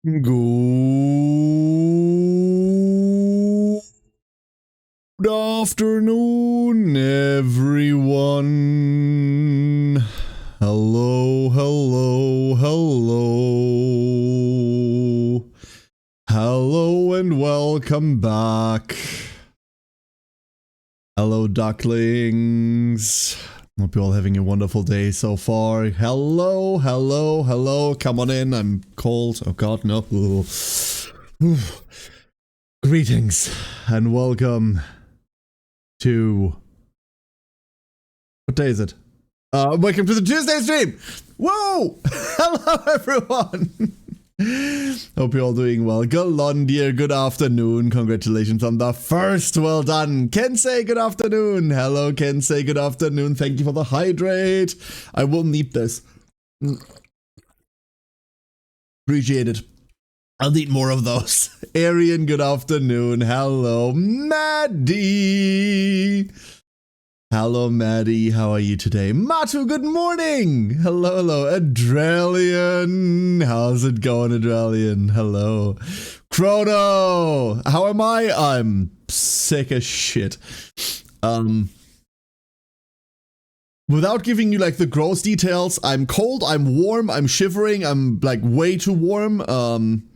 Good afternoon, everyone. Hello, hello, hello. Hello and welcome back. Hello, ducklings. Hope you're all having a wonderful day so far. Hello, hello, hello. Come on in. I'm cold. Oh god, no. Ooh. Ooh. Greetings and welcome to... What day is it? Welcome to the Tuesday stream! Whoa! Hello, everyone! Hope you're all doing well. Galondir, good afternoon. Congratulations on the first. Well done. Kensei, good afternoon. Hello, Kensei, good afternoon. Thank you for the hydrate. I will need this. Appreciate it. I'll need more of those. Arian, good afternoon. Hello, Maddie. Hello, Maddie. How are you today? Matu, good morning. Hello, hello. Adralian. How's it going, Adralian? Hello. Chrono. How am I? I'm sick as shit. Without giving you like the gross details, I'm cold, I'm warm, I'm shivering, I'm like way too warm. And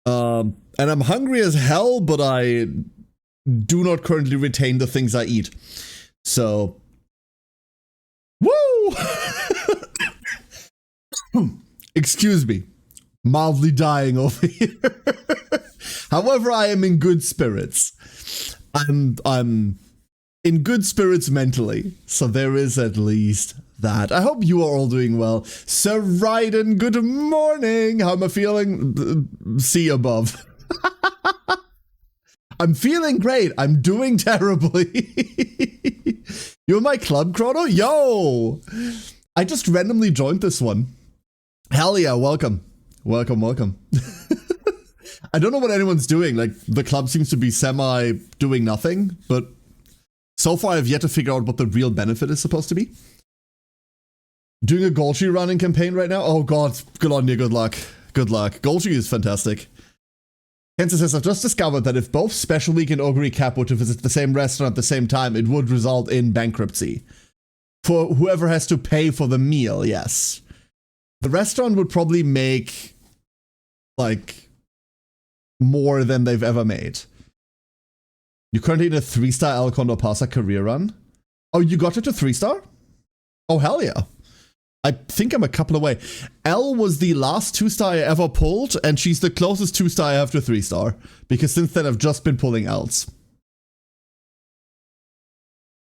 I'm hungry as hell, but I do not currently retain the things I eat. So, woo! Excuse me, mildly dying over here. However, I am in good spirits. I'm in good spirits mentally, so there is at least that. I hope you are all doing well. Sir Ryden, good morning. How am I feeling? See above. I'm feeling great. I'm doing terribly. You're my club, Chrono? Yo! I just randomly joined this one. Hell yeah, welcome. Welcome, welcome. I don't know what anyone's doing. Like, the club seems to be doing nothing, but so far I've yet to figure out what the real benefit is supposed to be. Doing a Golgi running campaign right now? Oh god, good on you, good luck. Good luck. Golgi is fantastic. Kensei says, I've just discovered that if both Special Week and Ogre Cap were to visit the same restaurant at the same time, it would result in bankruptcy. For whoever has to pay for the meal, yes. The restaurant would probably make, like, more than they've ever made. You're currently in a 3-star El Condor Pasa career run? Oh, you got it to 3-star? Oh, hell yeah. I think I'm a couple away. Elle was the last 2-star I ever pulled, and she's the closest 2-star I have to 3-star. Because since then I've just been pulling L's.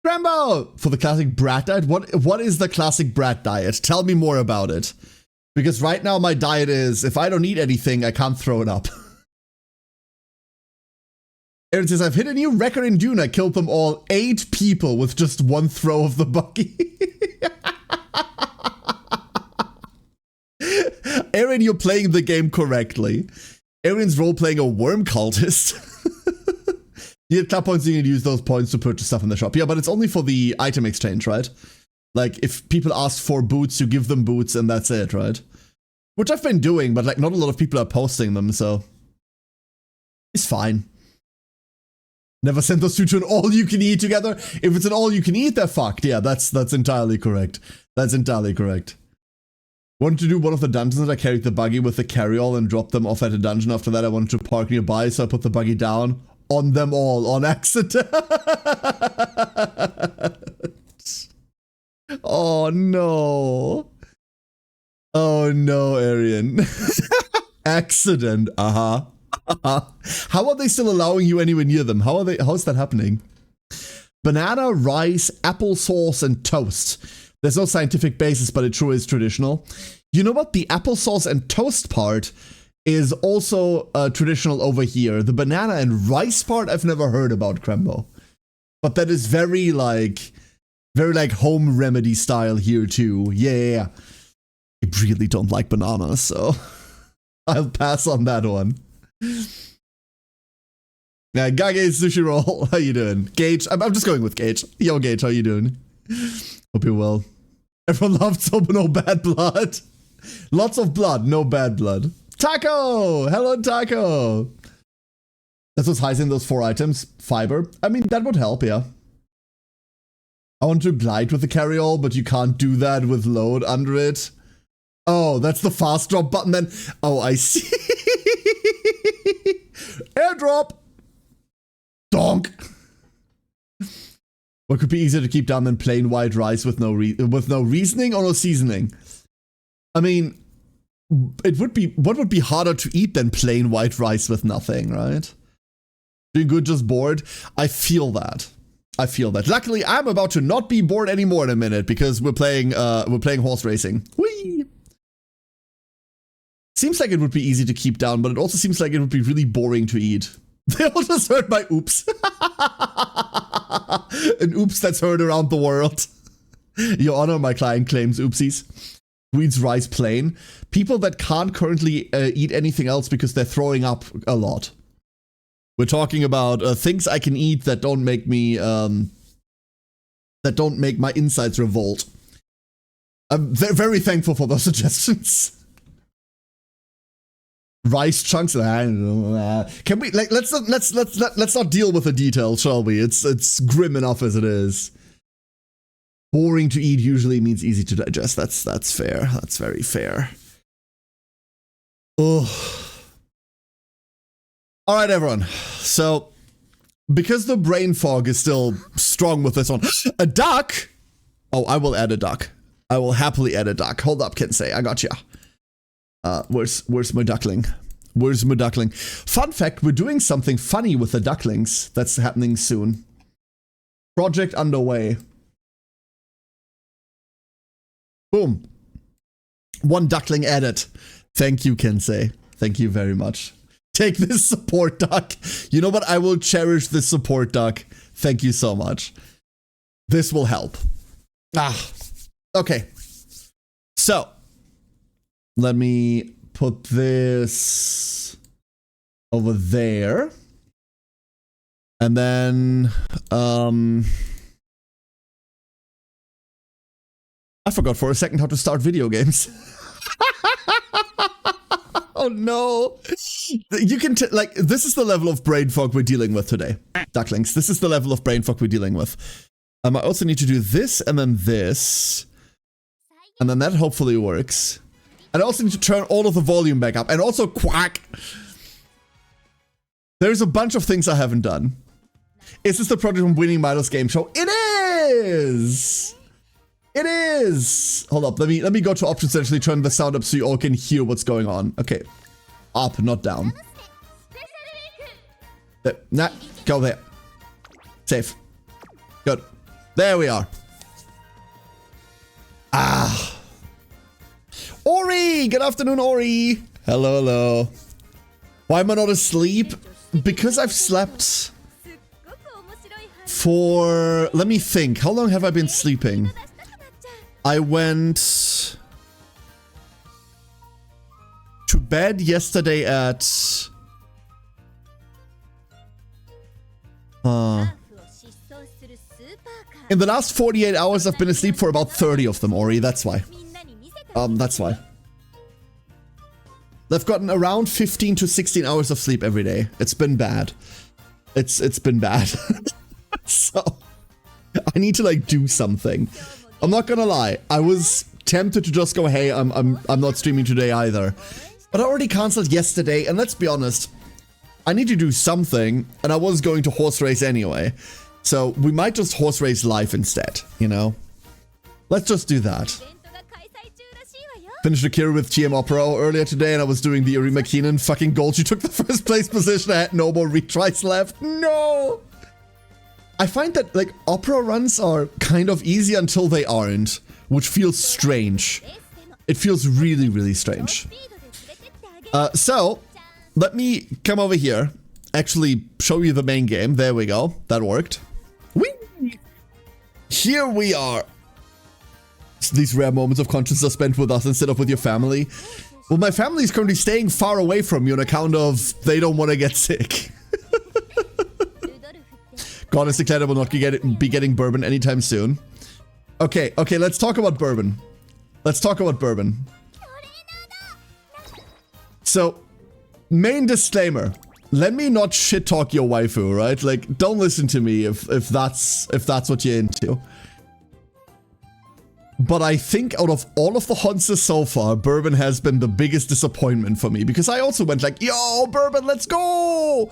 Rambo! For the classic brat diet? What is the classic brat diet? Tell me more about it. Because right now my diet is, if I don't eat anything, I can't throw it up. Aaron says, I've hit a new record in Dune. I killed them all. 8 people with just one throw of the buggy. Aaron, you're playing the game correctly. Aaron's role-playing a worm cultist. You get club points, you can use those points to purchase stuff in the shop. Yeah, but it's only for the item exchange, right? Like, if people ask for boots, you give them boots and that's it, right? Which I've been doing, but like not a lot of people are posting them, so it's fine. Never send those two to an all-you-can-eat together. If it's an all-you-can-eat, they're fucked. Yeah, that's entirely correct. That's entirely correct. Wanted to do one of the dungeons that I carried the buggy with the carry-all and dropped them off at a dungeon. After that, I wanted to park nearby, so I put the buggy down on them all on accident. Oh no. Oh no, Arian. Accident, How are they still allowing you anywhere near them? How's that happening? Banana, rice, applesauce, and toast. There's no scientific basis, but it sure is traditional. You know what? The applesauce and toast part is also traditional over here. The banana and rice part I've never heard about, Krembo. But that is very like home remedy style here too. Yeah. I really don't like bananas, so I'll pass on that one. Yeah, Gage Sushi Roll, how you doing? Gage, I'm just going with Gage. Yo, Gage, how you doing? Hope you're well. Everyone loves soap, no bad blood. Lots of blood, no bad blood. Taco! Hello, Taco! That's what's high in those 4 items. Fiber. I mean, that would help, yeah. I want to glide with the carryall, but you can't do that with load under it. Oh, that's the fast drop button then. Oh, I see. Airdrop! Donk! What could be easier to keep down than plain white rice with no reasoning or no seasoning? I mean, it would be, what would be harder to eat than plain white rice with nothing, right? Doing good, just bored? I feel that. I feel that. Luckily, I'm about to not be bored anymore in a minute because we're playing horse racing. Whee! Seems like it would be easy to keep down, but it also seems like it would be really boring to eat. They all just heard my oops. An oops that's heard around the world. Your Honor, my client claims oopsies. Weeds rice plain. People that can't currently eat anything else because they're throwing up a lot. We're talking about things I can eat that don't make me, that don't make my insides revolt. I'm very thankful for those suggestions. Rice chunks. Can we let's not deal with the details, shall we? It's grim enough as it is. Boring to eat usually means easy to digest. That's fair. That's very fair. Oh. All right, everyone. So, because the brain fog is still strong with this one, a duck. Oh, I will add a duck. I will happily add a duck. Hold up, Kensei. I got you. Where's my duckling? Where's my duckling? Fun fact, we're doing something funny with the ducklings that's happening soon. Project underway. Boom. 1 duckling added. Thank you, Kensei. Thank you very much. Take this support duck. You know what? I will cherish this support duck. Thank you so much. This will help. Okay. So, let me put this over there. And then, I forgot for a second how to start video games. Oh no. You can, like, this is the level of brain fog we're dealing with today. Ducklings, this is the level of brain fog we're dealing with. I also need to do this and then this. And then that hopefully works. And I also need to turn all of the volume back up. And also quack. There's a bunch of things I haven't done. Is this the project from Winning Milo's game show? It is! It is! Hold up, let me go to options and actually turn the sound up so you all can hear what's going on. Okay. Up, not down. There. Nah, go there. Safe. Good. There we are. Ah. Ori! Good afternoon, Ori! Hello, hello. Why am I not asleep? Because I've slept for... Let me think. How long have I been sleeping? I went to bed yesterday at... in the last 48 hours, I've been asleep for about 30 of them, Ori. That's why. That's why. I've gotten around 15 to 16 hours of sleep every day. It's been bad. It's been bad. So, I need to, like, do something. I'm not gonna lie. I was tempted to just go, hey, I'm not streaming today either. But I already cancelled yesterday, and let's be honest. I need to do something, and I was going to horse race anyway. So, we might just horse race live instead, you know? Let's just do that. Finished Akira with TM Opera earlier today, and I was doing the Uri McKinnon fucking goal. She took the first place position. I had no more retries left. No! I find that, like, opera runs are kind of easy until they aren't, which feels strange. It feels really, really strange. So, let me come over here, actually show you the main game. There we go. That worked. Whee! Here we are. These rare moments of conscience are spent with us instead of with your family. Well, my family is currently staying far away from you on account of they don't want to get sick. God has declared I will not be getting bourbon anytime soon. Okay, let's talk about bourbon. Let's talk about bourbon. So, main disclaimer. Let me not shit talk your waifu, right? Like, don't listen to me if that's what you're into. But I think out of all of the Hanses so far, Bourbon has been the biggest disappointment for me. Because I also went like, yo, Bourbon, let's go!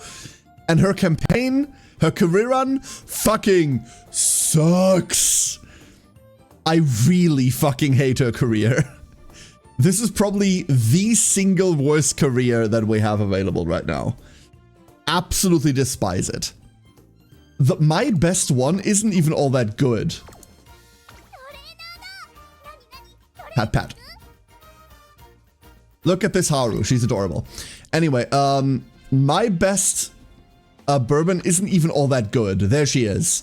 And her campaign, her career run, fucking sucks. I really fucking hate her career. This is probably the single worst career that we have available right now. Absolutely despise it. My best one isn't even all that good. Pat pat. Look at this Haru, she's adorable. Anyway, my best Bourbon isn't even all that good. There she is.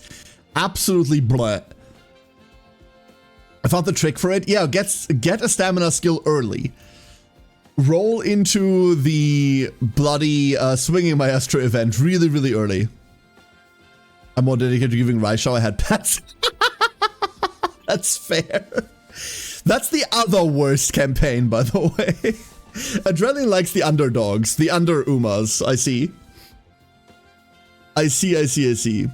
Absolutely bleh. I found the trick for it. Yeah, get a stamina skill early. Roll into the bloody Swinging Maestro event really, really early. I'm more dedicated to giving Raishao a head pass. That's fair. That's the other worst campaign, by the way. Adrenaline likes the underdogs, the under-Umas. I see. I see.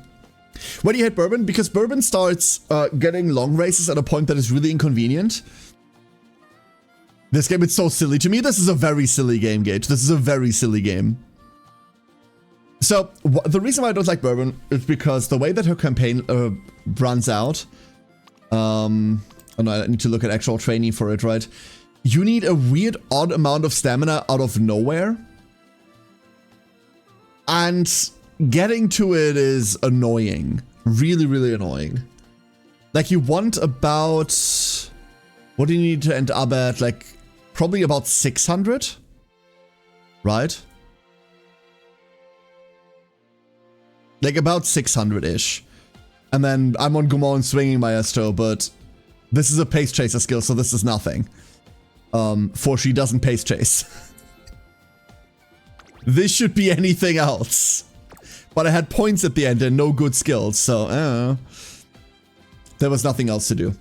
Why do you hate Bourbon? Because Bourbon starts getting long races at a point that is really inconvenient. This game is so silly. To me, this is a very silly game, Gage. This is a very silly game. So, the reason why I don't like Bourbon is because the way that her campaign runs out... oh no, I need to look at actual training for it, right? You need a weird, odd amount of stamina out of nowhere. And getting to it is annoying. Really, really annoying. Like, you want about... What do you need to end up at? Like, probably about 600? Right? Like, about 600-ish. And then I'm on Gumon Swinging Maestro, but this is a pace chaser skill, so this is nothing. For she doesn't pace chase. This should be anything else. But I had points at the end and no good skills, so there was nothing else to do.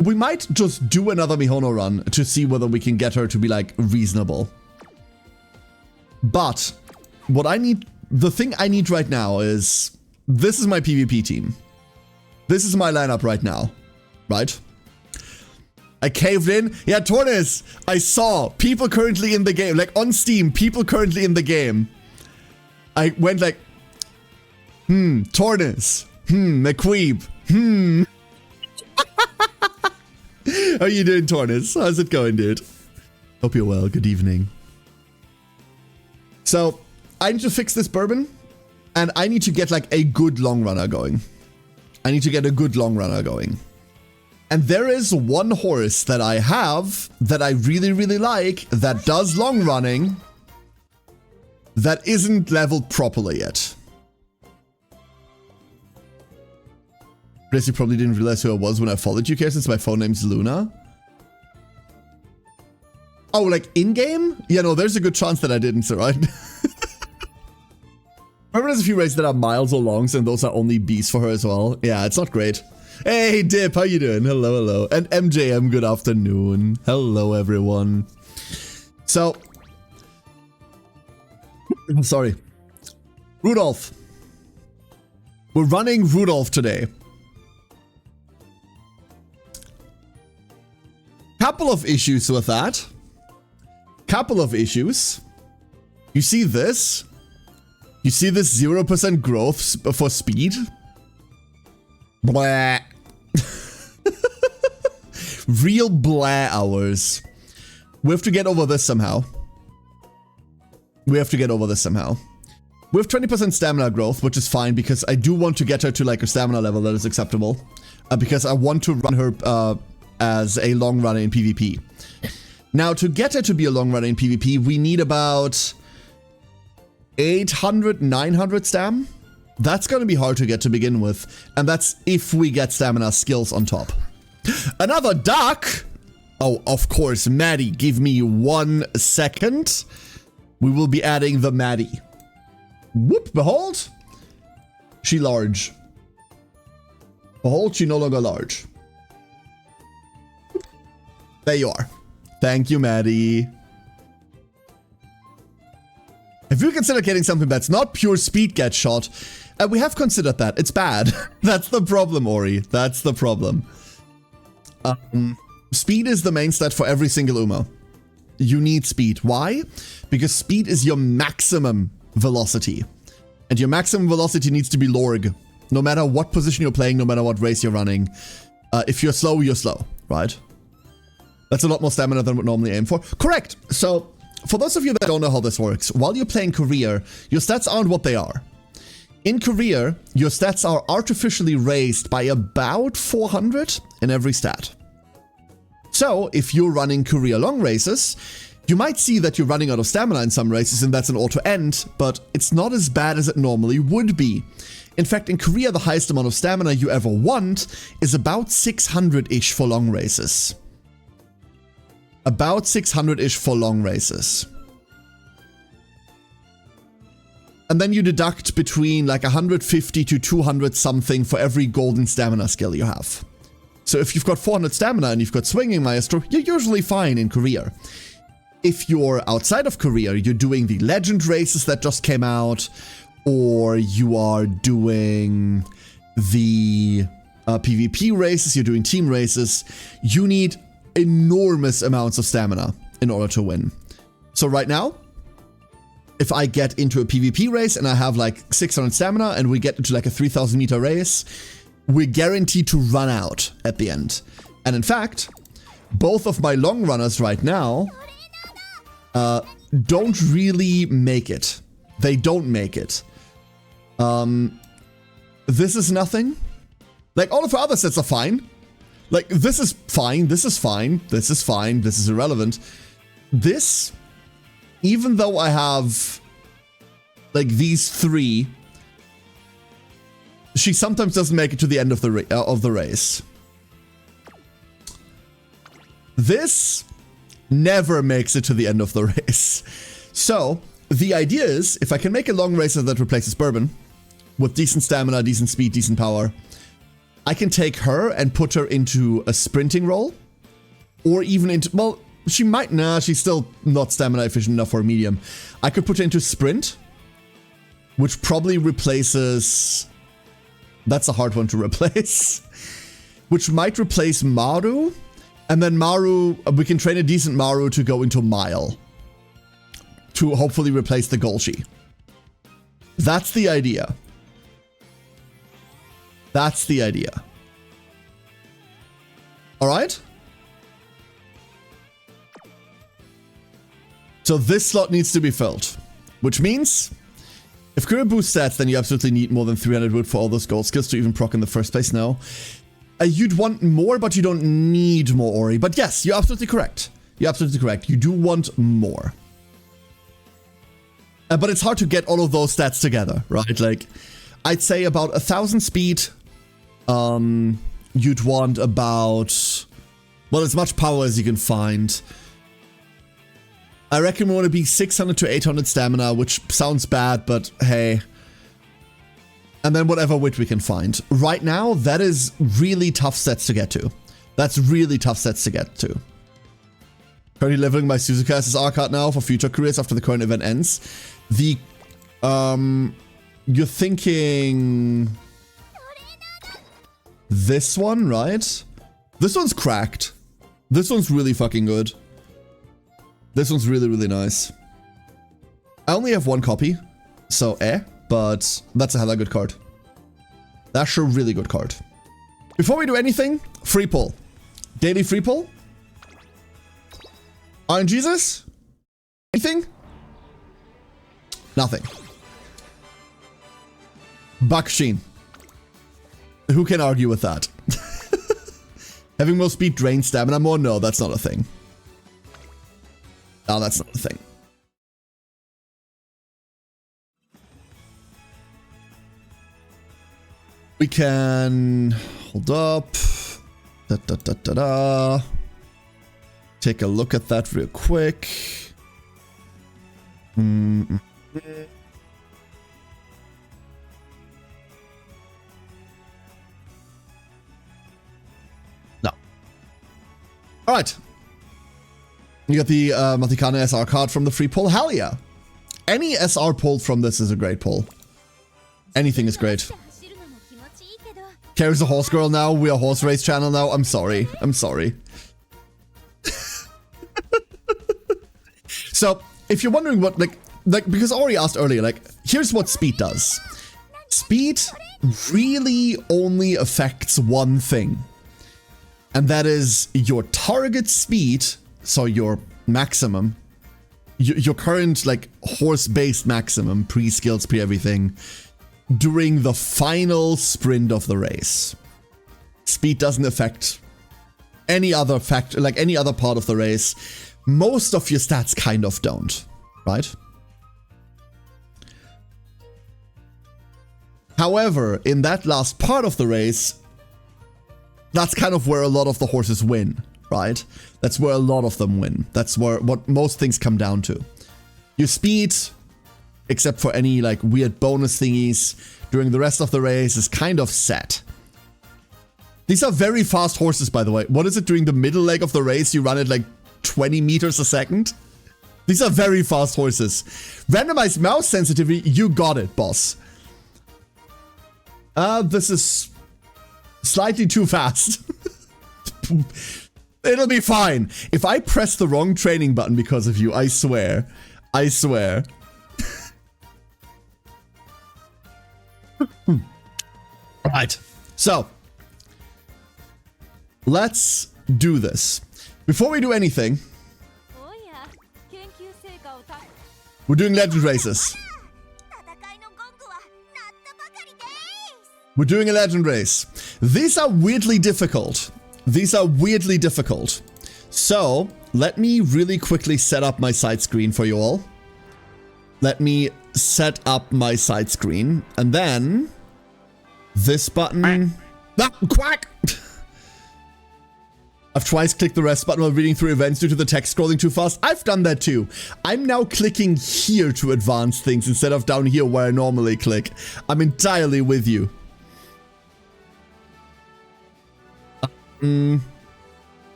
We might just do another Mihono run to see whether we can get her to be, like, reasonable. But what I need, the thing I need right now is, this is my PvP team. This is my lineup right now, right? I caved in. Yeah, Tornis, I saw people currently in the game, like on Steam, people currently in the game. I went like, Tornis, McQueeb, How are you doing, Tornis? How's it going, dude? Hope you're well. Good evening. So, I need to fix this Bourbon, and I need to get like a good long runner going. I need to get a good long runner going. And there is one horse that I have that I really, really like that does long running that isn't leveled properly yet. Chris, you probably didn't realize who I was when I followed you, Care, since my phone name's Luna. Oh, like in-game? Yeah, no, there's a good chance that I didn't, so right? Remember there's a few races that are miles or longs and those are only Bs for her as well? Yeah, it's not great. Hey, Dip, how you doing? Hello, hello. And MJM, good afternoon. Hello, everyone. So, sorry. Rudolph. We're running Rudolph today. Couple of issues with that. Couple of issues. You see this? You see this 0% growth for speed? Blah. Real blah hours. We have to get over this somehow. We have 20% stamina growth, which is fine because I do want to get her to like a stamina level that is acceptable. Because I want to run her as a long runner in PvP. Now, to get her to be a long runner in PvP, we need about 800, 900 stam. That's going to be hard to get to begin with. And that's if we get stamina skills on top. Another duck? Oh, of course, Maddie. Give me 1 second. We will be adding the Maddie. Whoop, behold. She large. Behold, she no longer large. There you are. Thank you, Maddie. If you consider getting something that's not pure speed get shot, we have considered that. It's bad. That's the problem, Ori. That's the problem. Speed is the main stat for every single Uma. You need speed. Why? Because speed is your maximum velocity. And your maximum velocity needs to be Lorg. No matter what position you're playing, no matter what race you're running. If you're slow, right? That's a lot more stamina than would normally aim for. Correct. So, for those of you that don't know how this works, while you're playing career, your stats aren't what they are. In career, your stats are artificially raised by about 400 in every stat. So, if you're running career long races, you might see that you're running out of stamina in some races and that's an auto end, but it's not as bad as it normally would be. In fact, in career, the highest amount of stamina you ever want is about 600-ish for long races. About 600-ish for long races. And then you deduct between like 150 to 200 something for every golden stamina skill you have. So if you've got 400 stamina and you've got Swinging Maestro, you're usually fine in career. If you're outside of career, you're doing the legend races that just came out, or you are doing the PvP races, you're doing team races, you need enormous amounts of stamina in order to win. So right now, if I get into a PvP race and I have like 600 stamina and we get into like a 3000 meter race, we're guaranteed to run out at the end. And in fact, both of my long runners right now don't really make it. They don't make it. This is nothing. Like all of our other sets are fine. Like this is fine, this is fine, this is fine, this is irrelevant. This, even though I have like these three, she sometimes doesn't make it to the end of the race. This never makes it to the end of the race. So the idea is, if I can make a long racer that replaces Bourbon with decent stamina, decent speed, decent power, I can take her and put her into a sprinting role, or even into, well, she might, nah, she's still not stamina efficient enough for a medium. I could put her into sprint, which probably replaces, that's a hard one to replace, which might replace Maru, and then Maru, we can train a decent Maru to go into Mile, to hopefully replace the Golshi. That's the idea. That's the idea. Alright? So this slot needs to be filled. Which means, if career boost stats, then you absolutely need more than 300 wood for all those gold skills to even proc in the first place now. You'd want more, but you don't need more, Ori. But yes, you're absolutely correct. You're absolutely correct. You do want more. But it's hard to get all of those stats together, right? Like, I'd say about 1000 speed. You'd want about, well, as much power as you can find. I reckon we want to be 600 to 800 stamina, which sounds bad, but hey. And then whatever wit we can find. Right now, that is really tough sets to get to. That's really tough sets to get to. Currently leveling my Suzuka SSR card now for future careers after the current event ends. The, you're thinking this one, right? This one's cracked. This one's really fucking good. This one's really, really nice. I only have one copy, so but that's a hella good card. That's a really good card. Before we do anything, free pull. Daily free pull. Iron Jesus? Anything? Nothing. Baksheen. Who can argue with that? Having more speed drains stamina more? No, that's not a thing. No, that's not a thing. We can hold up. Take a look at that real quick. No. Alright. You got the Matikana SR card from the free pull. Hell yeah. Any SR pull from this is a great pull. Anything is great. Carrie's a horse girl now. We are a horse race channel now. I'm sorry. I'm sorry. So, if you're wondering what, like, because I already asked earlier, like, here's what speed does. Speed really only affects one thing. And that is your target speed, so your maximum, your current, like, horse-based maximum, pre-skills, pre-everything, during the final sprint of the race. Speed doesn't affect any other factor, like any other part of the race. Most of your stats kind of don't, right? However, in that last part of the race, that's kind of where a lot of the horses win, right? That's where a lot of them win. That's where what most things come down to. Your speed, except for any like weird bonus thingies during the rest of the race, is kind of set. These are very fast horses, by the way. What is it during the middle leg of the race? You run it like 20 meters a second? These are very fast horses. Randomized mouse sensitivity, you got it, boss. This is slightly too fast. It'll be fine. If I press the wrong training button because of you, I swear. I swear. Right. So, let's do this. Before we do anything, we're doing legend races. We're doing a legend race. These are weirdly difficult. These are weirdly difficult. So, let me really quickly set up my side screen for you all. Let me set up my side screen. And then, this button... Ah, quack! I've twice clicked the rest button while reading through events due to the text scrolling too fast. I've done that too. I'm now clicking here to advance things instead of down here where I normally click. I'm entirely with you.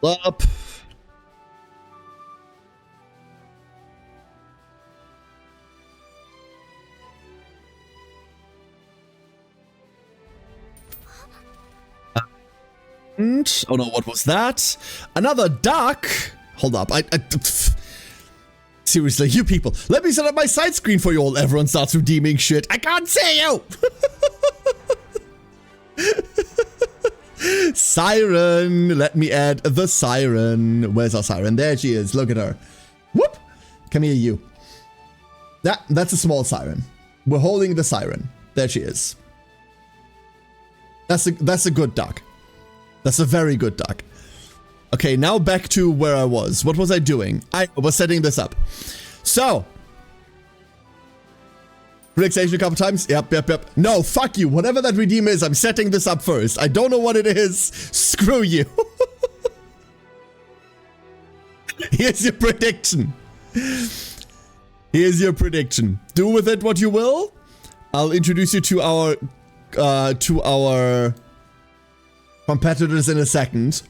Up. Oh no, what was that? Another duck? Hold up, seriously, you people. Let me set up my side screen for you all. Everyone starts redeeming shit. I can't see you! Siren! Let me add the siren. Where's our siren? There she is. Look at her. Whoop! Come here, you. That's a small siren. We're holding the siren. There she is. That's a good duck. That's a very good duck. Okay, now back to where I was. What was I doing? I was setting this up. So. Relaxation a couple times. Yep. No, fuck you. Whatever that redeem is, I'm setting this up first. I don't know what it is. Screw you. Here's your prediction. Here's your prediction. Do with it what you will. I'll introduce you to our competitors in a second.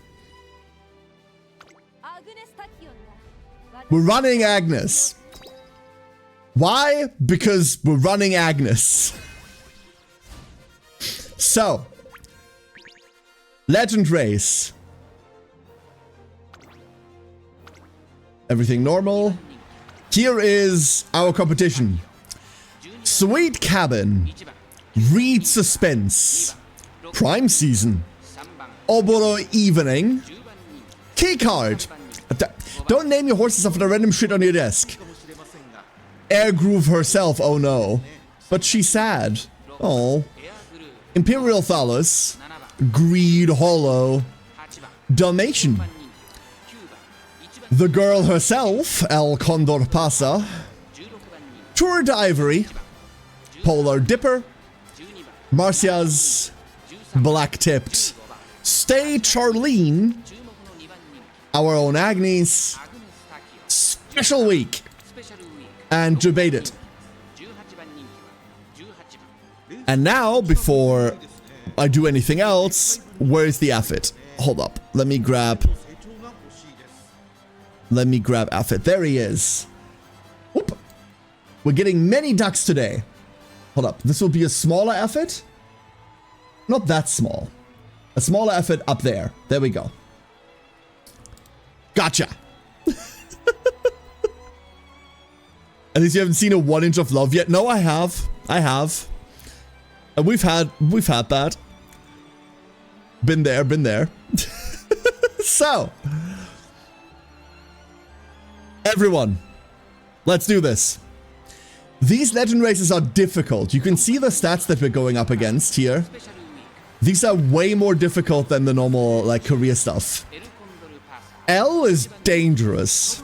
We're running Agnes. Why? Because we're running Agnes. So, legend race. Everything normal. Here is our competition. Sweet Cabin. Reed Suspense. Prime Season. Oboro Evening. Keycard. Don't name your horses after the random shit on your desk. Air Groove herself, oh no. But she's sad. Oh. Imperial Thallus. Greed Hollow. Dalmatian. The girl herself, El Condor Pasa. Tour d'Ivory. Polar Dipper. Marcia's Black-Tipped. Stay Charlene. Our own Agnes. Special Week. and debate it. And now, before I do anything else, where is the Aphid? Hold up. Let me grab Aphid. There he is. Oop. We're getting many ducks today. Hold up. This will be a smaller Aphid? Not that small. A smaller Aphid up there. There we go. Gotcha. At least you haven't seen a 1 inch of love yet. No, I have. I have. And we've had that. Been there. So, everyone, let's do this. These legend races are difficult. You can see the stats that we're going up against here. These are way more difficult than the normal, like, career stuff. L is dangerous.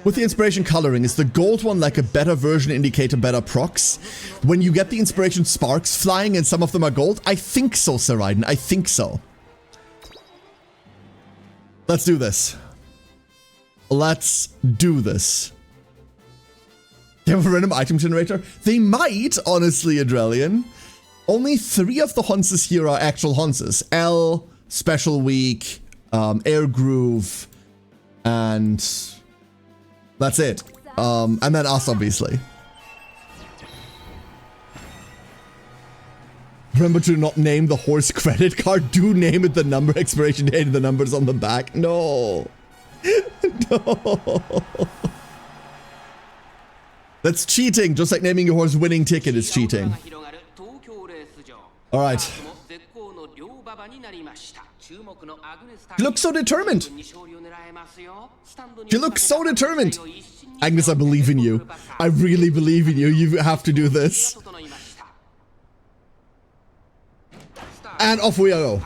With the inspiration coloring, is the gold one like a better version indicator, better procs? When you get the inspiration sparks flying and some of them are gold? I think so, Sir Raiden. I think so. Let's do this. Let's do this. They have a random item generator? They might, honestly, Adrelian. Only 3 of the Honses here are actual Honses. L, Special Week, Air Groove, and that's it. And then us, obviously. Remember to not name the horse credit card. Do name it the number, expiration date, and the numbers on the back. No. No. That's cheating. Just like naming your horse winning ticket is cheating. Alright. You look so determined. You look so determined. Agnes, I believe in you. I really believe in you. You have to do this. And off we go.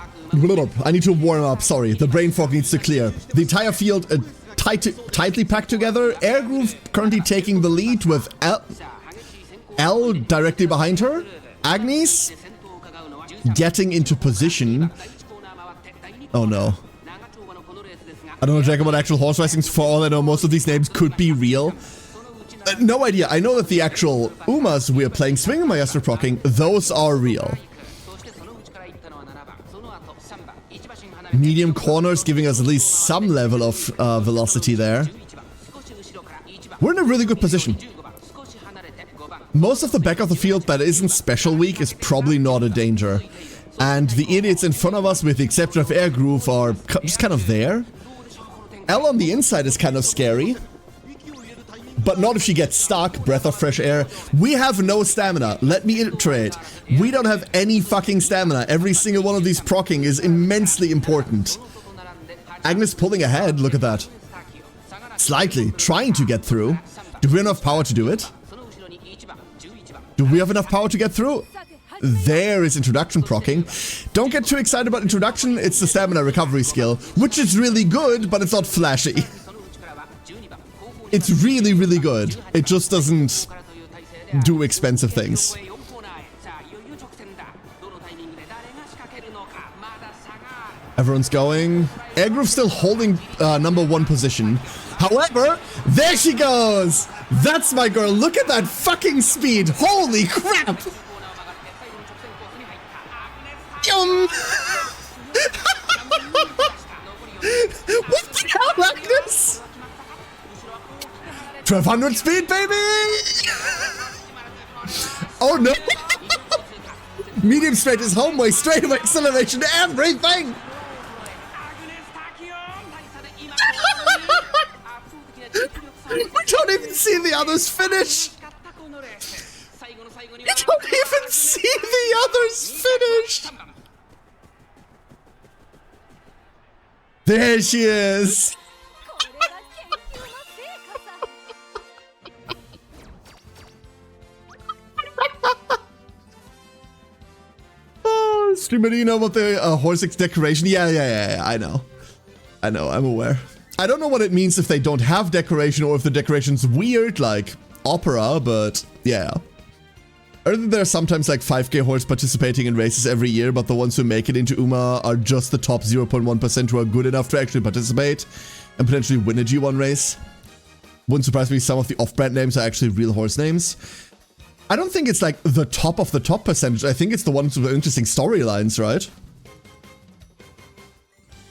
I need to warm up. Sorry, the brain fog needs to clear. The entire field tightly packed together. Air Groove currently taking the lead with L directly behind her. Agnes getting into position. Oh no. I don't know jack about actual horse racing. For all I know, most of these names could be real. No idea. I know that the actual Umas we're playing, Swing Maestro procking, those are real. Medium corners giving us at least some level of velocity there. We're in a really good position. Most of the back of the field that isn't Special Week is probably not a danger. And the idiots in front of us, with the exception of Air Groove, are just kind of there. L on the inside is kind of scary. But not if she gets stuck. Breath of fresh air. We have no stamina. Let me iterate. We don't have any fucking stamina. Every single one of these procking is immensely important. Agnes pulling ahead. Look at that. Slightly. Trying to get through. Do we have enough power to do it? Do we have enough power to get through? There is introduction procking. Don't get too excited about introduction. It's the stamina recovery skill, which is really good, but it's not flashy. It's really, really good. It just doesn't do expensive things. Everyone's going. Air Groove still holding #1 position. However, there she goes! That's my girl. Look at that fucking speed. Holy crap! Yum! What the hell, Agnes? 1200 speed, baby! Oh no! Medium straight is home way, straight away acceleration, everything! We don't even see the others finish! We don't even see the others finish! There she is! Oh, Streamer, do you know about the Horsix decoration? Yeah, I know. I'm aware. I don't know what it means if they don't have decoration or if the decoration's weird, like opera, but yeah. I think there are sometimes like 5k horse participating in races every year, but the ones who make it into UMA are just the top 0.1% who are good enough to actually participate and potentially win a G1 race. Wouldn't surprise me, some of the off-brand names are actually real horse names. I don't think it's like the top of the top percentage. I think it's the ones with the interesting storylines, right?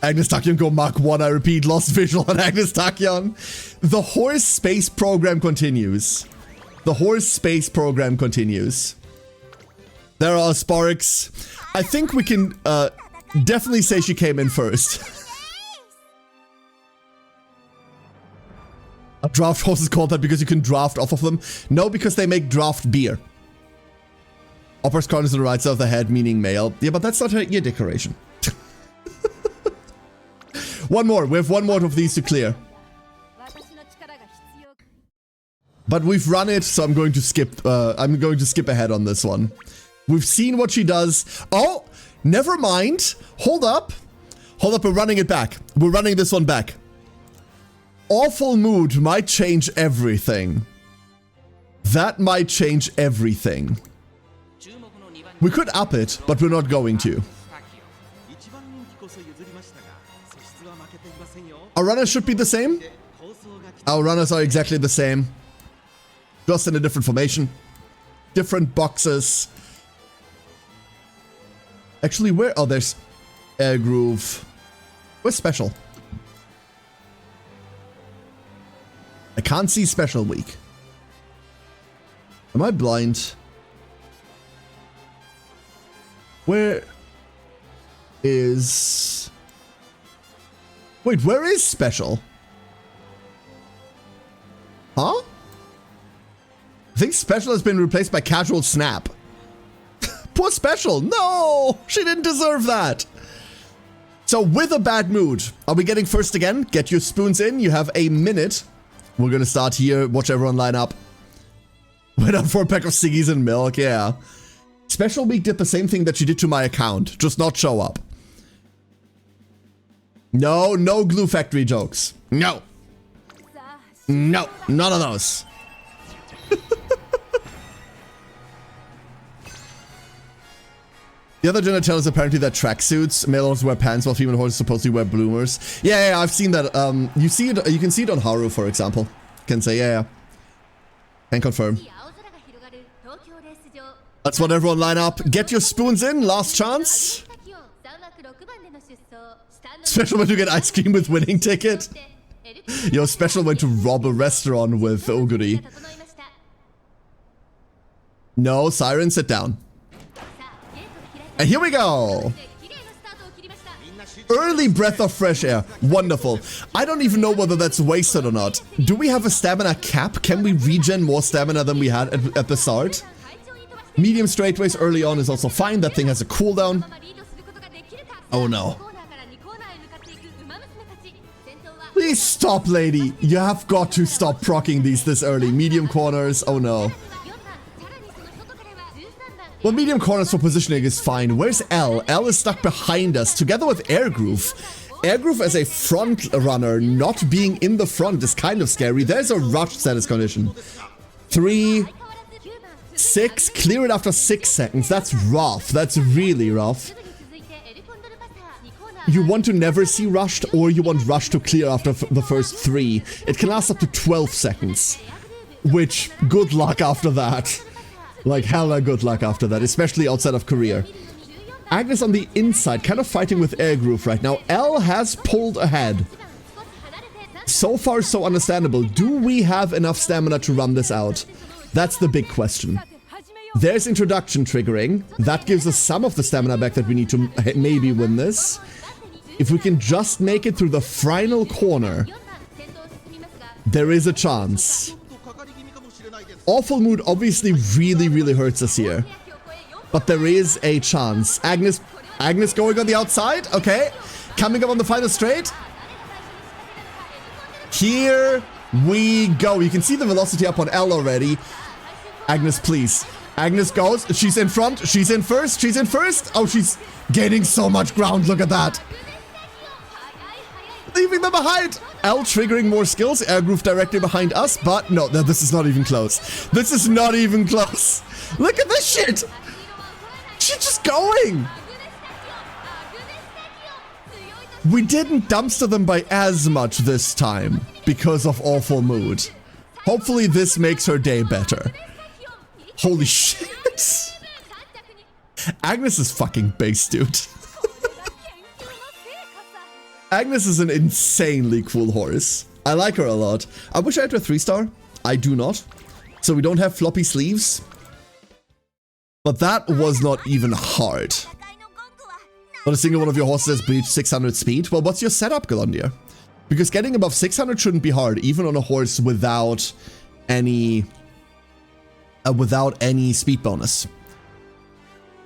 Agnes Tachyon go Mark 1, I repeat, lost visual on Agnes Tachyon. The horse space program continues. The horse space program continues. There are Sparks. I think we can definitely say she came in first. A draft horse is called that because you can draft off of them. No, because they make draft beer. Opera's crown is on the right side of the head, meaning male. Yeah, but that's not her ear decoration. One more. We have one more of these to clear. But we've run it, so I'm going to skip ahead on this one. We've seen what she does. Oh, never mind. Hold up. Hold up, we're running it back. We're running this one back. Awful mood might change everything. That might change everything. We could up it, but we're not going to. Our runners should be the same. Our runners are exactly the same. Just in a different formation. Different boxes. Actually, where? Oh, there's Air Groove. Where's Special? I can't see Special Week. Am I blind? Where is... Wait, where is Special? Huh? I think Special has been replaced by Casual Snap. Poor Special. No! She didn't deserve that. So with a bad mood, are we getting first again? Get your spoons in. You have a minute. We're gonna start here. Watch everyone line up. Went out for a pack of ciggies and milk. Yeah. Special Week did the same thing that she did to my account. Just not show up. No, no Glue Factory jokes. No. No, none of those. The other gender tell is apparently that tracksuits, male horses wear pants while female horses supposedly wear bloomers. Yeah, I've seen that. You see it. You can see it on Haru, for example. Can say, yeah. Can confirm. That's what everyone line up. Get your spoons in. Last chance. Special went to get ice cream with winning ticket. Yo, Special went to rob a restaurant with Oguri. No, Siren, sit down. And here we go. Early breath of fresh air. Wonderful. I don't even know whether that's wasted or not. Do we have a stamina cap? Can we regen more stamina than we had at the start? Medium straightaways early on is also fine. That thing has a cooldown. Oh no. Please stop, lady. You have got to stop proccing these this early. Medium corners. Oh no. Well, medium corners for positioning is fine. Where's L? L is stuck behind us, together with Air Groove. Air Groove as a front runner, not being in the front is kind of scary. There's a rush status condition. 3, 6, clear it after 6 seconds. That's rough. That's really rough. You want to never see rushed, or you want rush to clear after the first 3. It can last up to 12 seconds. Which, good luck after that. Like, hella good luck after that, especially outside of career. Agnes on the inside, kind of fighting with Air Groove right now. L has pulled ahead. So far, so understandable. Do we have enough stamina to run this out? That's the big question. There's introduction triggering. That gives us some of the stamina back that we need to maybe win this. If we can just make it through the final corner, there is a chance. Awful mood obviously really hurts us here. But there is a chance. Agnes going on the outside. Okay. Coming up on the final straight. Here we go. You can see the velocity up on L already. Agnes, please. Agnes goes. She's in front. She's in first. She's in first. Oh, she's gaining so much ground. Look at that. Leaving them behind. L triggering more skills. Air Groove directly behind us. But no, this is not even close. This is not even close. Look at this shit. She's just going. We didn't dumpster them by as much this time because of Awful Mood. Hopefully this makes her day better. Holy shit. Agnes is fucking based, dude. Agnes is an insanely cool horse. I like her a lot. I wish I had a 3-star. I do not. So we don't have floppy sleeves. But that was not even hard. Not a single one of your horses has breached 600 speed. Well, what's your setup, Galondia? Because getting above 600 shouldn't be hard, even on a horse without any speed bonus.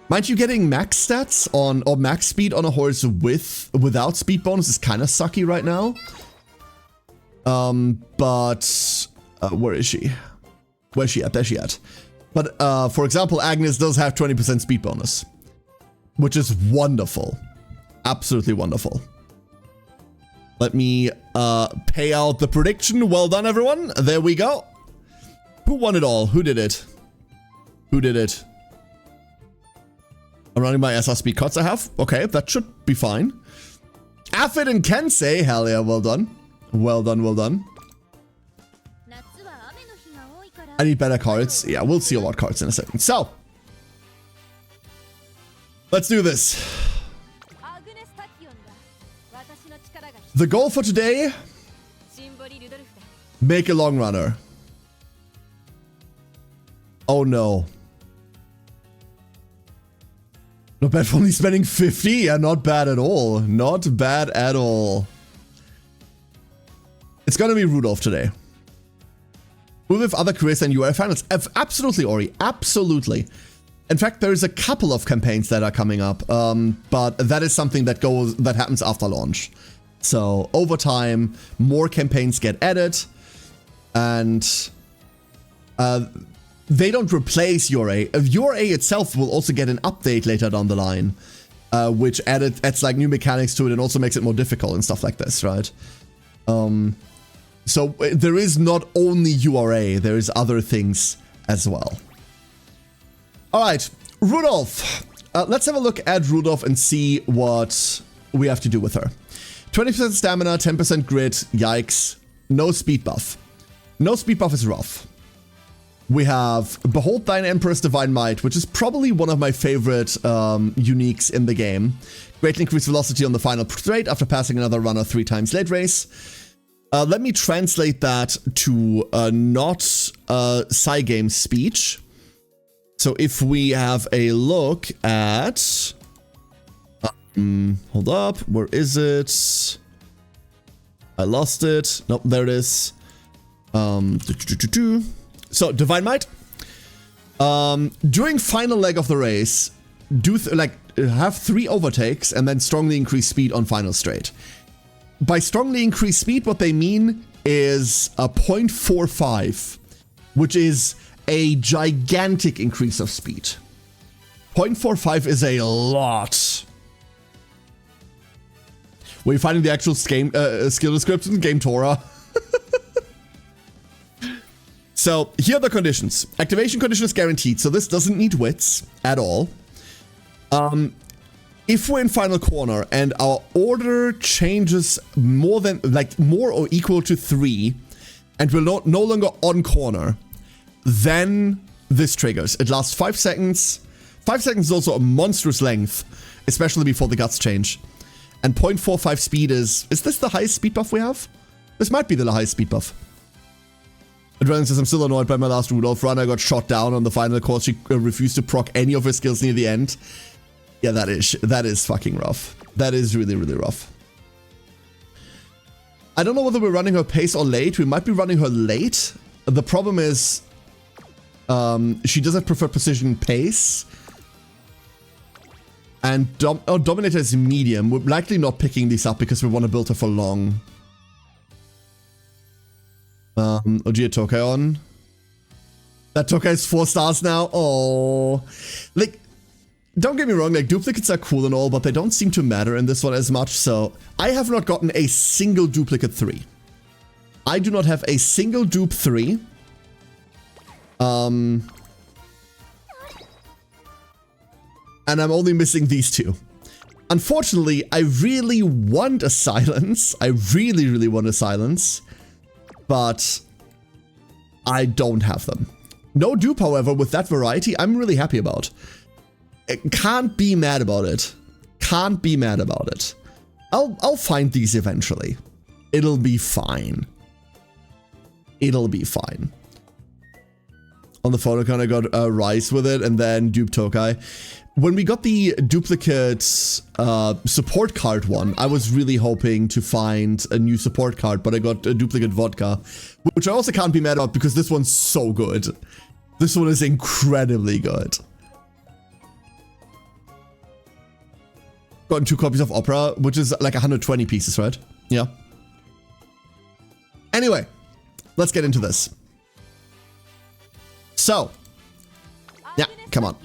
Mind you, getting max stats on, or max speed on a horse without speed bonus is kind of sucky right now. But where is she? Where's she at? There she at. But for example, Agnes does have 20% speed bonus, which is wonderful. Absolutely wonderful. Let me pay out the prediction. Well done, everyone. There we go. Who won it all? Who did it? Who did it? I'm running my SR speed cuts I have. Okay, that should be fine. Affid and Kensei. Hell yeah, well done. Well done, well done. I need better cards. Yeah, we'll see about cards in a second. So, let's do this. The goal for today, make a long runner. Oh no. Not bad for only spending 50. Yeah, not bad at all. Not bad at all. It's gonna be Rudolph today. Who have other careers than URA finals? Absolutely, Ori. Absolutely. In fact, there's a couple of campaigns that are coming up, but that is something that happens after launch. So over time, more campaigns get added, and they don't replace URA. URA itself will also get an update later down the line, which adds like new mechanics to it and also makes it more difficult and stuff like this, right? So there is not only URA, there is other things as well. All right, Rudolph. Let's have a look at Rudolph and see what we have to do with her. 20% stamina, 10% grit, yikes. No speed buff. No speed buff is rough. We have Behold Thine Emperor's Divine Might, which is probably one of my favorite uniques in the game. Greatly increased velocity on the final straight after passing another runner 3 times late race. Let me translate that to not Cygame speech. So if we have a look at... hold up, where is it? I lost it. Nope, there it is. So, Divine Might. During final leg of the race, have 3 overtakes and then strongly increase speed on final straight. By strongly increased speed, what they mean is a 0.45, which is a gigantic increase of speed. 0.45 is a lot. Were you finding the actual skill description? Game Torah. So here are the conditions. Activation condition is guaranteed, so this doesn't need wits at all. If we're in final corner and our order changes more or equal to 3, and we're no longer on corner, then this triggers. It lasts 5 seconds. 5 seconds is also a monstrous length, especially before the guts change. And 0.45 speed is this the highest speed buff we have? This might be the highest speed buff. Adrenaline says, I'm still annoyed by my last Rudolph run. I got shot down on the final course. She refused to proc any of her skills near the end. Yeah, that is fucking rough. That is really, really rough. I don't know whether we're running her pace or late. We might be running her late. The problem is she does have preferred precision pace. And Dominator is medium. We're likely not picking these up because we want to build her for long. Ojia Tokai on. That Tokai is 4 stars now. Oh. Like, don't get me wrong, like, duplicates are cool and all, but they don't seem to matter in this one as much, so I have not gotten a single duplicate 3. I do not have a single dupe 3. And I'm only missing these 2. Unfortunately, I really want a silence. I really, really want a silence. But I don't have them. No dupe, however, with that variety, I'm really happy about. Can't be mad about it. Can't be mad about it. I'll find these eventually. It'll be fine. It'll be fine. On the photocon, I got Rice with it, and then dupe Tokai. When we got the duplicate support card one, I was really hoping to find a new support card, but I got a duplicate vodka, which I also can't be mad about because this one's so good. This one is incredibly good. Gotten 2 copies of Opera, which is like 120 pieces, right? Yeah. Anyway, let's get into this. So, yeah, come on.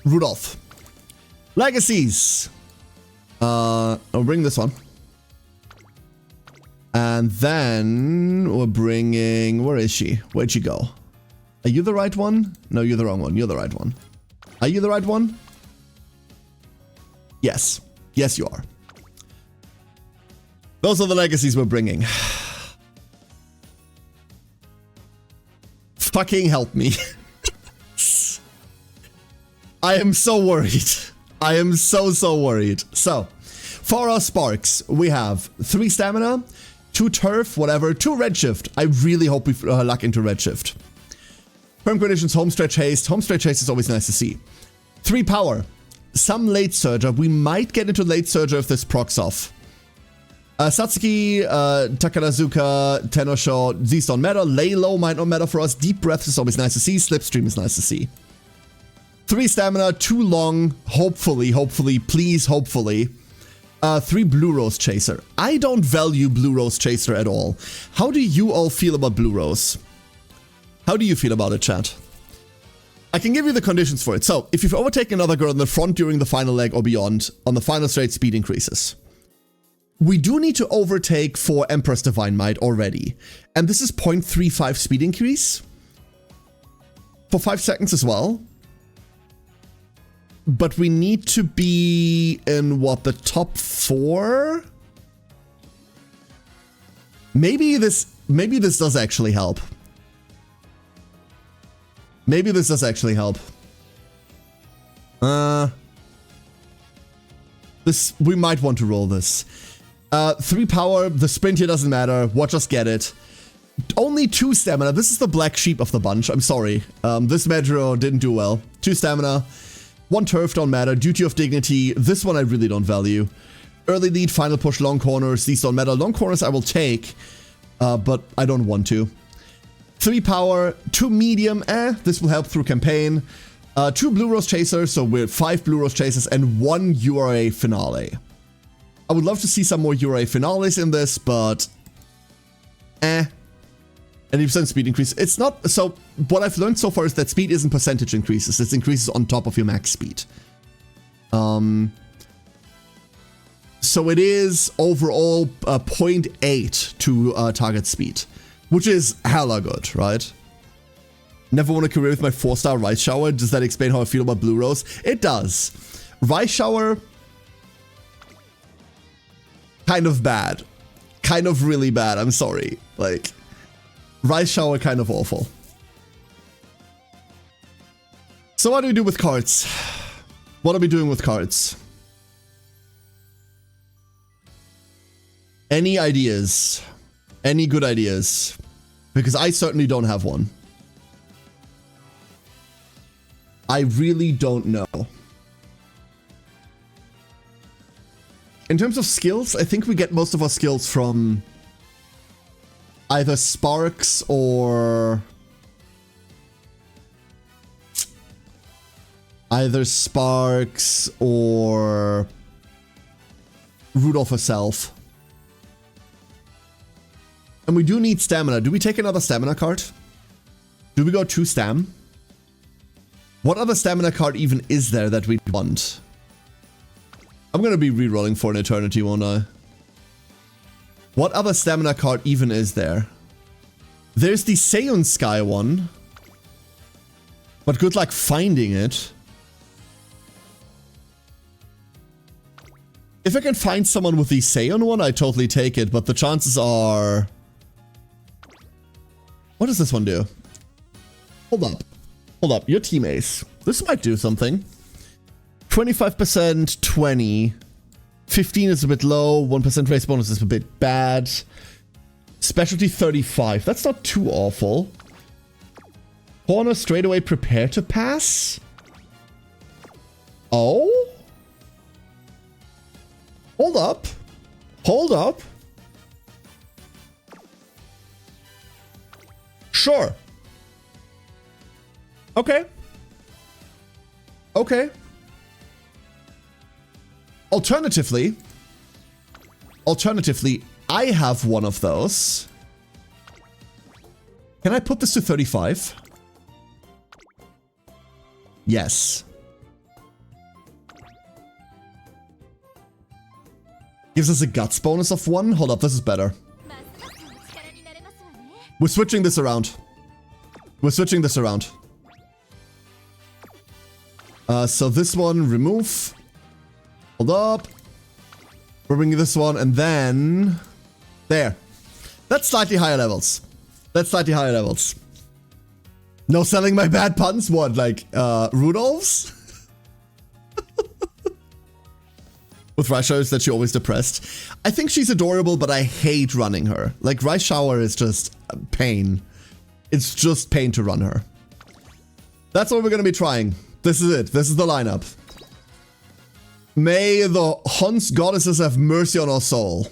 Rudolph. Legacies. I'll bring this one. And then we're bringing... Where is she? Where'd she go? Are you the right one? No, you're the wrong one. You're the right one. Are you the right one? Yes. Yes, you are. Those are the legacies we're bringing. Fucking help me. I am so worried. I am so worried. So, for our sparks, we have 3 stamina, 2 turf, whatever, 2 redshift. I really hope we luck into redshift. Perm conditions, homestretch haste. Homestretch haste is always nice to see. 3 power. Some late surger. We might get into late surger if this procs off. Satsuki, Takarazuka, Tenosho, Z-Stone matter. Lay low might not matter for us. Deep breath is always nice to see. Slipstream is nice to see. 3 stamina, 2 long, hopefully, please, hopefully. 3 Blue Rose Chaser. I don't value Blue Rose Chaser at all. How do you all feel about Blue Rose? How do you feel about it, chat? I can give you the conditions for it. So, if you've overtaken another girl in the front during the final leg or beyond, on the final straight, speed increases. We do need to overtake for Empress Divine Might already. And this is 0.35 speed increase. For 5 seconds as well. But we need to be in, what, the top 4? Maybe this does actually help. Maybe this does actually help. We might want to roll this. 3 power, the sprint here doesn't matter. Watch us get it. Only 2 stamina. This is the black sheep of the bunch. I'm sorry. This Medro didn't do well. 2 stamina. 1 turf, don't matter. Duty of dignity. This one I really don't value. Early lead, final push, long corners. These don't matter. Long corners I will take. But I don't want to. 3 power. 2 medium. This will help through campaign. 2 Blue Rose Chasers. So we're 5 Blue Rose Chasers and 1 URA finale. I would love to see some more URA finales in this, but... And 80% speed increase. It's not... So, what I've learned so far is that speed isn't percentage increases. It's increases on top of your max speed. So it is overall 0.8 to target speed. Which is hella good, right? Never won a career with my 4-star Rice Shower. Does that explain how I feel about Blue Rose? It does. Rice Shower... kind of bad. Kind of really bad. I'm sorry. Like... Rice Shower kind of awful. So what do we do with cards? What are we doing with cards? Any ideas? Any good ideas? Because I certainly don't have one. I really don't know. In terms of skills, I think we get most of our skills from either Sparks or... Rudolph herself. And we do need stamina. Do we take another stamina card? Do we go 2 stam? What other stamina card even is there that we want? I'm gonna be re-rolling for an eternity, won't I? What other stamina card even is there? There's the Seon Sky one. But good luck finding it. If I can find someone with the Seon one, I totally take it, but the chances are... What does this one do? Hold up. Hold up. Your team ace. This might do something. 25%, 20. 15 is a bit low. 1% race bonus is a bit bad. Specialty 35. That's not too awful. Corner straight away prepare to pass. Oh? Hold up. Hold up. Sure. Okay. Okay. Alternatively, I have one of those. Can I put this to 35? Yes. Gives us a guts bonus of 1. Hold up, this is better. We're switching this around. We're switching this around. So this one, remove. Hold up. We're bringing this one, and then... There. That's slightly higher levels. That's slightly higher levels. No selling my bad puns? What, like, Rudolph's? With Rice Shower, is that she always depressed? I think she's adorable, but I hate running her. Like, Rice Shower is just pain. It's just pain to run her. That's what we're gonna be trying. This is it. This is the lineup. May the Hun's goddesses have mercy on our soul.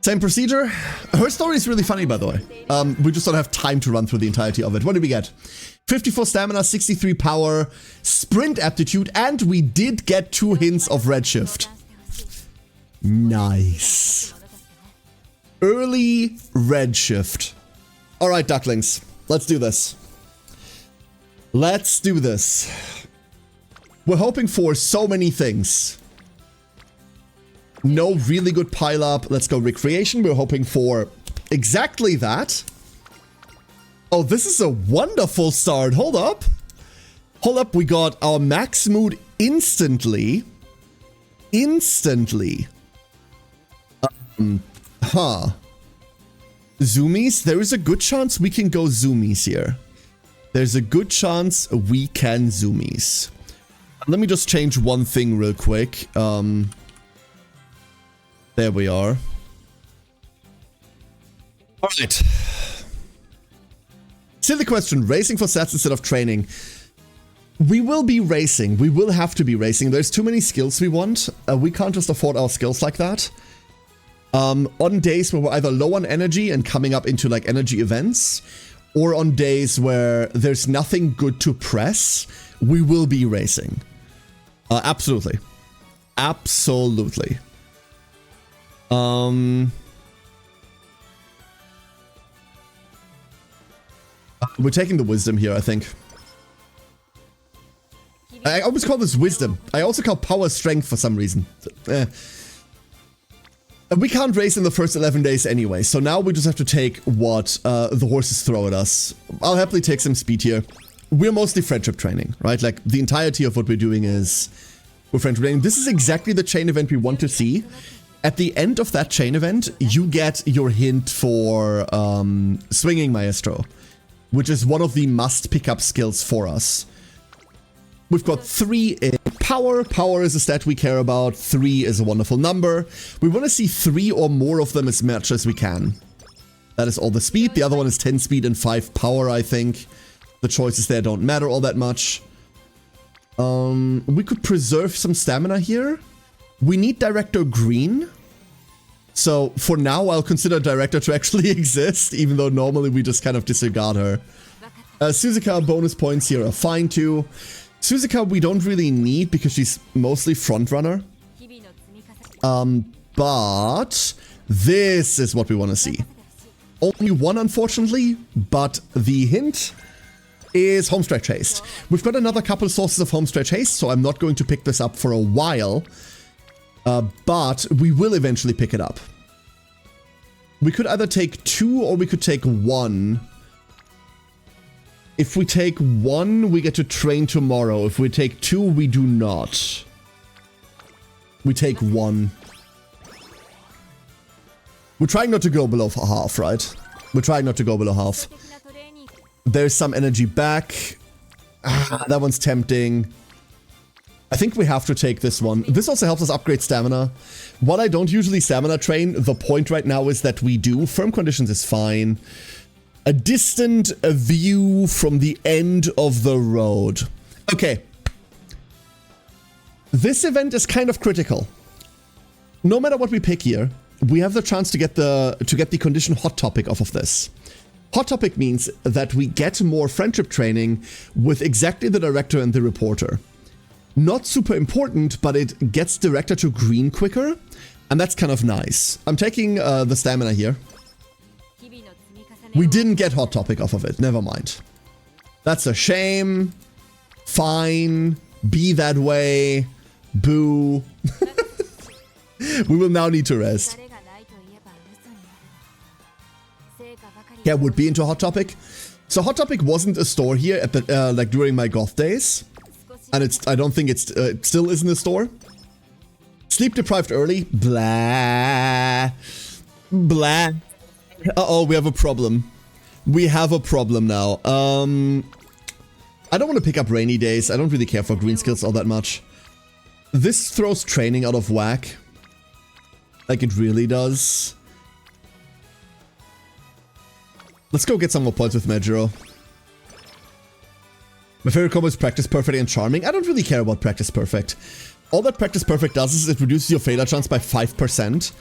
Same procedure. Her story is really funny, by the way. We just don't have time to run through the entirety of it. What did we get? 54 stamina, 63 power, sprint aptitude, and we did get 2 hints of redshift. Nice. Early redshift. Alright, ducklings. Let's do this. Let's do this. We're hoping for so many things. No really good pile up. Let's go recreation. We're hoping for exactly that. Oh, this is a wonderful start. Hold up. Hold up. We got our max mood instantly. Instantly. Zoomies. There is a good chance we can go zoomies here. There's a good chance we can zoomies. Let me just change one thing real quick. There we are. Alright. Silly question. Racing for stats instead of training. We will be racing. We will have to be racing. There's too many skills we want. We can't just afford our skills like that. On days where we're either low on energy and coming up into like energy events, or on days where there's nothing good to press, we will be racing. Absolutely. Absolutely. We're taking the wisdom here, I think. I always call this wisdom. I also call power strength for some reason. We can't race in the first 11 days anyway, so now we just have to take what the horses throw at us. I'll happily take some speed here. We're mostly friendship training, right? Like, the entirety of what we're doing is we're friendship training. This is exactly the chain event we want to see. At the end of that chain event, you get your hint for Swinging Maestro, which is one of the must pick up skills for us. We've got 3 in power. Power is a stat we care about. 3 is a wonderful number. We want to see 3 or more of them as much as we can. That is all the speed. The other one is 10 speed and 5 power, I think. The choices there don't matter all that much. We could preserve some stamina here. We need Director Green. So for now, I'll consider Director to actually exist, even though normally we just kind of disregard her. Suzuka bonus points here are fine too. Suzuka we don't really need because she's mostly frontrunner. But this is what we want to see. Only one, unfortunately, but the hint is Homestretch Haste. We've got another couple sources of Homestretch Haste, so I'm not going to pick this up for a while. But we will eventually pick it up. We could either take 2 or we could take 1. If we take 1, we get to train tomorrow. If we take 2, we do not. We take 1. We're trying not to go below half, right? We're trying not to go below half. There's some energy back. That one's tempting. I think we have to take this one. This also helps us upgrade stamina. While I don't usually stamina train, the point right now is that we do. Firm conditions is fine. A distant view from the end of the road. Okay. This event is kind of critical. No matter what we pick here, we have the chance to get the condition Hot Topic off of this. Hot Topic means that we get more friendship training with exactly the director and the reporter. Not super important, but it gets director to green quicker, and that's kind of nice. I'm taking the stamina here. We didn't get Hot Topic off of it, never mind. That's a shame. Fine. Be that way. Boo. We will now need to rest. Yeah, would be into Hot Topic. So Hot Topic wasn't a store here at the like during my goth days. And I don't think it still is in the store. Sleep deprived early. Blah. Blah. Uh-oh, we have a problem. We have a problem now. I don't want to pick up rainy days. I don't really care for green skills all that much. This throws training out of whack. Like it really does. Let's go get some more points with Majuro. My favorite combo is Practice Perfect and Charming. I don't really care about Practice Perfect. All that Practice Perfect does is it reduces your failure chance by 5%.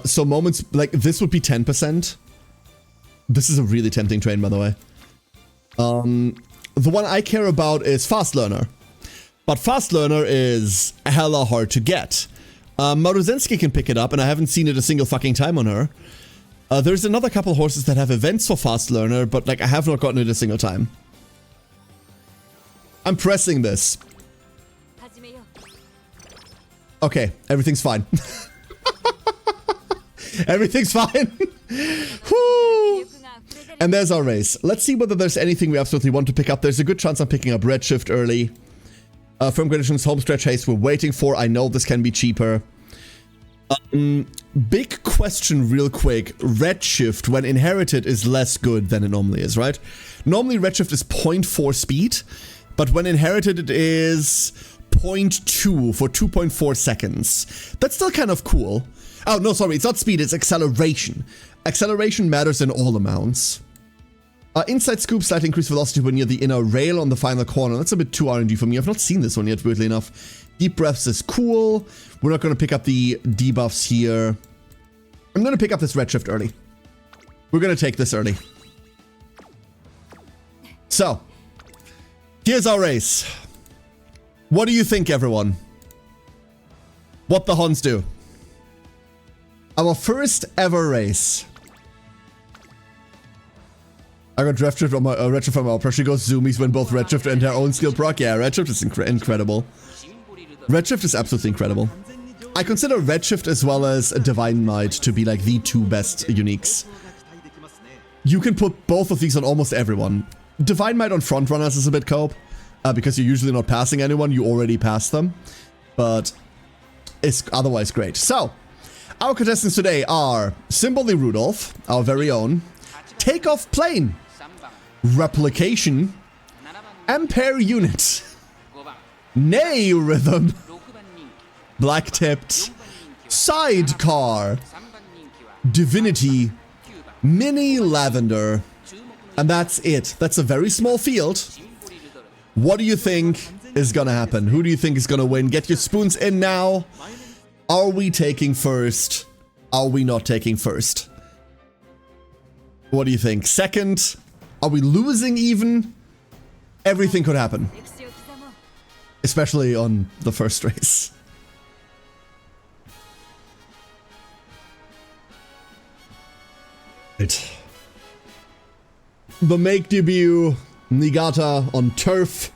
So moments like this would be 10%. This is a really tempting train, by the way. The one I care about is Fast Learner. But Fast Learner is hella hard to get. Maruzensky can pick it up, and I haven't seen it a single fucking time on her. There's another couple horses that have events for Fast Learner, but like I have not gotten it a single time. I'm pressing this. Okay, everything's fine. Everything's fine. Woo! And there's our race. Let's see whether there's anything we absolutely want to pick up. There's a good chance I'm picking up Redshift early. Firm conditions, homestretch haste we're waiting for. I know this can be cheaper. Big question real quick. Redshift, when inherited, is less good than it normally is, right? Normally Redshift is 0.4 speed, but when inherited it is 0.2 for 2.4 seconds. That's still kind of cool. Oh, no, sorry, it's not speed, it's acceleration. Acceleration matters in all amounts. Inside scoop, slight increased velocity when near the inner rail on the final corner. That's a bit too RNG for me. I've not seen this one yet, weirdly enough. Deep breaths is cool. We're not going to pick up the debuffs here. I'm going to pick up this Redshift early. We're going to take this early. So, here's our race. What do you think, everyone? What the Hons do? Our first ever race. I got Redshift on my Redshift on my pressure goes zoomies when both Redshift and their own skill proc. Yeah, Redshift is incredible. Redshift is absolutely incredible. I consider Redshift as well as Divine Might to be like the two best uniques. You can put both of these on almost everyone. Divine Might on frontrunners is a bit cope, because you're usually not passing anyone, you already pass them. But it's otherwise great. So, our contestants today are Symbol Rudolph, our very own, Takeoff Plane, Replication, Ampere Unit, Nay Rhythm, Black Tipped, Sidecar, Divinity, Mini Lavender, and that's it. That's a very small field. What do you think is gonna happen? Who do you think is gonna win? Get your spoons in now. Are we taking first? Are we not taking first? What do you think? Second? Are we losing even? Everything could happen. Especially on the first race. Right. The make debut, Niigata on turf,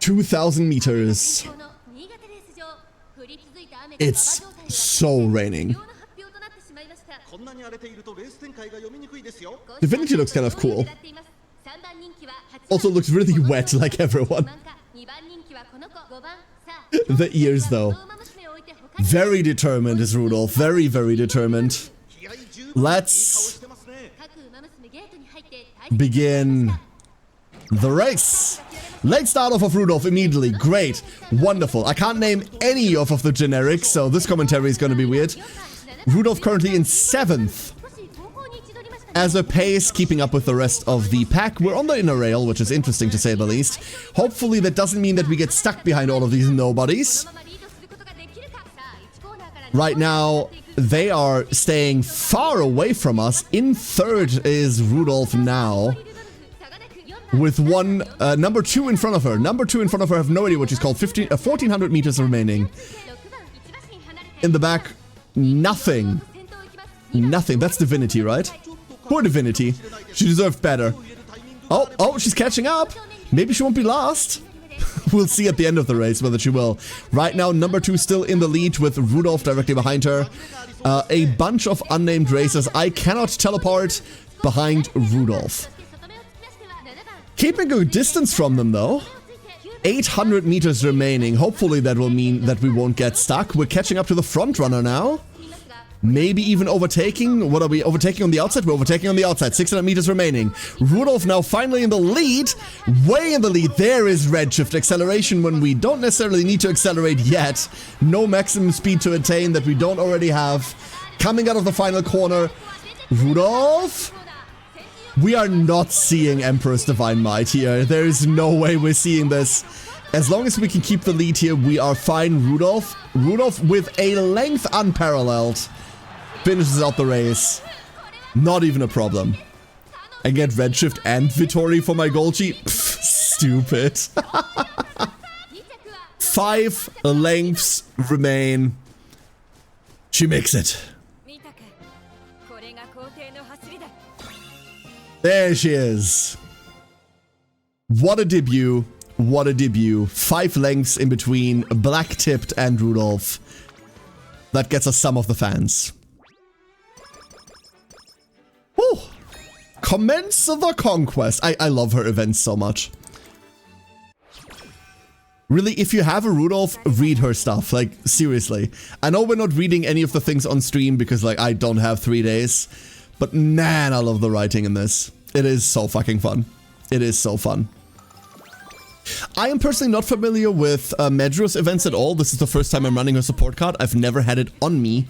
2,000 meters. It's so raining. Divinity looks kind of cool. Also looks really wet like everyone. The ears though. Very determined is Rudolph. Very, very determined. Let's begin the race. Late start off of Rudolph immediately. Great. Wonderful. I can't name any of the generics, so this commentary is going to be weird. Rudolph currently in 7th. As a pace, keeping up with the rest of the pack. We're on the inner rail, which is interesting to say the least. Hopefully that doesn't mean that we get stuck behind all of these nobodies. Right now, they are staying far away from us. In 3rd is Rudolph now. With number 2 in front of her. Number 2 in front of her, I have no idea what she's called. 1,400 meters remaining. In the back, nothing. Nothing. That's Divinity, right? Poor Divinity. She deserved better. Oh, she's catching up. Maybe she won't be last. We'll see at the end of the race whether she will. Right now, number 2 still in the lead with Rudolph directly behind her. A bunch of unnamed racers. I cannot teleport behind Rudolph. Keeping a distance from them though. 800 meters remaining. Hopefully that will mean that we won't get stuck. We're catching up to the front runner now. Maybe even overtaking. What are we overtaking on the outside? We're overtaking on the outside. 600 meters remaining. Rudolph now finally in the lead. Way in the lead. There is redshift acceleration when we don't necessarily need to accelerate yet. No maximum speed to attain that we don't already have. Coming out of the final corner. Rudolph. We are not seeing Emperor's Divine Might here. There is no way we're seeing this. As long as we can keep the lead here, we are fine. Rudolph with a length unparalleled. Finishes out the race. Not even a problem. I get Redshift and Vittori for my Golgi. Stupid. 5 lengths remain. She makes it. There she is. What a debut. What a debut. 5 lengths in between Black-Tipped and Rudolph. That gets us some of the fans. Woo! Commence the Conquest. I love her events so much. Really, if you have a Rudolph, read her stuff. Like, seriously. I know we're not reading any of the things on stream because, like, I don't have 3 days. But man, I love the writing in this. It is so fucking fun. It is so fun. I am personally not familiar with Medros events at all. This is the first time I'm running her support card. I've never had it on me.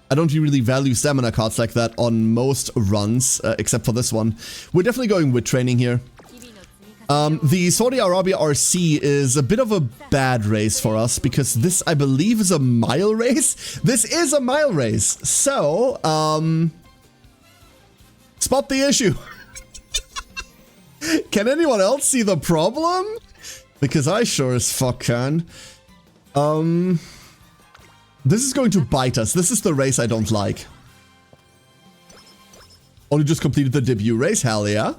I don't really value stamina cards like that on most runs, except for this one. We're definitely going with training here. The Saudi Arabia RC is a bit of a bad race for us because this, I believe, is a mile race. This is a mile race. So, spot the issue. Can anyone else see the problem? Because I sure as fuck can. This is going to bite us. This is the race I don't like. Only just completed the debut race. Hell yeah.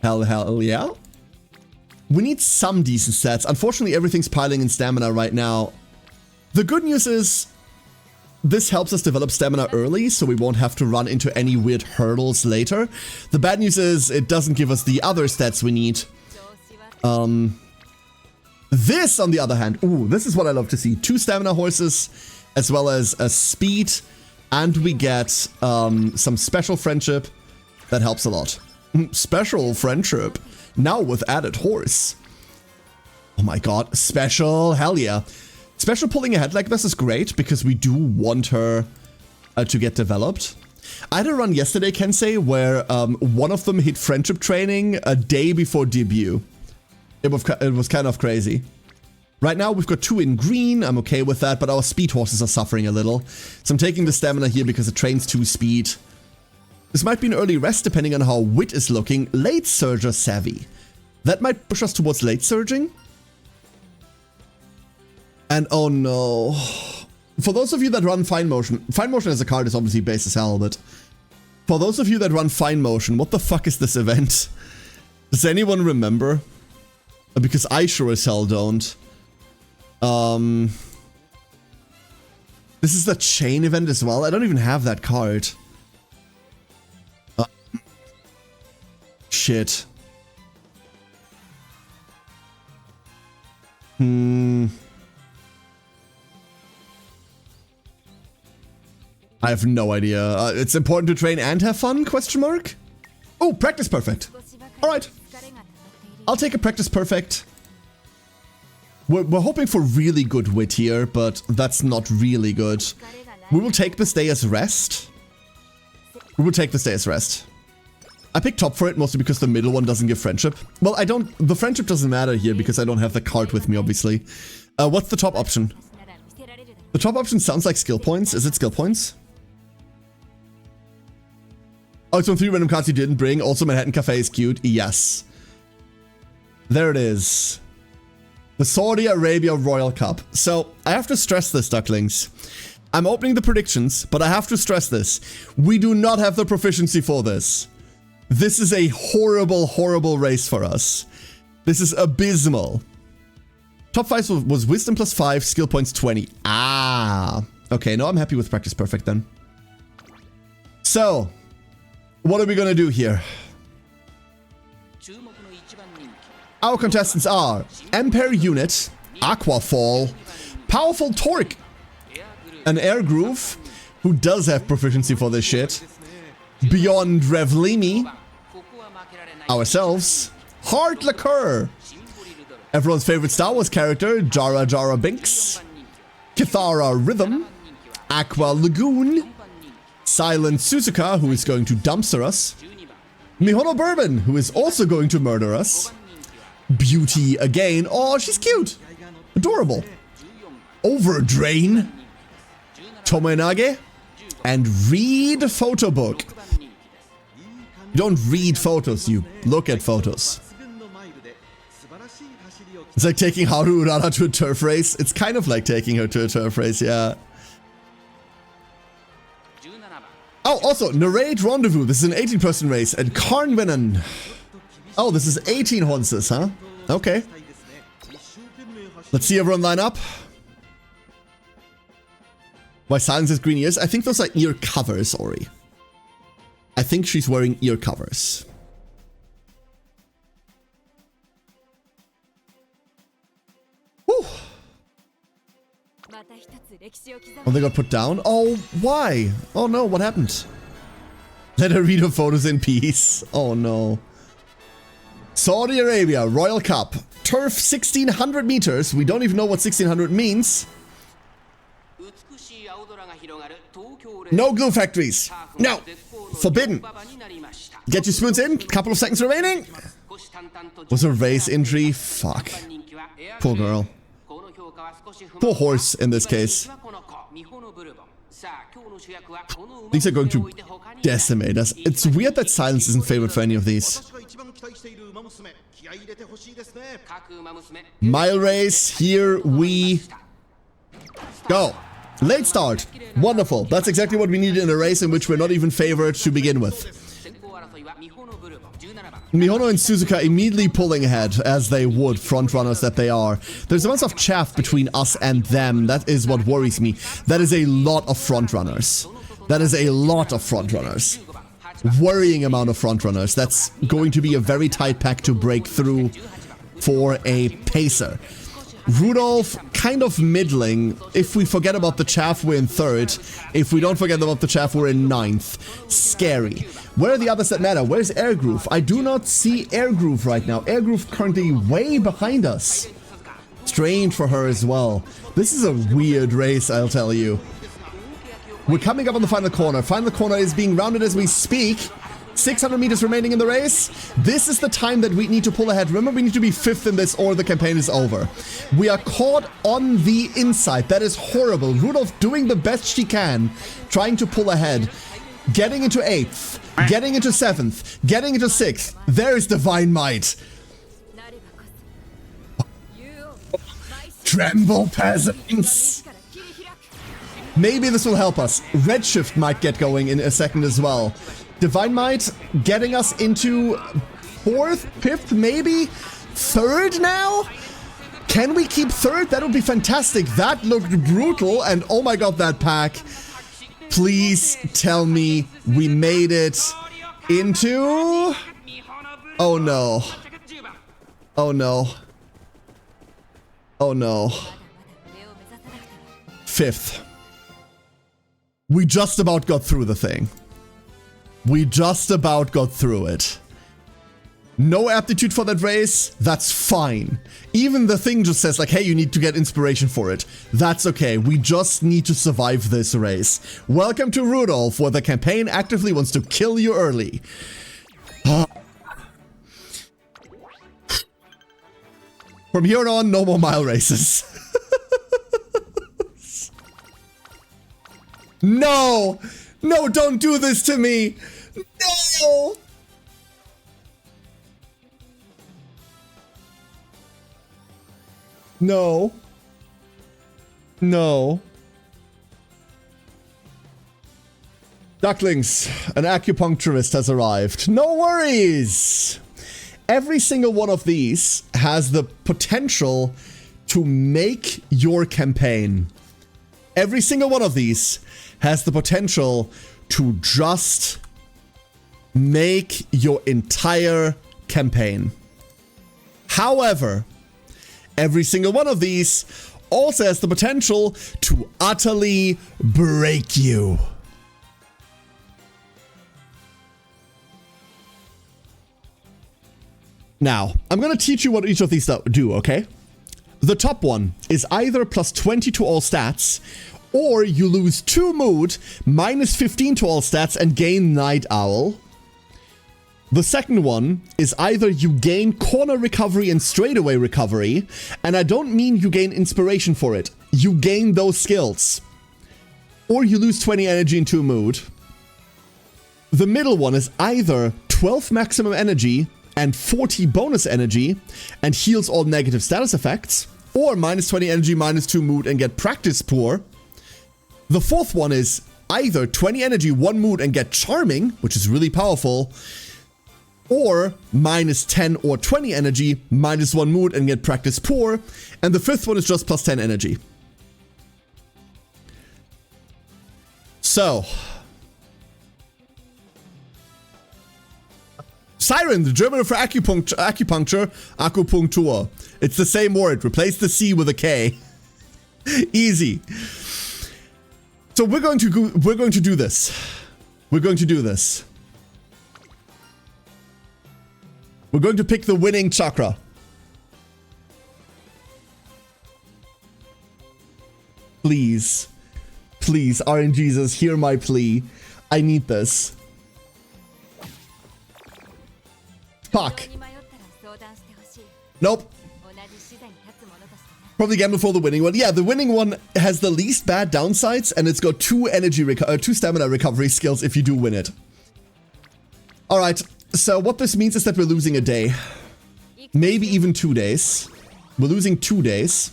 Hell yeah. We need some decent stats. Unfortunately, everything's piling in stamina right now. The good news is this helps us develop stamina early, so we won't have to run into any weird hurdles later. The bad news is it doesn't give us the other stats we need. This, on the other hand, ooh, this is what I love to see. 2 stamina horses, as well as a speed, and we get some special friendship. That helps a lot. Special friendship, now with added horse. Oh my god, special, hell yeah. Special pulling ahead like this is great, because we do want her to get developed. I had a run yesterday, Kensei, where one of them hit friendship training a day before debut. It was kind of crazy. Right now, we've got 2 in green. I'm okay with that, but our speed horses are suffering a little. So I'm taking the stamina here because it trains 2 speed. This might be an early rest, depending on how Wit is looking. Late Surger Savvy. That might push us towards late surging. And oh no. For those of you that run Fine Motion as a card is obviously base as hell, but for those of you that run Fine Motion, what the fuck is this event? Does anyone remember? Because I sure as hell don't. This is the chain event as well. I don't even have that card. Shit. I I have no idea. It's important to train and have fun, question mark? Oh, practice perfect. Alright. I'll take a practice perfect. We're hoping for really good wit here, but that's not really good. We will take this day as rest. We will take this day as rest. I picked top for it mostly because the middle one doesn't give friendship. Well, the friendship doesn't matter here because I don't have the card with me, obviously. What's the top option? The top option sounds like skill points. Is it skill points? Oh, it's on 3 random cards you didn't bring. Also, Manhattan Cafe is cute. Yes. There it is. The Saudi Arabia Royal Cup. So, I have to stress this, ducklings. I'm opening the predictions, but I have to stress this. We do not have the proficiency for this. This is a horrible, horrible race for us. This is abysmal. Top 5 was Wisdom plus 5, skill points 20. Ah. Okay, no, I'm happy with practice perfect then. So, what are we gonna do here? Our contestants are Ampere Unit, Aquafall, Powerful Torque, an Air Groove, who does have proficiency for this shit, Beyond Revlimi, ourselves, Hard Liqueur, everyone's favorite Star Wars character, Jar Jar Binks, Kithara Rhythm, Aqua Lagoon, Silent Suzuka, who is going to dumpster us, Mihono Bourbon, who is also going to murder us, Beauty again, oh, she's cute, adorable, Overdrain, Tomoenage, and Read Photo Book. You don't read photos, you look at photos. It's like taking Haru Urara to a turf race. It's kind of like taking her to a turf race, yeah. Oh, also, Narrate Rendezvous. This is an 18-person race. And Karnvenan. Oh, this is 18 horses, huh? Okay. Let's see everyone line up. Why Silence has green ears? I think those are ear covers, Ori. I think she's wearing ear covers. Whew. Oh, they got put down? Oh, why? Oh no, what happened? Let her read her photos in peace. Oh no. Saudi Arabia, Royal Cup. Turf 1600 meters. We don't even know what 1600 means. No glue factories. No. Forbidden. Get your spoons in. Couple of seconds remaining. Was a race injury? Fuck. Poor girl. Poor horse in this case. These are going to decimate us. It's weird that Silence isn't favored for any of these. Mile race, here we go. Late start. Wonderful. That's exactly what we needed in a race in which we're not even favored to begin with. Mihono and Suzuka immediately pulling ahead, as they would, frontrunners that they are. There's a bunch of chaff between us and them. That is what worries me. That is a lot of frontrunners. That is a lot of frontrunners. Worrying amount of frontrunners. That's going to be a very tight pack to break through for a pacer. Rudolph, kind of middling. If we forget about the chaff, we're in 3rd. If we don't forget about the chaff, we're in 9th. Scary. Where are the others that matter? Where's Air Groove? I do not see Air Groove right now. Air Groove currently way behind us. Strange for her as well. This is a weird race, I'll tell you. We're coming up on the final corner. Final corner is being rounded as we speak. 600 meters remaining in the race. This is the time that we need to pull ahead. Remember, we need to be 5th in this or the campaign is over. We are caught on the inside. That is horrible. Rudolph doing the best she can, trying to pull ahead. Getting into 8th. Getting into 7th. Getting into 6th. There is Divine Might. Tremble, peasants. Maybe this will help us. Redshift might get going in a second as well. Divine Might getting us into 4th, 5th, maybe 3rd now? Can we keep 3rd? That would be fantastic. That looked brutal, and oh my god, that pack. Please tell me we made it into... Oh no. Oh no. Oh no. 5th. We just about got through the thing. We just about got through it. No aptitude for that race? That's fine. Even the thing just says like, hey, you need to get inspiration for it. That's okay. We just need to survive this race. Welcome to Rudolph, where the campaign actively wants to kill you early. From here on, no more mile races. No! No, don't do this to me! No! No. No. Ducklings, an acupuncturist has arrived. No worries! Every single one of these has the potential to make your campaign. Every single one of these has the potential to just make your entire campaign. However, every single one of these also has the potential to utterly break you. Now, I'm going to teach you what each of these do, okay? The top one is either plus 20 to all stats, or you lose 2 mood, minus 15 to all stats, and gain Night Owl. The second one is either you gain corner recovery and straightaway recovery, and I don't mean you gain inspiration for it. You gain those skills. Or you lose 20 energy and 2 mood. The middle one is either 12 maximum energy and 40 bonus energy and heals all negative status effects, or minus 20 energy, minus 2 mood and get practice poor. The fourth one is either 20 energy, 1 mood and get charming, which is really powerful, or minus 10 or 20 energy, minus 1 mood and get practice poor. And the fifth one is just plus 10 energy. So, Siren, the German for acupuncture, Akupunktur. It's the same word. Replace the C with a K. Easy. So we're going to do this. We're going to do this. We're going to pick the winning chakra. Please. Please, RNGesus, hear my plea. I need this. Fuck. Nope. Probably gamble for the winning one. Yeah, the winning one has the least bad downsides, and it's got 2 stamina recovery skills if you do win it. Alright, so what this means is that we're losing a day. Maybe even 2 days. We're losing 2 days.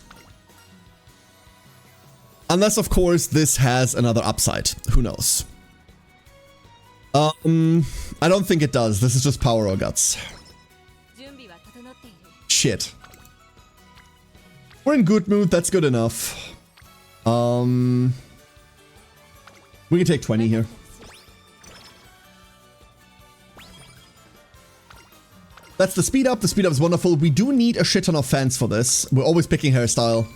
Unless, of course, this has another upside. Who knows? I don't think it does. This is just power or guts. Shit. We're in good mood. That's good enough. We can take 20 here. That's the speed up. The speed up is wonderful. We do need a shit ton of fans for this. We're always picking hairstyle.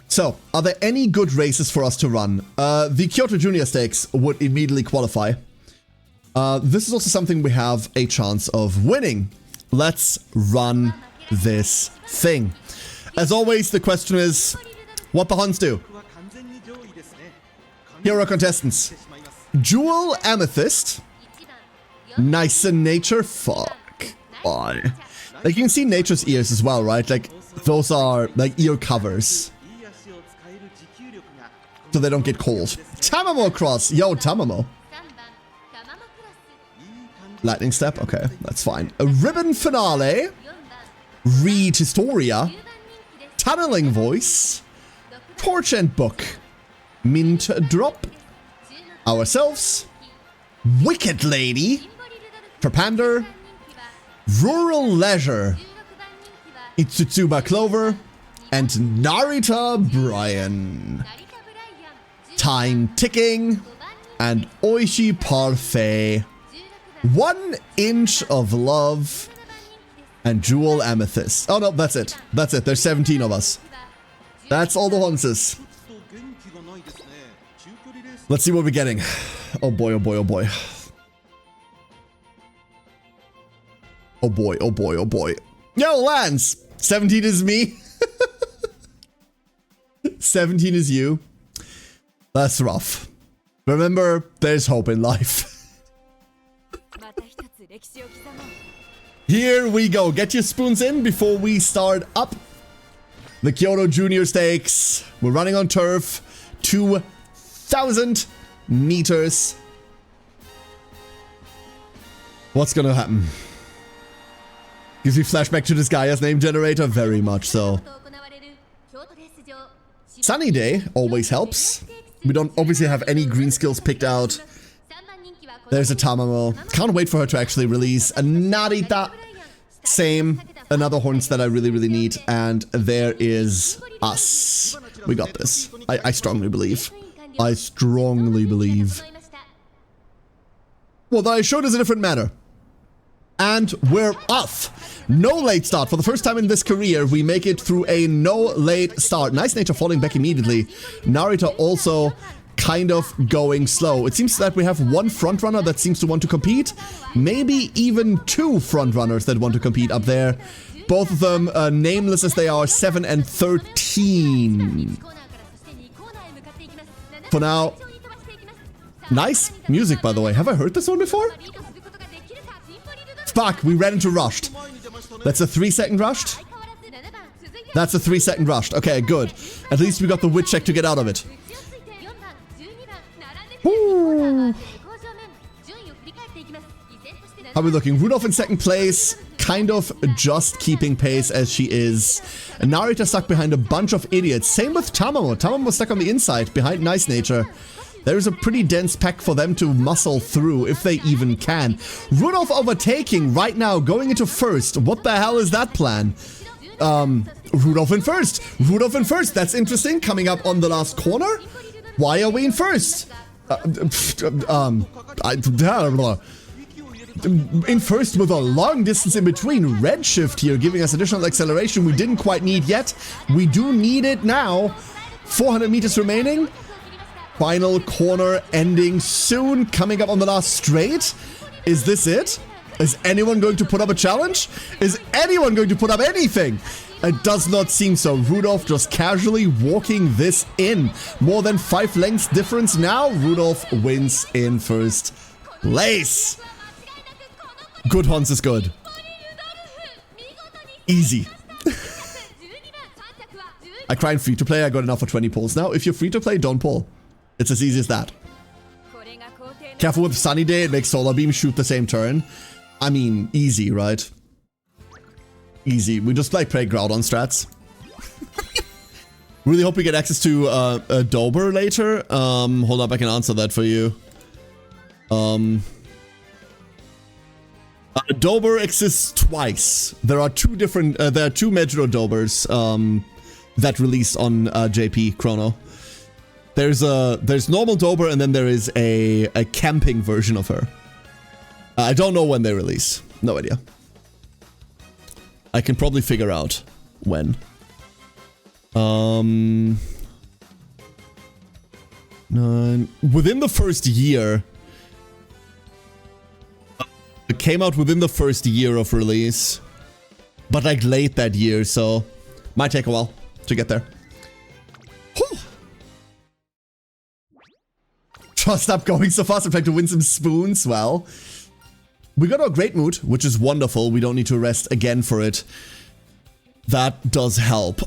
So, are there any good races for us to run? The Kyoto Junior Stakes would immediately qualify. This is also something we have a chance of winning. Let's run this thing. As always, the question is, what the Huns do? Here are contestants. Jewel Amethyst. Nice in nature. Fuck. Why? Like, you can see nature's ears as well, right? Like, those are, like, ear covers. So they don't get cold. Tamamo Cross. Yo, Tamamo. Lightning Step. Okay, that's fine. A Ribbon Finale. Read Historia. Tunneling Voice. Portent Book. Mint Drop. Ourselves. Wicked Lady. Trepander. Rural Leisure. Itsutsuba Clover. And Narita Brian. Time Ticking. And Oishi Parfait. 1 Inch of Love. And Jewel Amethyst. Oh no, that's it. That's it. There's 17 of us. That's all the Hunses. Let's see what we're getting. Oh boy, oh boy, oh boy. Oh boy, oh boy, oh boy. Yo, Lance! 17 is me. 17 is you. That's rough. Remember, there's hope in life. Here we go. Get your spoons in before we start up the Kyoto Junior Stakes. We're running on turf. 2,000 meters. What's gonna happen? Gives me flashback to this Gaia's name generator? Very much so. Sunny day always helps. We don't obviously have any green skills picked out. There's a Tamamo. Can't wait for her to actually release a Narita. Same. Another horns that I really, really need. And there is us. We got this. I strongly believe. I strongly believe. Well, that I showed is a different matter. And we're off. No late start. For the first time in this career, we make it through a no late start. Nice Nature falling back immediately. Narita also kind of going slow. It seems that we have one front runner that seems to want to compete. Maybe even two front runners that want to compete up there. Both of them, nameless as they are, 7 and 13. For now. Nice music, by the way. Have I heard this one before? Fuck, we ran into rushed. That's a 3-second rushed? That's a 3-second rushed. Okay, good. At least we got the wit check to get out of it. Woo. How are we looking? Rudolph in second place. Kind of just keeping pace as she is. And Narita stuck behind a bunch of idiots. Same with Tamamo. Tamamo stuck on the inside behind Nice Nature. There's a pretty dense pack for them to muscle through, if they even can. Rudolph overtaking right now, going into first. What the hell is that plan? Rudolph in first. Rudolph in first. That's interesting. Coming up on the last corner. Why are we in first? In first with a long distance in between. Redshift here, giving us additional acceleration we didn't quite need yet. We do need it now. 400 meters remaining. Final corner ending soon. Coming up on the last straight. Is this it? Is anyone going to put up a challenge? Is anyone going to put up anything? It does not seem so. Rudolph just casually walking this in. More than 5 lengths difference now. Rudolph wins in first place. Good Hans is good. Easy. I cry in free to play. I got enough for 20 pulls now. If you're free to play, don't pull. It's as easy as that. Careful with Sunny Day. It makes Solar Beam shoot the same turn. I mean, easy, right? Easy. We just like play Groudon strats. Really hope we get access to a Dober later. Hold up, I can answer that for you. Dober exists twice. There are two different. There are two Megiddo Dobers that released on JP Chrono. There's normal Dober, and then there is a camping version of her. I don't know when they release. No idea. I can probably figure out when. Within the first year. It came out within the first year of release. But like late that year, so might take a while to get there. Whew. Trust up going so fast. I'm trying to win some spoons. Well, we got our great mood, which is wonderful. We don't need to rest again for it. That does help.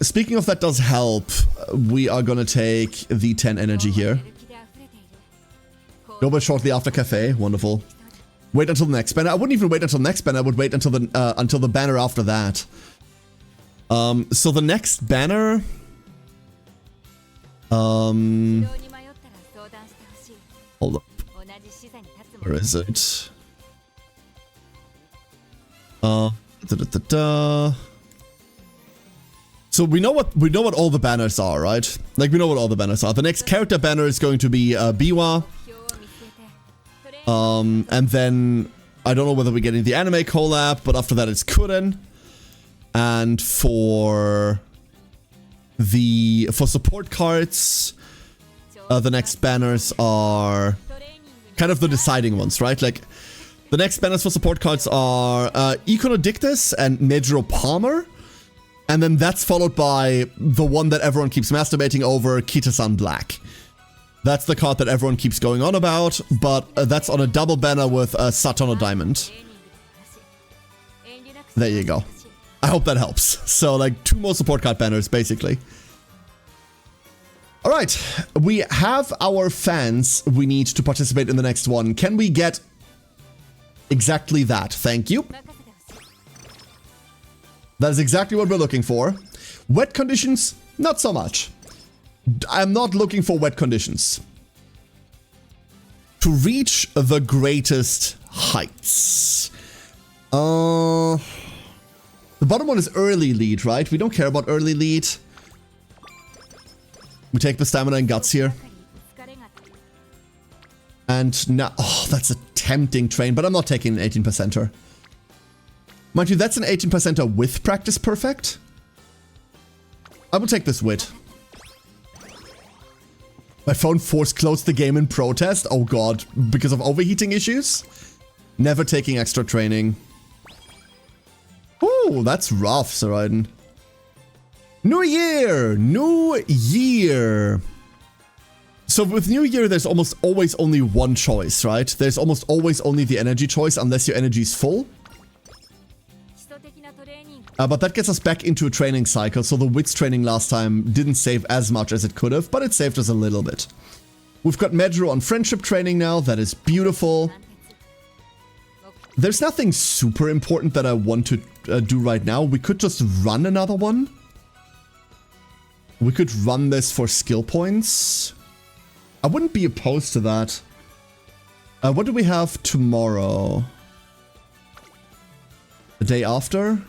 Speaking of that does help, we are gonna take the 10 energy here. Go but shortly after cafe. Wonderful. Wait until the next banner. I wouldn't even wait until next banner. I would wait until the banner after that. So the next banner. Hold up. Where is it? So we know what all the banners are, right? Like we know what all the banners are. The next character banner is going to be Biwa. And then I don't know whether we're getting the anime collab, but after that it's Kuren. And for support cards, the next banners are kind of the deciding ones, right? Like, the next banners for support cards are Iconodictus and Nedro Palmer. And then that's followed by the one that everyone keeps masturbating over, Kita-san Black. That's the card that everyone keeps going on about, but that's on a double banner with Satono Diamond. There you go. I hope that helps. So, like, 2 more support card banners, basically. Alright, we have our fans we need to participate in the next one. Can we get exactly that? Thank you. That is exactly what we're looking for. Wet conditions? Not so much. I'm not looking for wet conditions. To reach the greatest heights. The bottom one is early lead, right? We don't care about early lead. We take the stamina and guts here. And now, oh, that's a tempting train, but I'm not taking an 18%er. Mind you, that's an 18%er with practice perfect. I will take this wit. My phone force closed the game in protest. Oh god, because of overheating issues? Never taking extra training. Ooh, that's rough, Saraiden. New Year! New Year! So with New Year, there's almost always only one choice, right? There's almost always only the energy choice, unless your energy is full. But that gets us back into a training cycle, so the wits training last time didn't save as much as it could have, but it saved us a little bit. We've got Medro on friendship training now, that is beautiful. There's nothing super important that I want to do right now. We could just run another one. We could run this for skill points. I wouldn't be opposed to that. What do we have tomorrow? The day after?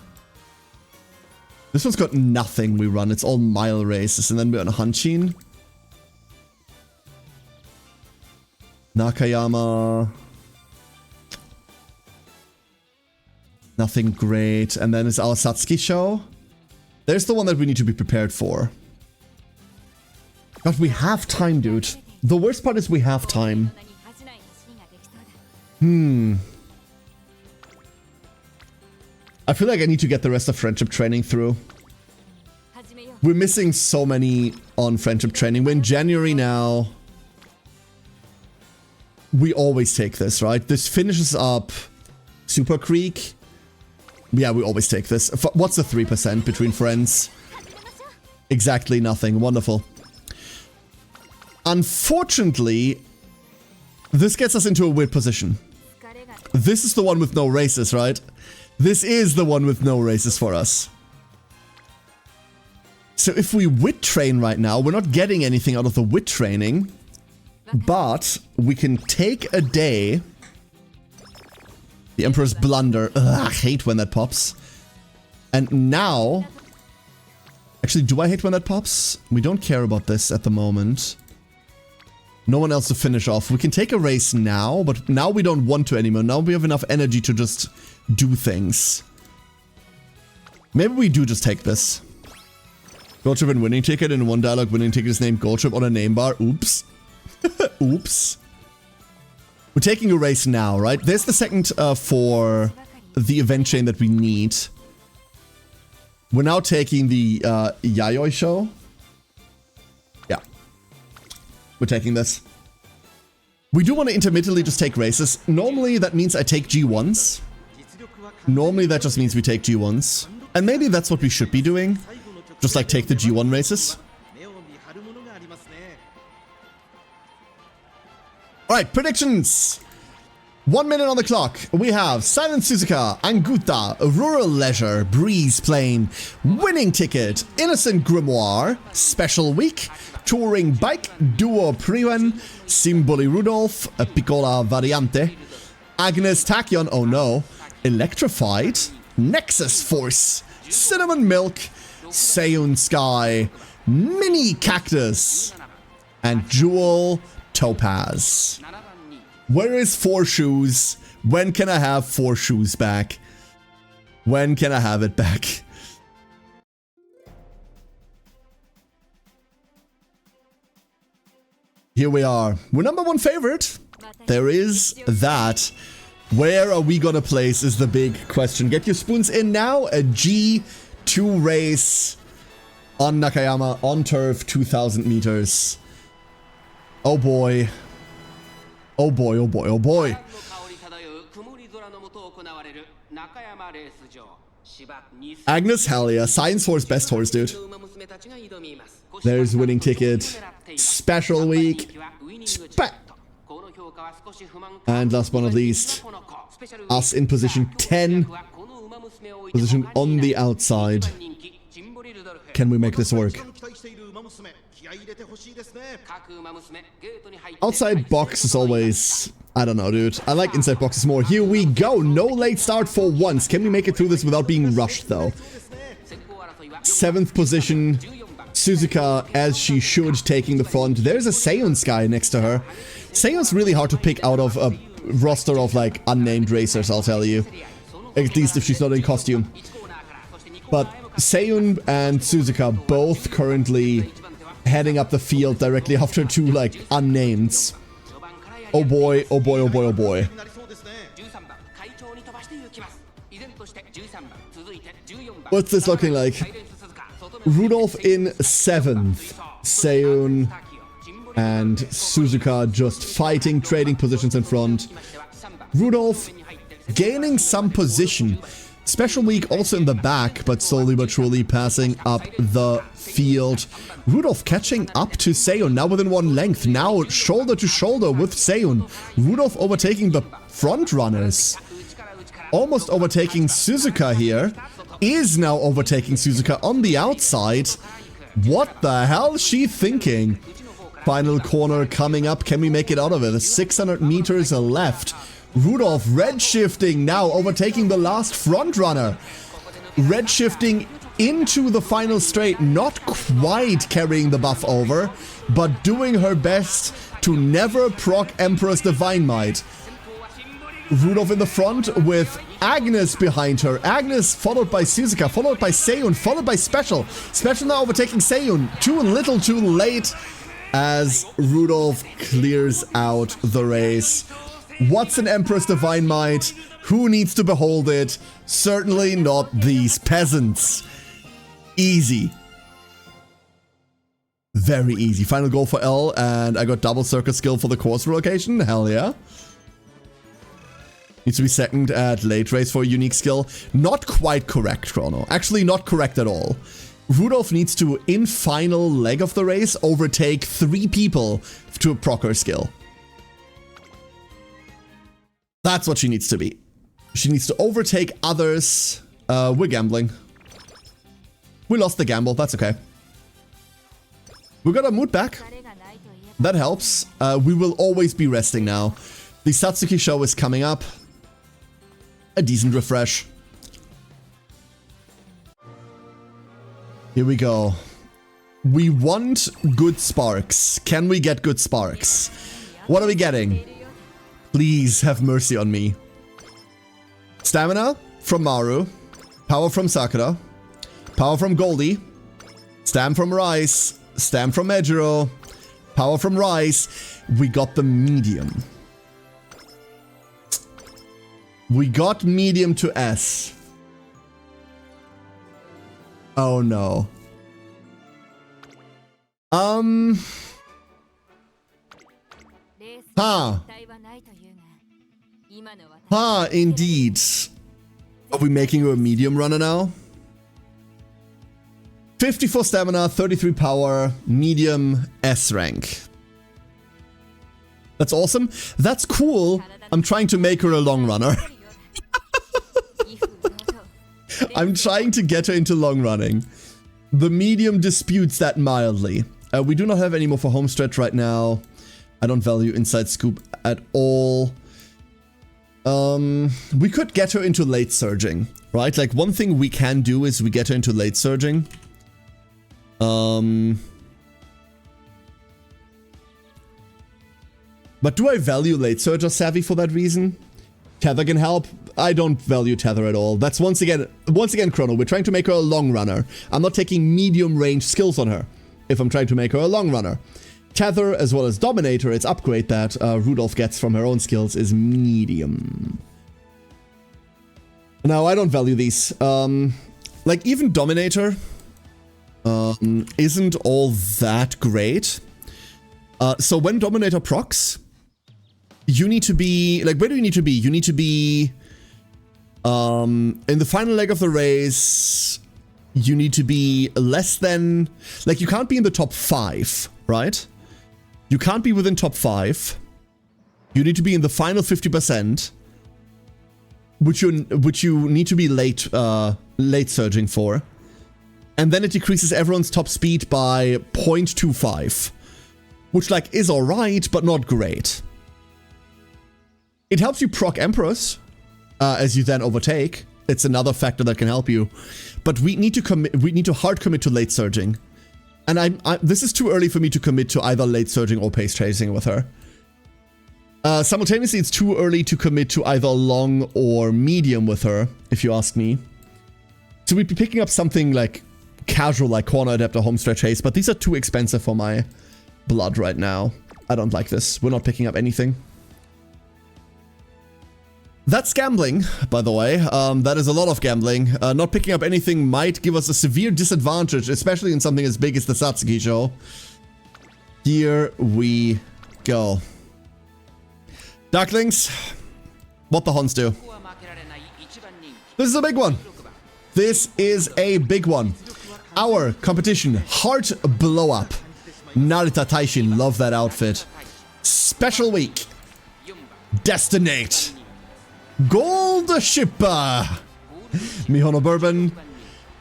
This one's got nothing we run. It's all mile races. And then we're on Hanshin. Nakayama. Nothing great. And then it's our Satsuki show. There's the one that we need to be prepared for. But we have time, dude. The worst part is we have time. I feel like I need to get the rest of friendship training through. We're missing so many on friendship training. We're in January now. We always take this, right? This finishes up Super Creek. Yeah, we always take this. What's the 3% between friends? Exactly nothing. Wonderful. Unfortunately, this gets us into a weird position. This is the one with no races, right? This is the one with no races for us. So if we wit train right now, we're not getting anything out of the wit training, but we can take a day. The Emperor's Blunder. Ugh, I hate when that pops. And now... Actually, do I hate when that pops? We don't care about this at the moment. No one else to finish off. We can take a race now, but now we don't want to anymore. Now we have enough energy to just do things. Maybe we do just take this. Gold Trip and winning ticket. In one dialogue, winning ticket is named Gold Trip on a name bar. Oops. Oops. We're taking a race now, right? There's the second for the event chain that we need. We're now taking the Yayoi show. Yeah. We're taking this. We do want to intermittently just take races. Normally that means I take G1s. Normally that just means we take G1s. And maybe that's what we should be doing. Just like take the G1 races. Alright, predictions! 1 minute on the clock. We have Silent Suzuka, Anguta, Rural Leisure, Breeze Plane, Winning Ticket, Innocent Grimoire, Special Week, Touring Bike, Duo Priwen, Simboli Rudolph, Piccola Variante, Agnes Tachyon, oh no, Electrified, Nexus Force, Cinnamon Milk, Seiyun Sky, Mini Cactus, and Jewel Topaz. Where is 4 shoes? When can I have 4 shoes back? When can I have it back? Here we are. We're number one favorite. There is that. Where are we gonna place is the big question. Get your spoons in now. A G2 race on Nakayama on turf, 2,000 meters. Oh boy. Oh boy, oh boy, oh boy. Agnes Halia, Science Horse, best horse, dude. There's winning ticket. Special week. And last but not least, us in position 10. Position on the outside. Can we make this work? Outside box is always... I don't know, dude. I like inside boxes more. Here we go. No late start for once. Can we make it through this without being rushed, though? 7th position. Suzuka, as she should, taking the front. There's a Seiyun guy next to her. Seiyun's really hard to pick out of a roster of, like, unnamed racers, I'll tell you. At least if she's not in costume. But Seiyun and Suzuka both currently heading up the field directly after two, like, unnameds. Oh boy, oh boy, oh boy, oh boy. What's this looking like? Rudolph in 7th. Seiyun and Suzuka just fighting, trading positions in front. Rudolph gaining some position. Special week also in the back, but slowly but surely passing up the field. Rudolph catching up to Seiyun, now within one length. Now shoulder to shoulder with Seiyun. Rudolph overtaking the front runners. Almost overtaking Suzuka here. Is now overtaking Suzuka on the outside. What the hell is she thinking? Final corner coming up. Can we make it out of it? 600 meters left. Rudolph redshifting now, overtaking the last front runner. Redshifting into the final straight, not quite carrying the buff over, but doing her best to never proc Emperor's Divine Might. Rudolph in the front with Agnes behind her. Agnes followed by Suzuka, followed by Seiyun, followed by Special. Special now overtaking Seiyun. Too little too late as Rudolph clears out the race. What's an Emperor's Divine Might? Who needs to behold it? Certainly not these peasants. Easy. Very easy. Final goal for L, and I got double circuit skill for the course relocation. Hell yeah. Needs to be second at late race for a unique skill. Not quite correct, Chrono. Actually, not correct at all. Rudolph needs to, in final leg of the race, overtake 3 people to a procer skill. That's what she needs to be. She needs to overtake others. We're gambling. We lost the gamble. That's okay. We got our mood back. That helps. We will always be resting now. The Satsuki show is coming up. A decent refresh. Here we go. We want good sparks. Can we get good sparks? What are we getting? Please have mercy on me. Stamina from Maru. Power from Sakura. Power from Goldie. Stam from Rice. Stam from Mejiro. Power from Rice. We got the medium. We got medium to S. Oh no. Indeed. Are we making her a medium runner now? 54 stamina, 33 power, medium S rank. That's awesome. That's cool. I'm trying to make her a long runner. I'm trying to get her into long running. The medium disputes that mildly. We do not have any more for home stretch right now. I don't value inside scoop at all. We could get her into late surging, right? Like, one thing we can do is we get her into late surging. But do I value late surge or savvy for that reason? Tether can help. I don't value Tether at all. That's once again Chrono. We're trying to make her a long runner. I'm not taking medium range skills on her if I'm trying to make her a long runner. Tether as well as Dominator, its upgrade that Rudolph gets from her own skills, is medium. Now, I don't value these. Like, even Dominator isn't all that great. So when Dominator procs, you need to be... Like, where do you need to be? You need to be... in the final leg of the race, you need to be less than... Like, you can't be in the top 5, right? You can't be within top 5. You need to be in the final 50%, which you need to be late surging for. And then it decreases everyone's top speed by 0.25, which, like, is alright, but not great. It helps you proc Emperors, as you then overtake. It's another factor that can help you. But we need to hard commit to late surging. And this is too early for me to commit to either late surging or pace chasing with her. Simultaneously, it's too early to commit to either long or medium with her, if you ask me. So we'd be picking up something like casual, like Corner Adept or Homestretch Haste, but these are too expensive for my blood right now. I don't like this. We're not picking up anything. That's gambling, by the way. That is a lot of gambling. Not picking up anything might give us a severe disadvantage, especially in something as big as the Satsuki show. Here we go. Ducklings, what the Hons do. This is a big one. This is a big one. Our competition, Heart Blow Up. Narita Taishin, love that outfit. Special week. Destinate. Gold Shipper. Mihono Bourbon.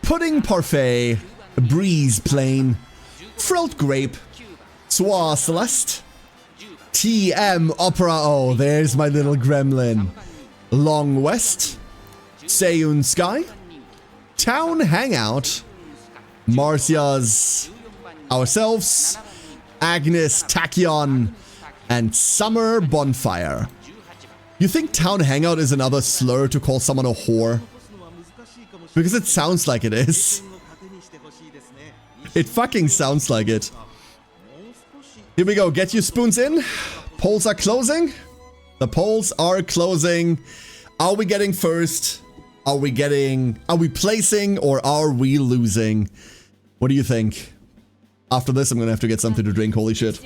Pudding Parfait. Breeze Plain. Frilled Grape. Soir Celeste. TM Opera. Oh, there's my little gremlin. Long West. Seiyun Sky. Town Hangout. Marcia's Ourselves. Agnes Tachyon. And Summer Bonfire. You think Town Hangout is another slur to call someone a whore? Because it sounds like it is. It fucking sounds like it. Here we go. Get your spoons in. Polls are closing. The polls are closing. Are we getting first? Are we placing or are we losing? What do you think? After this, I'm gonna have to get something to drink. Holy shit.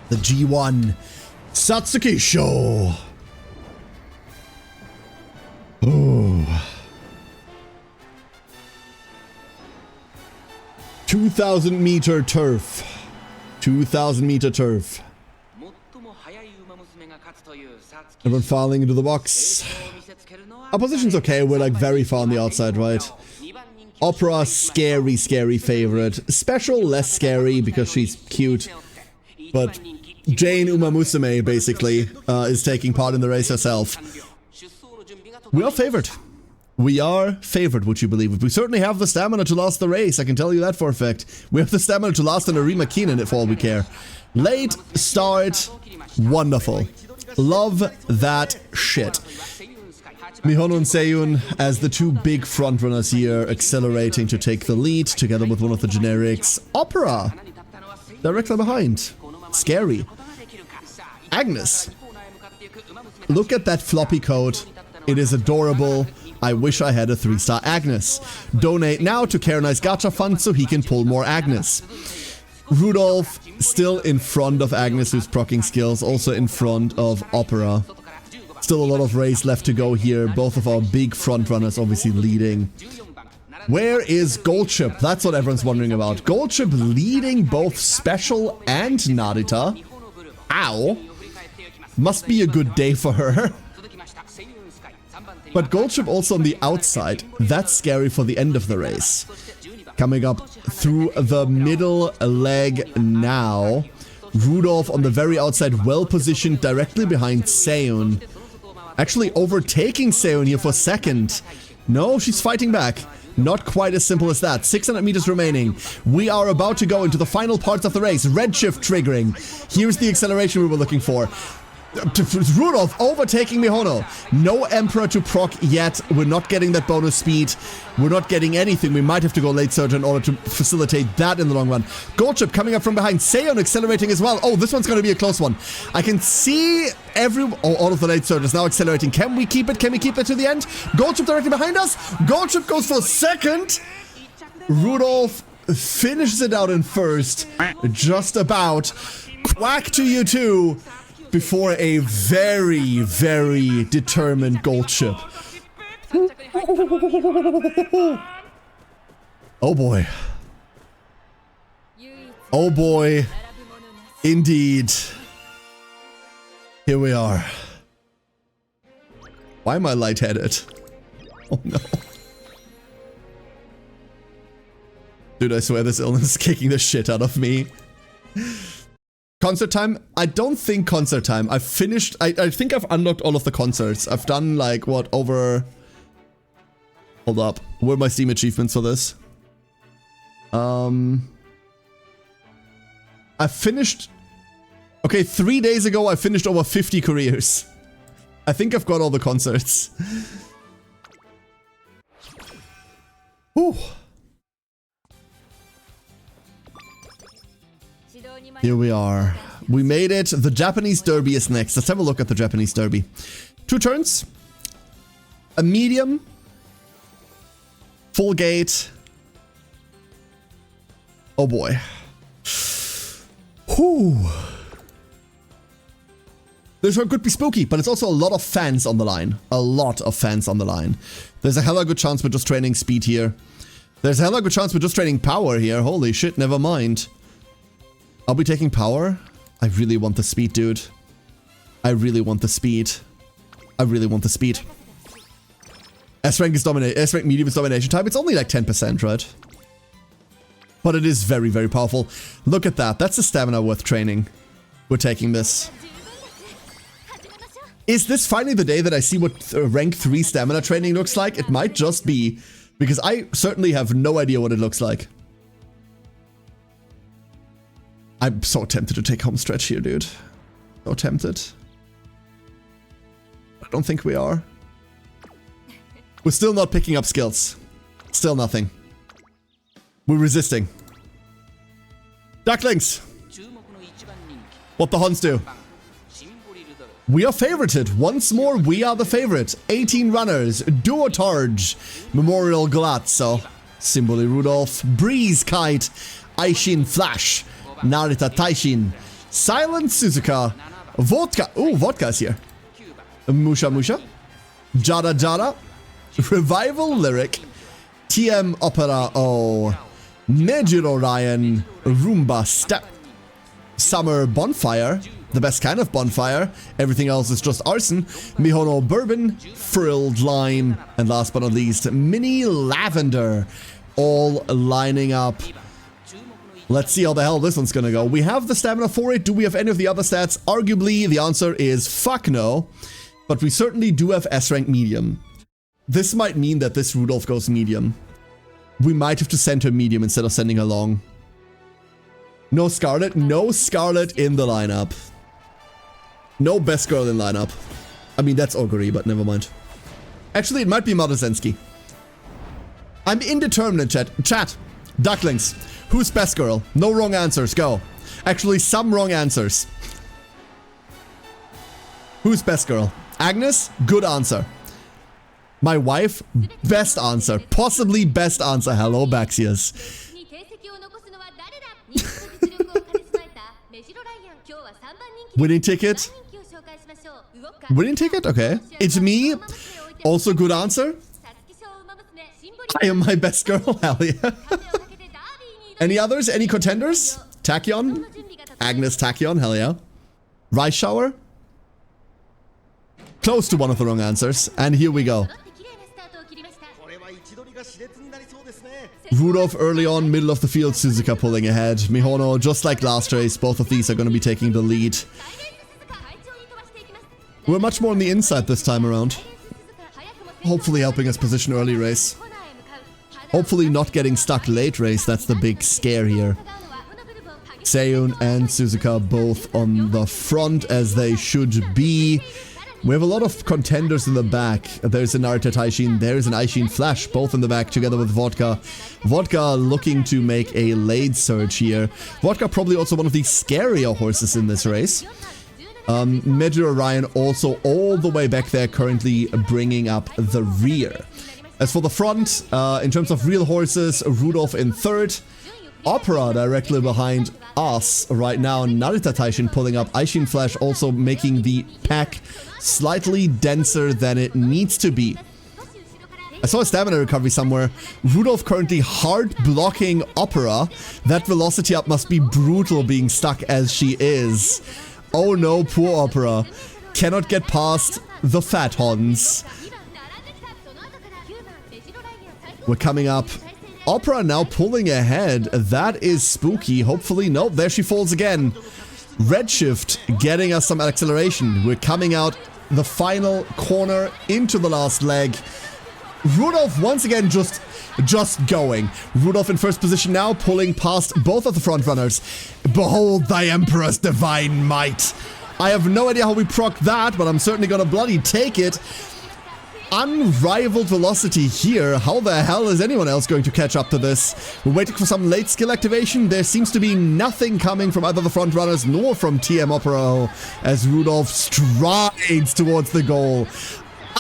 The G1 Satsuki show. Oh. 2,000 meter turf. 2,000 meter turf. Everyone filing into the box. Our position's okay. We're like very far on the outside, right? Opera, scary, scary favorite. Special, less scary because she's cute. But Jane Umamusume, basically, is taking part in the race herself. We are favored. We are favored, would you believe it? We certainly have the stamina to last the race, I can tell you that for a fact. We have the stamina to last an Arima Keenan, if all we care. Late start. Wonderful. Love that shit. Mihono and Seiyun as the two big frontrunners here, accelerating to take the lead, together with one of the generics. Opera! Directly behind. Scary. Agnes. Look at that floppy coat. It is adorable. I wish I had a 3-star Agnes. Donate now to Care Nice Gacha Fund so he can pull more Agnes. Rudolph still in front of Agnes, who's proccing skills, also in front of Opera. Still a lot of race left to go here. Both of our big frontrunners obviously leading. Where is Goldship? That's what everyone's wondering about. Goldship leading both Special and Narita. Ow. Must be a good day for her. But Goldship also on the outside. That's scary for the end of the race. Coming up through the middle leg now. Rudolph on the very outside, well positioned directly behind Seiyun. Actually overtaking Seiyun here for second. No, she's fighting back. Not quite as simple as that. 600 meters remaining. We are about to go into the final parts of the race. Redshift triggering. Here's the acceleration we were looking for. Rudolph overtaking Mihono. No Emperor to proc yet. We're not getting that bonus speed. We're not getting anything. We might have to go late surge in order to facilitate that in the long run. Goldship coming up from behind. Seon accelerating as well. Oh, this one's going to be a close one. I can see all of the late surge is now accelerating. Can we keep it? Can we keep it to the end? Goldship directly behind us. Goldship goes for second. Rudolph finishes it out in first. Just about. Quack to you too. Before a very, very determined Goldship. Oh boy. Oh boy. Indeed. Here we are. Why am I lightheaded? Oh no. Dude, I swear this illness is kicking the shit out of me. Concert time? I don't think concert time. I've finished, I think I've unlocked all of the concerts. I've done like, what, over... Hold up. What are my Steam achievements for this? I finished... Okay, 3 days ago I finished over 50 careers. I think I've got all the concerts. Whew. Here we are. We made it. The Japanese Derby is next. Let's have a look at the Japanese Derby. 2 turns. A medium. Full gate. Oh boy. Whew. This one could be spooky, but it's also a lot of fans on the line. A lot of fans on the line. There's a hella good chance we're just training speed here. There's a hella good chance we're just training power here. Holy shit, never mind. Are we taking power? I really want the speed, dude. I really want the speed. I really want the speed. S-rank is S-rank medium is domination type. It's only like 10%, right? But it is very, very powerful. Look at that. That's the stamina worth training. We're taking this. Is this finally the day that I see what rank 3 stamina training looks like? It might just be. Because I certainly have no idea what it looks like. I'm so tempted to take home stretch here, dude. So tempted. I don't think we are. We're still not picking up skills. Still nothing. We're resisting. Ducklings! What the Huns do? We are favorited. Once more, we are the favorite. 18 runners. Duotarge. Memorial Galazzo. Symboli Rudolph. Breeze Kite. Aishin Flash. Narita Taishin. Silent Suzuka. Vodka. Ooh, vodka is here. Musha Musha. Jada Jada. Revival Lyric. TM Opera O. Nejiro Ryan. Roomba Step. Summer Bonfire. The best kind of bonfire. Everything else is just arson. Mihono Bourbon. Frilled Lime. And last but not least, Mini Lavender. All lining up. Let's see how the hell this one's gonna go. We have the stamina for it. Do we have any of the other stats? Arguably, the answer is fuck no. But we certainly do have S-rank medium. This might mean that this Rudolph goes medium. We might have to send her medium instead of sending her long. No Scarlet. No Scarlet in the lineup. No best girl in lineup. I mean, that's Oguri, but never mind. Actually, it might be Madozensky. I'm indeterminate, chat. Ducklings. Who's best girl? No wrong answers. Go. Actually, some wrong answers. Who's best girl? Agnes? Good answer. My wife? Best answer. Possibly best answer. Hello, Baxius. Winning ticket? Winning ticket? Okay. It's me. Also good answer. I am my best girl. Hell yeah. Any others? Any contenders? Tachyon? Agnes Tachyon. Hell yeah. Rice Shower? Close to one of the wrong answers. And here we go. Rudolph early on, middle of the field, Suzuka pulling ahead. Mihono, just like last race, both of these are going to be taking the lead. We're much more on the inside this time around. Hopefully helping us position early race. Hopefully not getting stuck late race, that's the big scare here. Seiyun and Suzuka both on the front as they should be. We have a lot of contenders in the back. There's a Narita Taishin, there's an Aishin Flash, both in the back together with Vodka. Vodka looking to make a late surge here. Vodka probably also one of the scarier horses in this race. Meteor Orion also all the way back there, currently bringing up the rear. As for the front, in terms of real horses, Rudolph in third. Opera directly behind us right now. Narita Taishin pulling up. Aishin Flash also making the pack slightly denser than it needs to be. I saw a stamina recovery somewhere. Rudolph currently hard blocking Opera. That velocity up must be brutal being stuck as she is. Oh no, poor Opera. Cannot get past the Fat Hons. We're coming up. Opera now pulling ahead. That is spooky. Hopefully, nope, there she falls again. Redshift getting us some acceleration. We're coming out the final corner into the last leg. Rudolph once again just going. Rudolph in first position now, pulling past both of the front runners. Behold thy Emperor's divine might. I have no idea how we proc that, but I'm certainly gonna bloody take it. Unrivaled velocity here. How the hell is anyone else going to catch up to this? We're waiting for some late skill activation. There seems to be nothing coming from either the front runners nor from TM Opera as Rudolph strides towards the goal.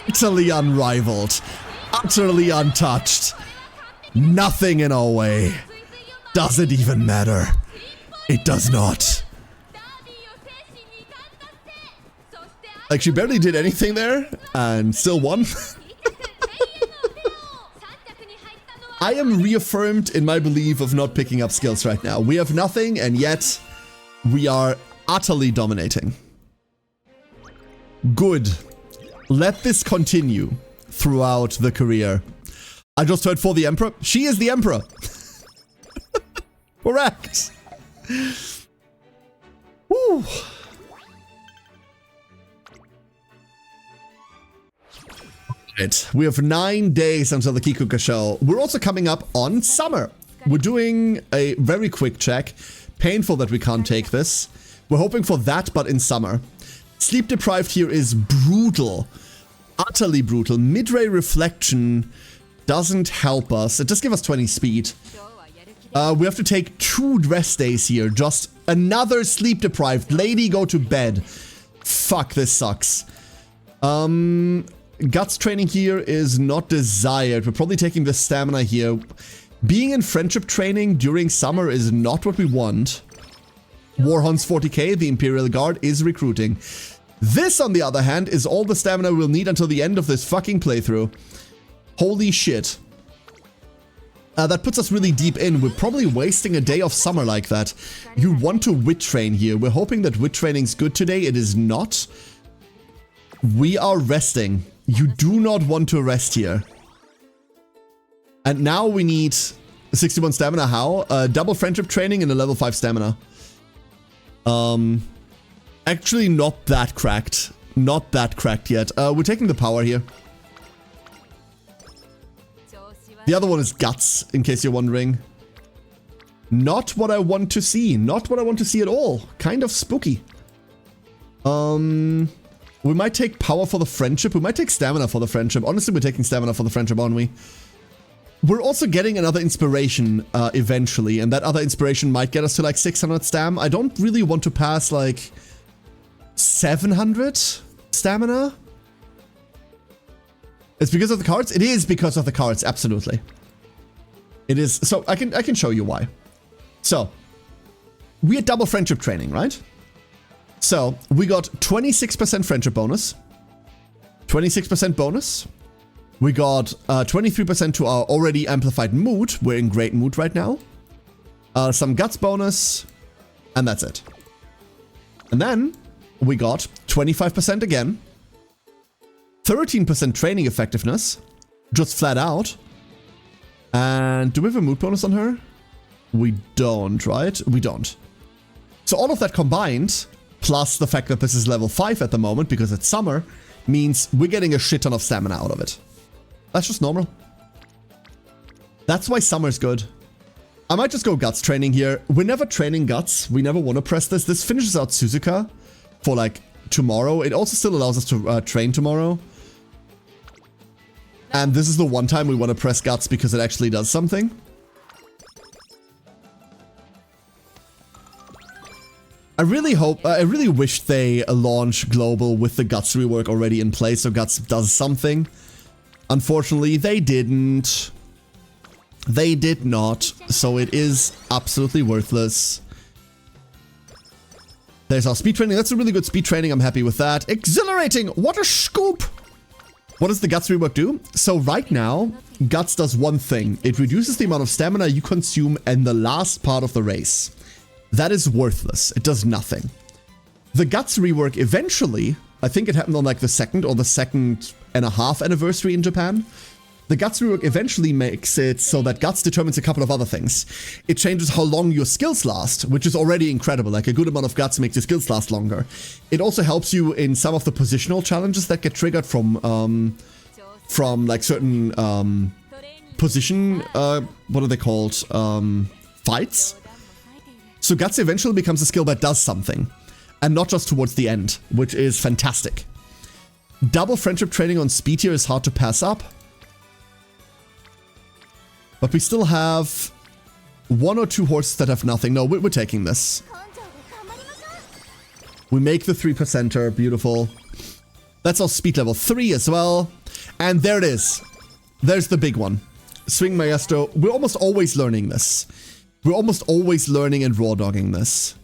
Utterly unrivaled. Utterly untouched. Nothing in our way. Does it even matter? It does not. Like, she barely did anything there, and still won. I am reaffirmed in my belief of not picking up skills right now. We have nothing, and yet we are utterly dominating. Good. Let this continue throughout the career. I just heard for the Emperor. She is the Emperor. Correct. Woo. We have 9 days until the Kikuka show. We're also coming up on summer. We're doing a very quick check. Painful that we can't take this. We're hoping for that, but in summer. Sleep deprived here is brutal. Utterly brutal. Mid-ray reflection doesn't help us. It does give us 20 speed. We have to take 2 rest days here. Just another sleep deprived. Lady, go to bed. Fuck, this sucks. Guts training here is not desired. We're probably taking the stamina here. Being in friendship training during summer is not what we want. Warhorns 40k, the Imperial Guard, is recruiting. This, on the other hand, is all the stamina we'll need until the end of this fucking playthrough. Holy shit. That puts us really deep in. We're probably wasting a day of summer like that. You want to wit train here. We're hoping that wit training's good today. It is not. We are resting. You do not want to rest here. And now we need 61 stamina. How? Double friendship training and a level 5 stamina. Actually not that cracked. Not that cracked yet. We're taking the power here. The other one is guts, in case you're wondering. Not what I want to see. Not what I want to see at all. Kind of spooky. We might take power for the friendship. We might take stamina for the friendship. Honestly, we're taking stamina for the friendship, aren't we? We're also getting another inspiration eventually, and that other inspiration might get us to like 600 stam. I don't really want to pass like 700 stamina. It's because of the cards? It is because of the cards, absolutely. It is. So I can show you why. So we had double friendship training, right? So we got 26% friendship bonus, 26% bonus. We got 23% to our already amplified mood. We're in great mood right now. Some guts bonus, and that's it. And then we got 25% again, 13% training effectiveness, just flat out. And do we have a mood bonus on her? We don't, right? We don't. So all of that combined, plus the fact that this is level 5 at the moment because it's summer, means we're getting a shit ton of stamina out of it. That's just normal. That's why summer's good. I might just go Guts training here. We're never training Guts. We never want to press this. This finishes out Suzuka for like tomorrow. It also still allows us to train tomorrow. And this is the one time we want to press Guts because it actually does something. I really wish they launch Global with the Guts rework already in place so Guts does something. Unfortunately, they didn't. They did not, so it is absolutely worthless. There's our speed training. That's a really good speed training. I'm happy with that. Exhilarating! What a scoop! What does the Guts rework do? So right now, Guts does one thing. It reduces the amount of stamina you consume in the last part of the race. That is worthless. It does nothing. The Guts rework eventually, I think it happened on like the 2nd or the 2.5 anniversary in Japan. The Guts rework eventually makes it so that Guts determines a couple of other things. It changes how long your skills last, which is already incredible. Like a good amount of Guts makes your skills last longer. It also helps you in some of the positional challenges that get triggered from like certain position, what are they called? Fights. So Guts eventually becomes a skill that does something. And not just towards the end, which is fantastic. Double friendship training on speed here is hard to pass up. But we still have 1 or 2 horses that have nothing. No, we're taking this. We make the 3%er. Beautiful. That's our speed level 3 as well. And there it is. There's the big one. Swing Maestro. We're almost always learning this. We're almost always learning and raw dogging this.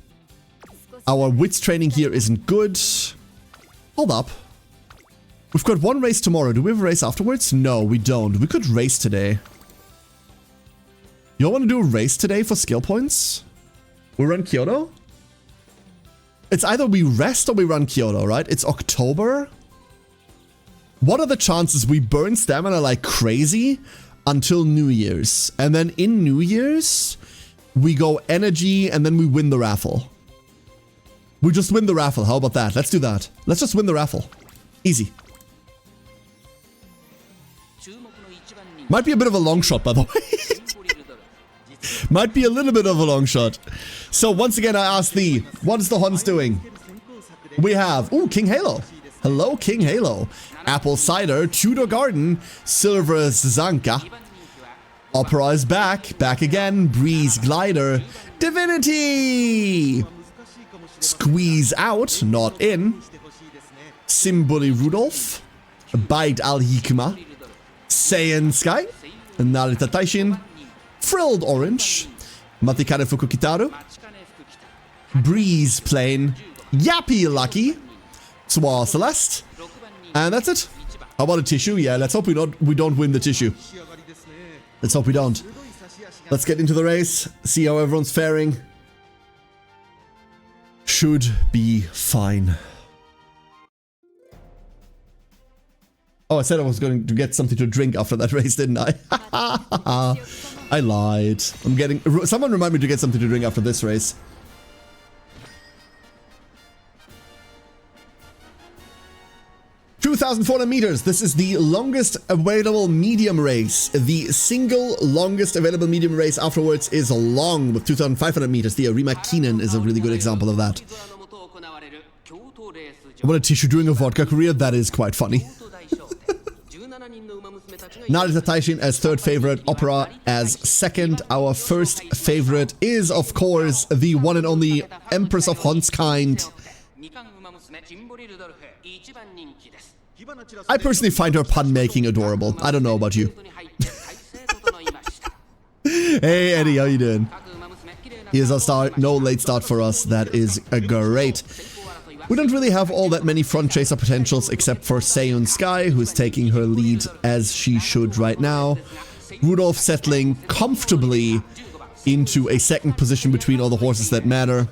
Our wits training here isn't good. Hold up. We've got one race tomorrow. Do we have a race afterwards? No, we don't. We could race today. You all want to do a race today for skill points? We run Kyoto? It's either we rest or we run Kyoto, right? It's October. What are the chances we burn stamina like crazy until New Year's? And then in New Year's, we go energy and then we win the raffle. We just win the raffle. How about that? Let's do that. Let's just win the raffle. Easy. Might be a bit of a long shot, by the way. Might be a little bit of a long shot. So once again, I ask thee, what is the Hons doing? We have, ooh, King Halo. Hello, King Halo. Apple Cider, Tudor Garden, Silver Zanka. Opera is back, back again. Breeze Glider, Divinity. Squeeze out, not in. Simbuli Rudolph. Bite Al Hikma. Saiyan Sky. Narita Taishin. Frilled Orange, Matikane Fukukitaru, Breeze Plane, Yappy Lucky, Swar Celeste, and that's it. How about a tissue? Yeah, let's hope we don't win the tissue. Let's hope we don't. Let's get into the race, see how everyone's faring. Should be fine. Oh, I said I was going to get something to drink after that race, didn't I? I lied. Someone remind me to get something to drink after this race. $2,400 meters. This is the longest available medium race. The single longest available medium race afterwards is long with 2,500 meters. The Arima Keenan is a really good example of that. What a tissue during a vodka career. That is quite funny. Narita Taishin as third favorite, Opera as second. Our first favorite is, of course, the one and only Empress of Hons kind. I personally find her pun making adorable. I don't know about you. Hey Eddie, how you doing? Here's our start. No late start for us. That is great. We don't really have all that many front chaser potentials except for Saiyan Sky, who's taking her lead as she should right now. Rudolph settling comfortably into a second position between all the horses that matter.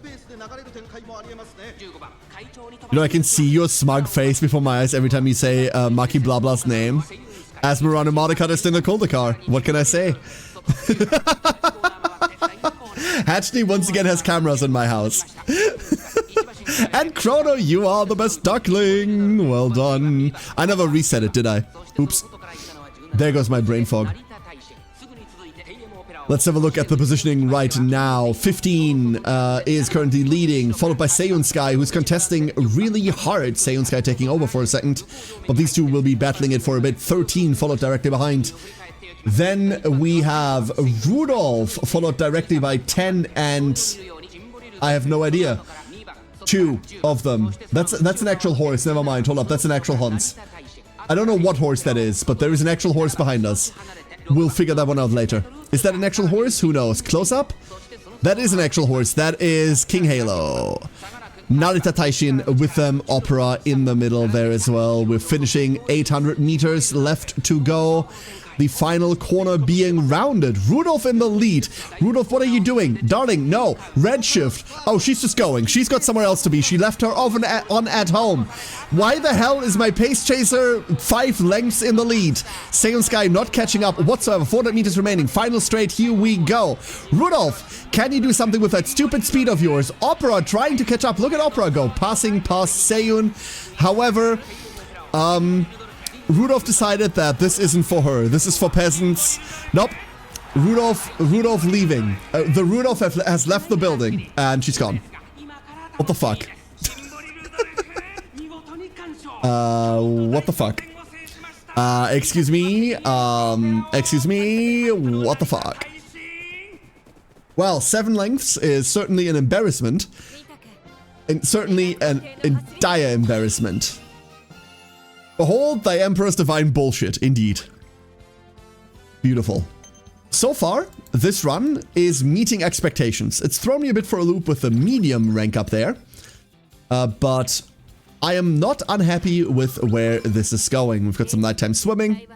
You know, I can see your smug face before my eyes every time you say Maki Blabla's name. Asmarana Modica is in the Koldakar. What can I say? Hatchney once again has cameras in my house. And Chrono, you are the best duckling. Well done. I never reset it, did I? Oops. There goes my brain fog. Let's have a look at the positioning right now. 15 is currently leading, followed by Seiyun Sky, who's contesting really hard. Seiyun Sky taking over for a second, but these two will be battling it for a bit. 13 followed directly behind. Then we have Rudolph, followed directly by 10, and I have no idea. 2 of them. That's an actual horse. Never mind. Hold up. That's an actual Hans. I don't know what horse that is, but there is an actual horse behind us. We'll figure that one out later. Is that an actual horse? Who knows? Close up? That is an actual horse. That is King Halo. Narita Taishin with them. Opera in the middle there as well. We're finishing 800 meters left to go. The final corner being rounded. Rudolph in the lead. Rudolph, what are you doing? Darling, no. Redshift. Oh, she's just going. She's got somewhere else to be. She left her on at home. Why the hell is my pace chaser 5 lengths in the lead? Seiyun Sky not catching up whatsoever. 400 meters remaining. Final straight. Here we go. Rudolph, can you do something with that stupid speed of yours? Opera trying to catch up. Look at Opera go. Passing past Seiyun. However, Rudolph decided that this isn't for her. This is for peasants. Nope. Rudolph leaving. The Rudolph has left the building and she's gone. What the fuck? What the fuck? Excuse me. Excuse me. What the fuck? Well, 7 lengths is certainly an embarrassment. And certainly a dire embarrassment. Behold thy Emperor's divine bullshit, indeed. Beautiful. So far, this run is meeting expectations. It's thrown me a bit for a loop with the medium rank up there. But I am not unhappy with where this is going. We've got some nighttime swimming.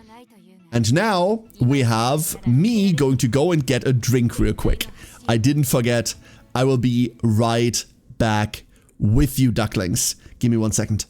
And now we have me going to go and get a drink real quick. I didn't forget. I will be right back with you, ducklings. Give me 1 second.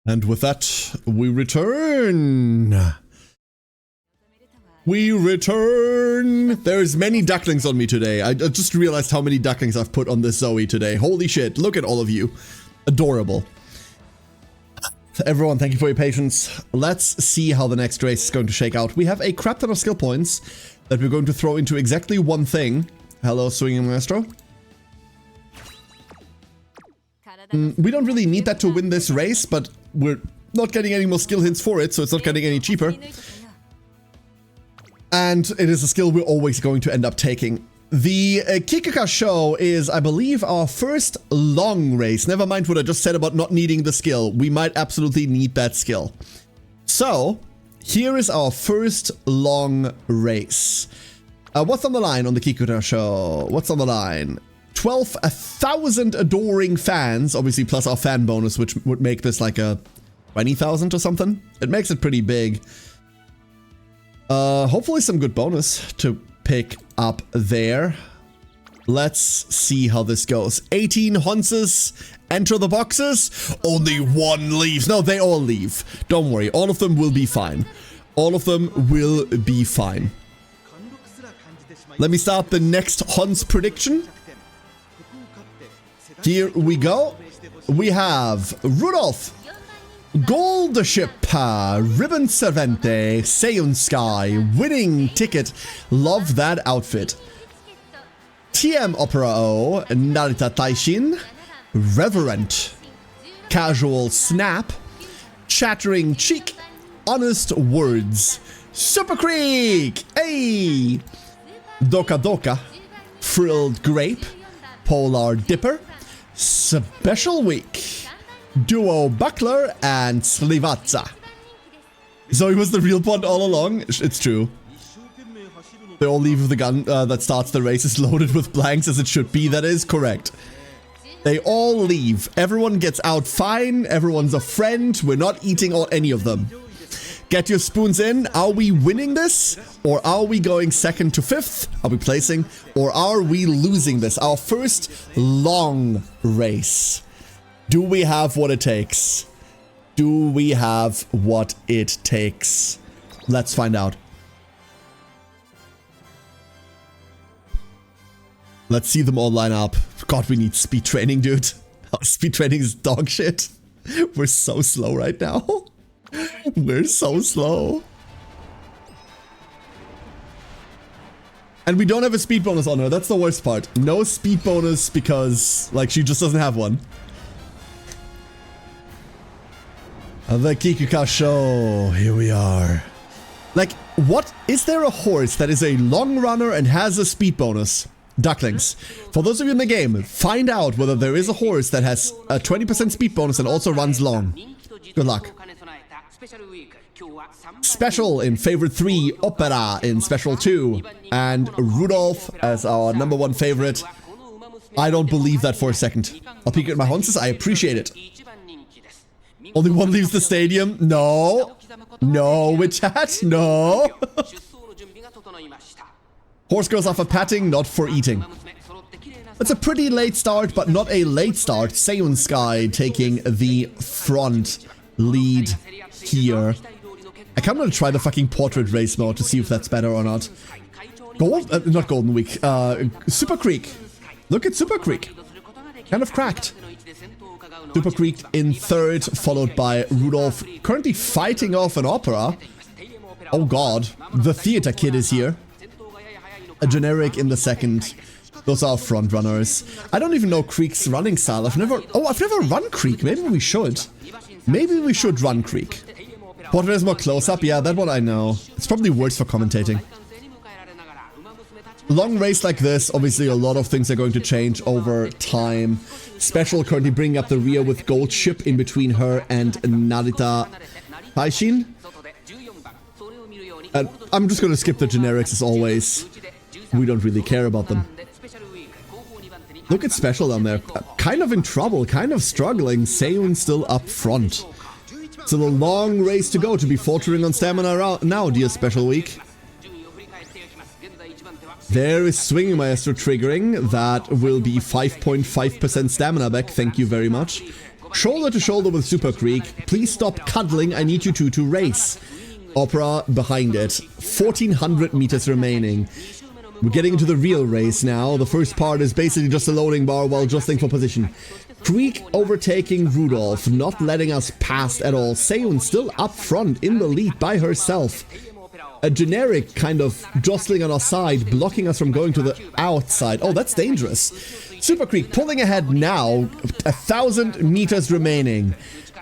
And with that, we return. We return. There's many ducklings on me today. I just realized how many ducklings I've put on this Zoe today. Holy shit, look at all of you. Adorable. Everyone, thank you for your patience. Let's see how the next race is going to shake out. We have a crap ton of skill points that we're going to throw into exactly one thing. Hello, Swinging Maestro. We don't really need that to win this race, but we're not getting any more skill hints for it, so it's not getting any cheaper. And it is a skill we're always going to end up taking. The Kikuka show is, I believe, our first long race. Never mind what I just said about not needing the skill. We might absolutely need that skill. So, Here is our first long race. What's on the line on the Kikuta show? What's on the line? 12,000 adoring fans, obviously plus our fan bonus, which would make this like a 20,000 or something. It makes it pretty big. Hopefully some good bonus to pick up there. Let's see how this goes. 18 Honses enter the boxes. Only one leaves. No, they all leave. Don't worry. All of them will be fine. All of them will be fine. Let me start the next Hons prediction. Here we go. We have Rudolph, Gold Ship, Ribbon Servente, Seiun Sky, winning ticket. Love that outfit. TM Opera O, Narita Taishin, Reverent, Casual Snap, Chattering Cheek, Honest Words, Super Creek, hey, Doka Doka, Frilled Grape, Polar Dipper, Special Week, Duo Buckler, and Slivatsa. So he was the real Bond all along? It's true. They all leave with the gun that starts the race is loaded with blanks as it should be. That is correct. They all leave. Everyone gets out fine. Everyone's a friend. We're not eating any of them. Get your spoons in. Are we winning this? Or are we going second to fifth? Are we placing? Or are we losing this? Our first long race. Do we have what it takes? Do we have what it takes? Let's find out. Let's see them all line up. God, we need speed training, dude. Our speed training is dog shit. We're so slow right now. We're so slow. And we don't have a speed bonus on her. That's the worst part. No speed bonus because, like, she just doesn't have one. The Kikuka show. Here we are. Like, what? Is there a horse that is a long runner and has a speed bonus? Ducklings. For those of you in the game, find out whether there is a horse that has a 20% speed bonus and also runs long. Good luck. Special in favorite 3, Opera in special 2, and Rudolph as our #1 favorite. I don't believe that for a second. I'll peek at my Honses. I appreciate it. Only one leaves the stadium? No. No, with chat? No. Horse goes off for patting, not for eating. It's a pretty late start, but not a late start. Seiun Sky taking the front lead here. I kind of want to try the fucking portrait race mode to see if that's better or not. Not Golden Week. Super Creek. Look at Super Creek. Kind of cracked. Super Creek in third, followed by Rudolph, currently fighting off an Opera. Oh god. The Theater Kid is here. A Generic in the second. Those are front runners. I don't even know Creek's running style. I've never run Creek. Maybe we should. Maybe we should run Creek. Portrait is more close-up. Yeah, that one I know. It's probably worse for commentating. Long race like this, obviously a lot of things are going to change over time. Special currently bringing up the rear with Gold Ship in between her and Narita Taishin. I'm just going to skip the generics as always. We don't really care about them. Look at Special down there. Kind of in trouble, kind of struggling. Seiun still up front. Still a long race to go to be faltering on stamina now, dear Special Week. There is Swinging Maestro triggering. That will be 5.5% stamina back. Thank you very much. Shoulder to shoulder with Super Creek. Please stop cuddling. I need you two to race. Opera behind it. 1400 meters remaining. We're getting into the real race now. The first part is basically just a loading bar while jostling for position. Creek overtaking Rudolph, not letting us pass at all. Seiun still up front in the lead by herself. A Generic kind of jostling on our side, blocking us from going to the outside. Oh, that's dangerous. Super Creek pulling ahead now. 1,000 meters remaining.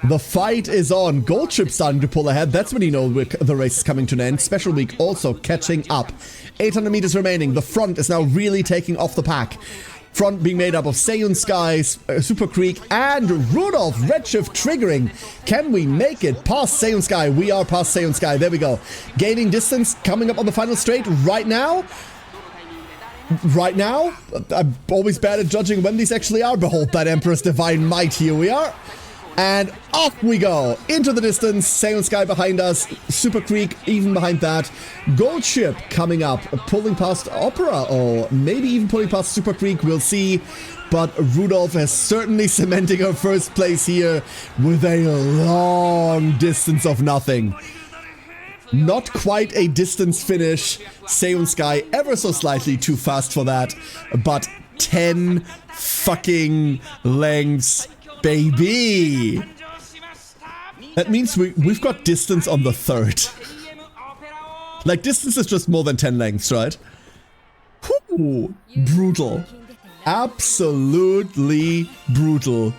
The fight is on. Gold Ship starting to pull ahead. That's when you know the race is coming to an end. Special Week also catching up. 800 meters remaining. The front is now really taking off the pack. Front being made up of Seiyun Sky, Super Creek, and Rudolph. Redshift triggering. Can we make it past Seiyun Sky? We are past Seiyun Sky. There we go. Gaining distance, coming up on the final straight right now. Right now, I'm always bad at judging when these actually are. Behold that Emperor's Divine Might. Here we are. And off we go. Into the distance. Seiyun Sky behind us. Super Creek even behind that. Gold Ship coming up. Pulling past Opera. Or maybe even pulling past Super Creek. We'll see. But Rudolph has certainly cementing her first place here with a long distance of nothing. Not quite a distance finish. Seiyun Sky ever so slightly too fast for that. But 10 fucking lengths, baby. That means we've got distance on the third. Like, distance is just more than 10 lengths, right? Whew, brutal. Absolutely brutal.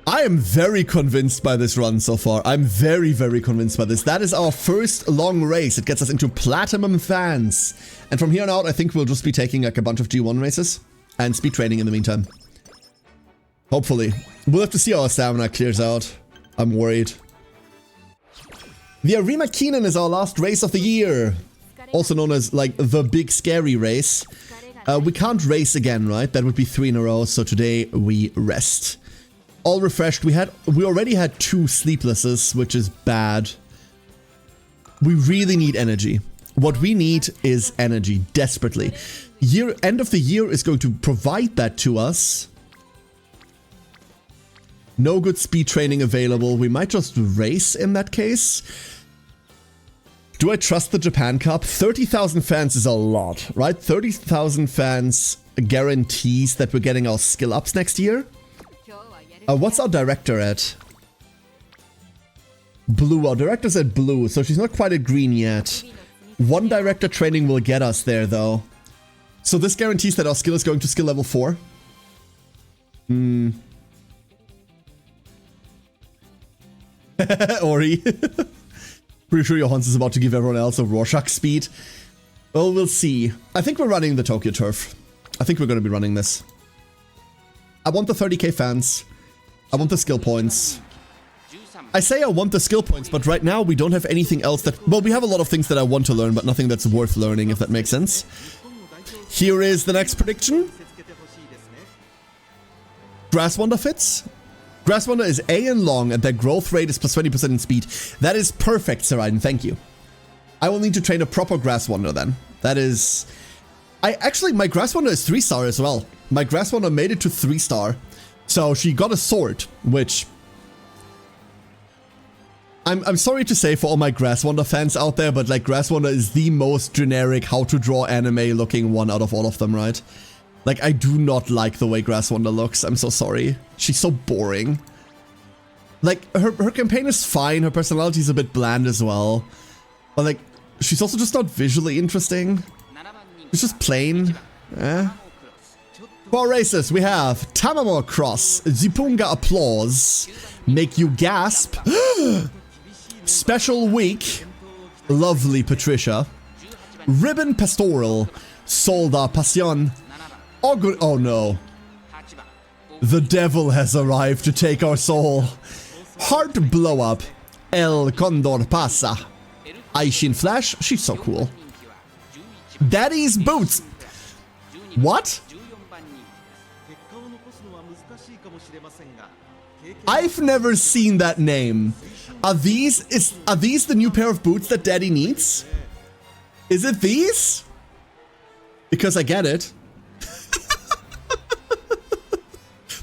I am very convinced by this run so far. I'm very, very convinced by this. That is our first long race. It gets us into Platinum Fans. And from here on out, I think we'll just be taking like a bunch of G1 races and speed training in the meantime. Hopefully. We'll have to see how our stamina clears out. I'm worried. The Arima Keenan is our last race of the year. Also known as like the big scary race. We can't race again, right? That would be 3 in a row. So today we rest. All refreshed. We already had 2 sleeplesses, which is bad. We really need energy. What we need is energy, desperately. End of the year is going to provide that to us. No good speed training available. We might just race in that case. Do I trust the Japan Cup? 30,000 fans is a lot, right? 30,000 fans guarantees that we're getting our skill ups next year. What's our director at? Blue. Our director's at blue, so she's not quite at green yet. 1 director training will get us there, though. So this guarantees that our skill is going to skill level 4. Ori. Pretty sure your Hans is about to give everyone else a Rorschach speed. Well, we'll see. I think we're running the Tokyo Turf. I think we're going to be running this. I want the 30k fans. I want the skill points. I say I want the skill points, but right now we don't have anything else that... Well, we have a lot of things that I want to learn, but nothing that's worth learning, if that makes sense. Here is the next prediction. Grass Wander fits. Grass Wander is A in long, and their growth rate is plus 20% in speed. That is perfect, Seraiden, thank you. I will need to train a proper Grass Wander then. That is... Actually, my Grass Wander is 3-star as well. My Grass Wander made it to 3-star. So she got a sword, which... I'm sorry to say for all my Grass Wander fans out there, but like Grass Wander is the most generic how to draw anime looking one out of all of them, right? Like, I do not like the way Grass Wander looks. I'm so sorry. She's so boring. Like, her campaign is fine. Her personality is a bit bland as well. But like, she's also just not visually interesting. It's just plain. For our races, we have Tamamore Cross, Zipunga Applause, Make You Gasp, Special Week, Lovely Patricia, Ribbon Pastoral, Solda Passion, oh no. The devil has arrived to take our soul. Heart Blow Up, El Condor Pasa, Aishin Flash, she's so cool. Daddy's Boots. What? I've never seen that name. Are these the new pair of boots that Daddy needs? Is it these? Because I get it.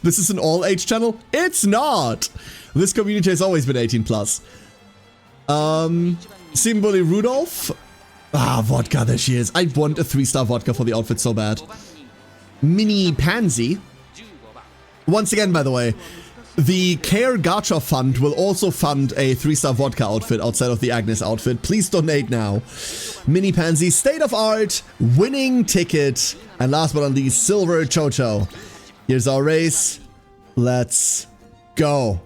This is an all-age channel? It's not! This community has always been 18+. Simboli Rudolph? Ah, vodka, there she is. I want a 3-star vodka for the outfit so bad. Mini Pansy. Once again, by the way, the Care Gacha Fund will also fund a 3-star vodka outfit outside of the Agnes outfit. Please donate now. Mini Pansy, State of Art, Winning Ticket, and last but not least, Silver Chocho. Here's our race. Let's go.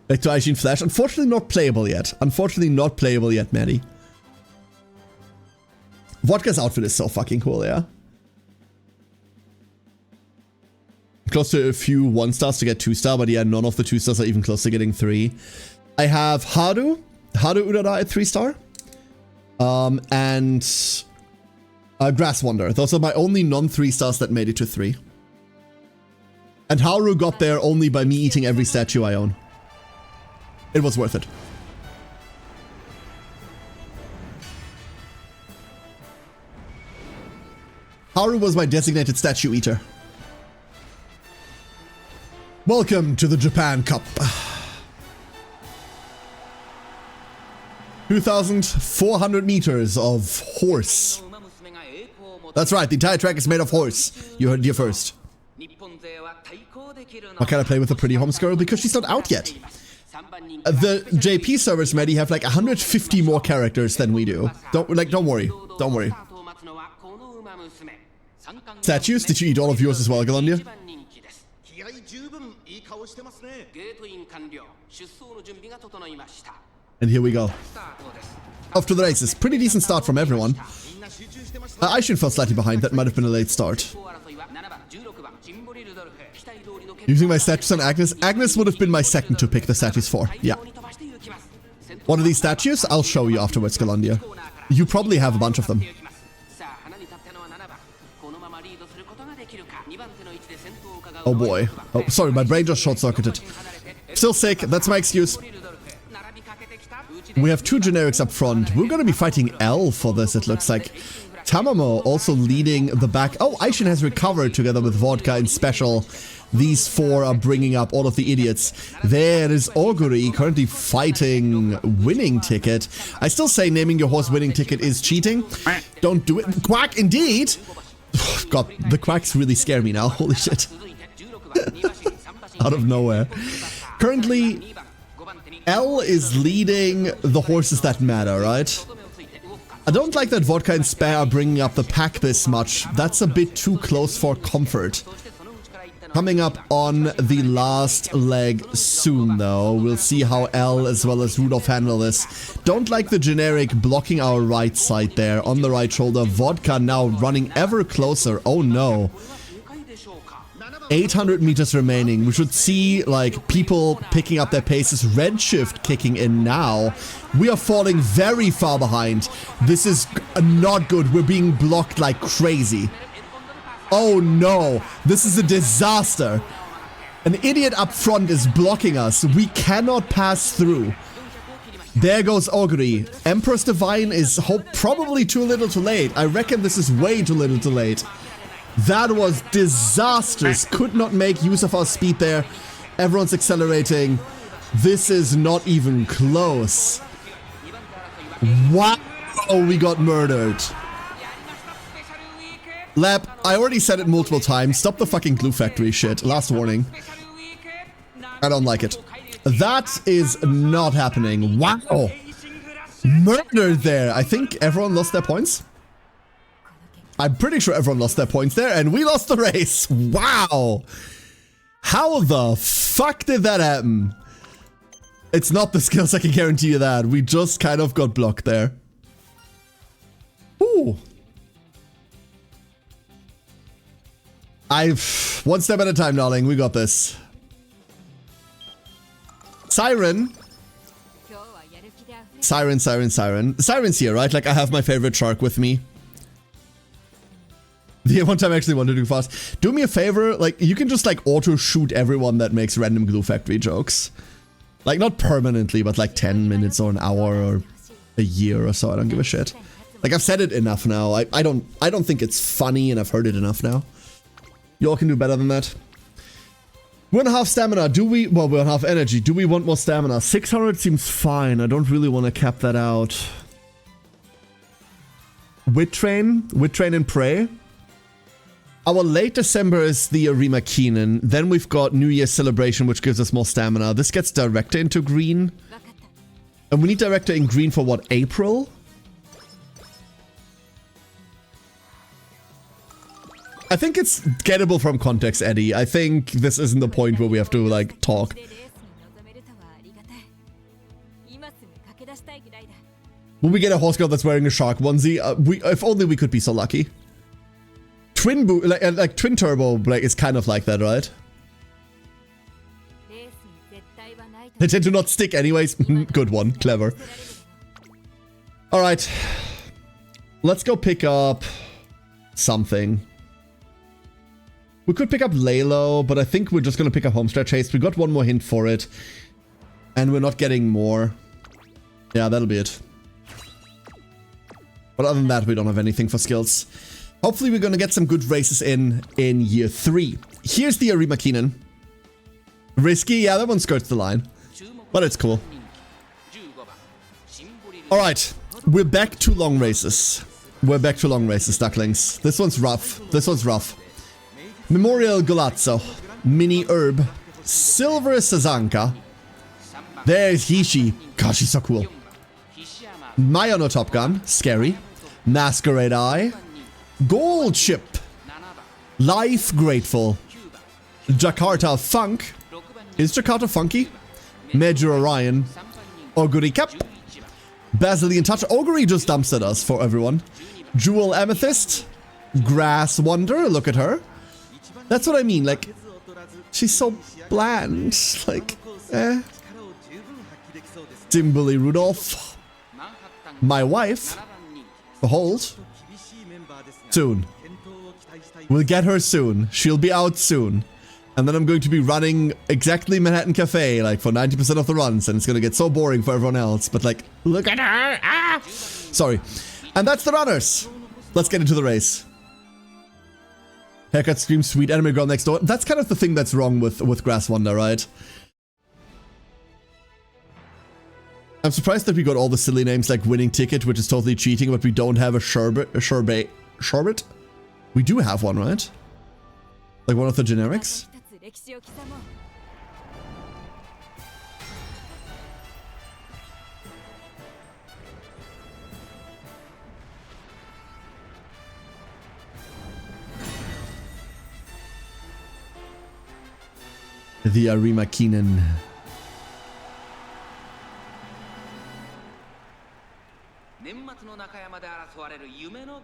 Back to Aishin Flash. Unfortunately not playable yet. Unfortunately not playable yet, Maddie. Vodka's outfit is so fucking cool, yeah. Close to a few 1-stars to get 2-star, but yeah, none of the 2-stars are even close to getting 3. I have Haru Urara at 3-star. And Grass Wander. Those are my only non-3-stars that made it to 3. And Haru got there only by me eating every statue I own. It was worth it. Haru was my designated statue eater. Welcome to the Japan Cup. 2,400 meters of horse. That's right, the entire track is made of horse. You heard it here first. Why can't I play with a pretty homes girl? Because she's not out yet. The JP servers, Maddie, have like 150 more characters than we do. Don't worry. Don't worry. Statues? Did you eat all of yours as well, Galandia? And here we go. Off to the races. Pretty decent start from everyone. Aishin fell slightly behind. That might have been a late start. Using my statues on Agnes. Agnes would have been my second to pick the statues for. Yeah. What are these statues? I'll show you afterwards, Galandia. You probably have a bunch of them. Oh boy. Oh, sorry, my brain just short-circuited. Still sick. That's my excuse. We have 2 generics up front. We're gonna be fighting L for this, it looks like. Tamamo also leading the back. Oh, Aishin has recovered together with Vodka in special. These 4 are bringing up all of the idiots. There is Oguri currently fighting Winning Ticket. I still say naming your horse Winning Ticket is cheating. Don't do it. Quack, indeed! God, the quacks really scare me now. Holy shit. Out of nowhere. Currently, L is leading the horses that matter, right? I don't like that Vodka and Spare are bringing up the pack this much. That's a bit too close for comfort. Coming up on the last leg soon, though. We'll see how L as well as Rudolph handle this. Don't like the generic blocking our right side there on the right shoulder. Vodka now running ever closer. Oh no. 800 meters remaining. We should see, like, people picking up their paces. Redshift kicking in now. We are falling very far behind. This is not good. We're being blocked like crazy. Oh no. This is a disaster. An idiot up front is blocking us. We cannot pass through. There goes Oguri. Empress Divine is probably too little too late. I reckon this is way too little too late. That was disastrous. Could not make use of our speed there. Everyone's accelerating. This is not even close. Wow, we got murdered. Lab, I already said it multiple times. Stop the fucking glue factory shit. Last warning. I don't like it. That is not happening. Wow. Murdered there. I think everyone lost their points. I'm pretty sure everyone lost their points there, and we lost the race. Wow. How the fuck did that happen? It's not the skills, I can guarantee you that. We just kind of got blocked there. Ooh. One step at a time, darling. We got this. Siren. Siren. Siren's here, right? Like, I have my favorite shark with me. The one time I actually wanted to do fast. Do me a favor, like, you can just, like, auto-shoot everyone that makes random Glue Factory jokes. Like, not permanently, but, like, 10 minutes or an hour or a year or so. I don't give a shit. Like, I've said it enough now. I don't think it's funny, and I've heard it enough now. You all can do better than that. 1.5 stamina. Do we... Well, 1.5 energy. Do we want more stamina? 600 seems fine. I don't really want to cap that out. Wit Train and Prey. Our late December is the Arima Keenan. Then we've got New Year's Celebration, which gives us more stamina. This gets Director into green. And we need Director in green for what, April? I think it's gettable from context, Eddie. I think this isn't the point where we have to, like, talk. Will we get a horse girl that's wearing a shark onesie? If only we could be so lucky. Like twin turbo is kind of like that, right? They tend to not stick anyways. Good one, clever. All right, let's go pick up something. We could pick up Lalo, but I think we're just gonna pick up Homestretch Haste. We got one more hint for it, and we're not getting more. Yeah, that'll be it. But other than that, we don't have anything for skills. Hopefully we're gonna get some good races in year 3. Here's the Arima Keenan. Risky, yeah, that one skirts the line. But it's cool. Alright, we're back to long races. We're back to long races, ducklings. This one's rough. This one's rough. Memorial Golazzo. Mini Herb. Silver Sazanka. There's Hishi. Gosh, she's so cool. Mayano Top Gun. Scary. Masquerade Eye. Gold Ship. Life Grateful. Jakarta Funk. Is Jakarta funky? Major Orion. Oguri Cap. Basilian Touch. Oguri just dumps at us for everyone. Jewel Amethyst. Grass Wonder. Look at her. That's what I mean. Like, she's so bland. Like, eh. Dimbley Rudolph. My wife. Behold. Soon. We'll get her soon. She'll be out soon. And then I'm going to be running exactly Manhattan Cafe, like, for 90% of the runs. And it's going to get so boring for everyone else. But, like, look at her. Ah! Sorry. And that's the runners. Let's get into the race. Haircut screams sweet anime girl next door. That's kind of the thing that's wrong with Grass Wonder, right? I'm surprised that we got all the silly names like Winning Ticket, which is totally cheating, but we don't have a sherbet. Sherbet? We do have one, right? Like one of the generics? The Arima Keenan.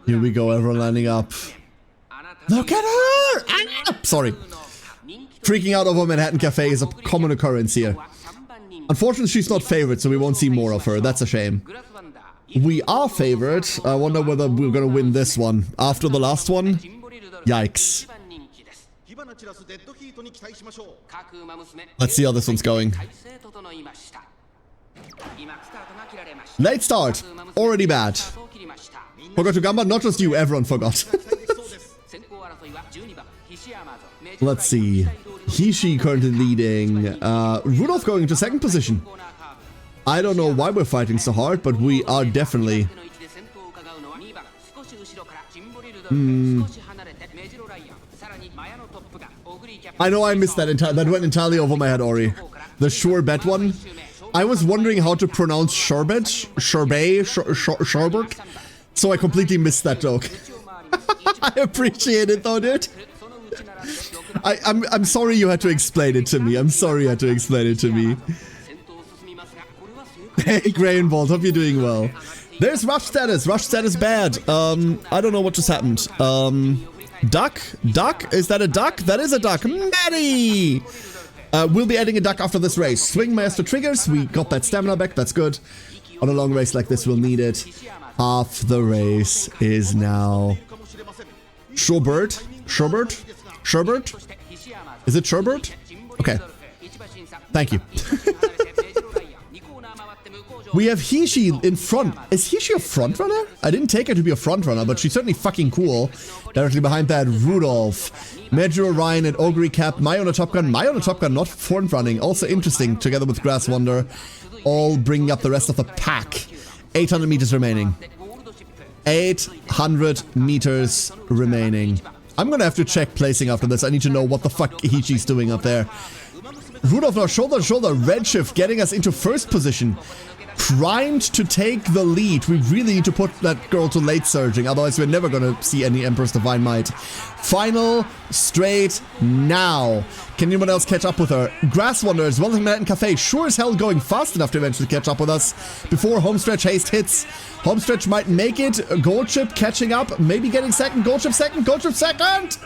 Here we go, everyone lining up. Look at her! Ah! Sorry. Freaking out over Manhattan Cafe is a common occurrence here. Unfortunately, she's not favorite, so we won't see more of her. That's a shame. We are favorite. I wonder whether we're gonna win this one. After the last one? Yikes. Let's see how this one's going. Late start. Already bad. Forgot to Gamba? Not just you, everyone forgot. Let's see. Hishi currently leading. Rudolph going into second position. I don't know why we're fighting so hard, but we are definitely... I know I missed that. That went entirely over my head, Ori. The sure bet one. I was wondering how to pronounce sherbet, sherbet, so I completely missed that joke. I appreciate it though, dude. I'm sorry you had to explain it to me. I'm sorry you had to explain it to me. Hey, Grainbolt, hope you're doing well. There's rush status. Rush status bad. I don't know what just happened. Duck? Duck? Is that a duck? That is a duck. Maddie! We'll be adding a duck after this race. Swing Master triggers. We got that stamina back. That's good. On a long race like this, we'll need it. Half the race is now... Sherbert? Sherbert? Sherbert? Is it Sherbert? Okay. Thank you. We have Hishi in front. Is Hishi a front runner? I didn't take her to be a front runner, but she's certainly fucking cool. Directly behind that, Rudolph. Major Orion and Oguri Cap. Mayona Top Gun. Mayona Top Gun not front running. Also interesting, together with Grass Wonder. All bringing up the rest of the pack. 800 meters remaining. 800 meters remaining. I'm gonna have to check placing after this. I need to know what the fuck Hishi's doing up there. Rudolph now shoulder to shoulder. Redshift getting us into first position. primed to take the lead. We really need to put that girl to late surging, otherwise we're never gonna see any Empress Divine Might. Final straight now. Can anyone else catch up with her? Grass Wanderers, Welcome Manhattan Cafe, sure as hell going fast enough to eventually catch up with us before Homestretch Haste hits. Homestretch might make it. Gold Chip catching up, maybe getting second. Gold Chip second. Gold Chip second.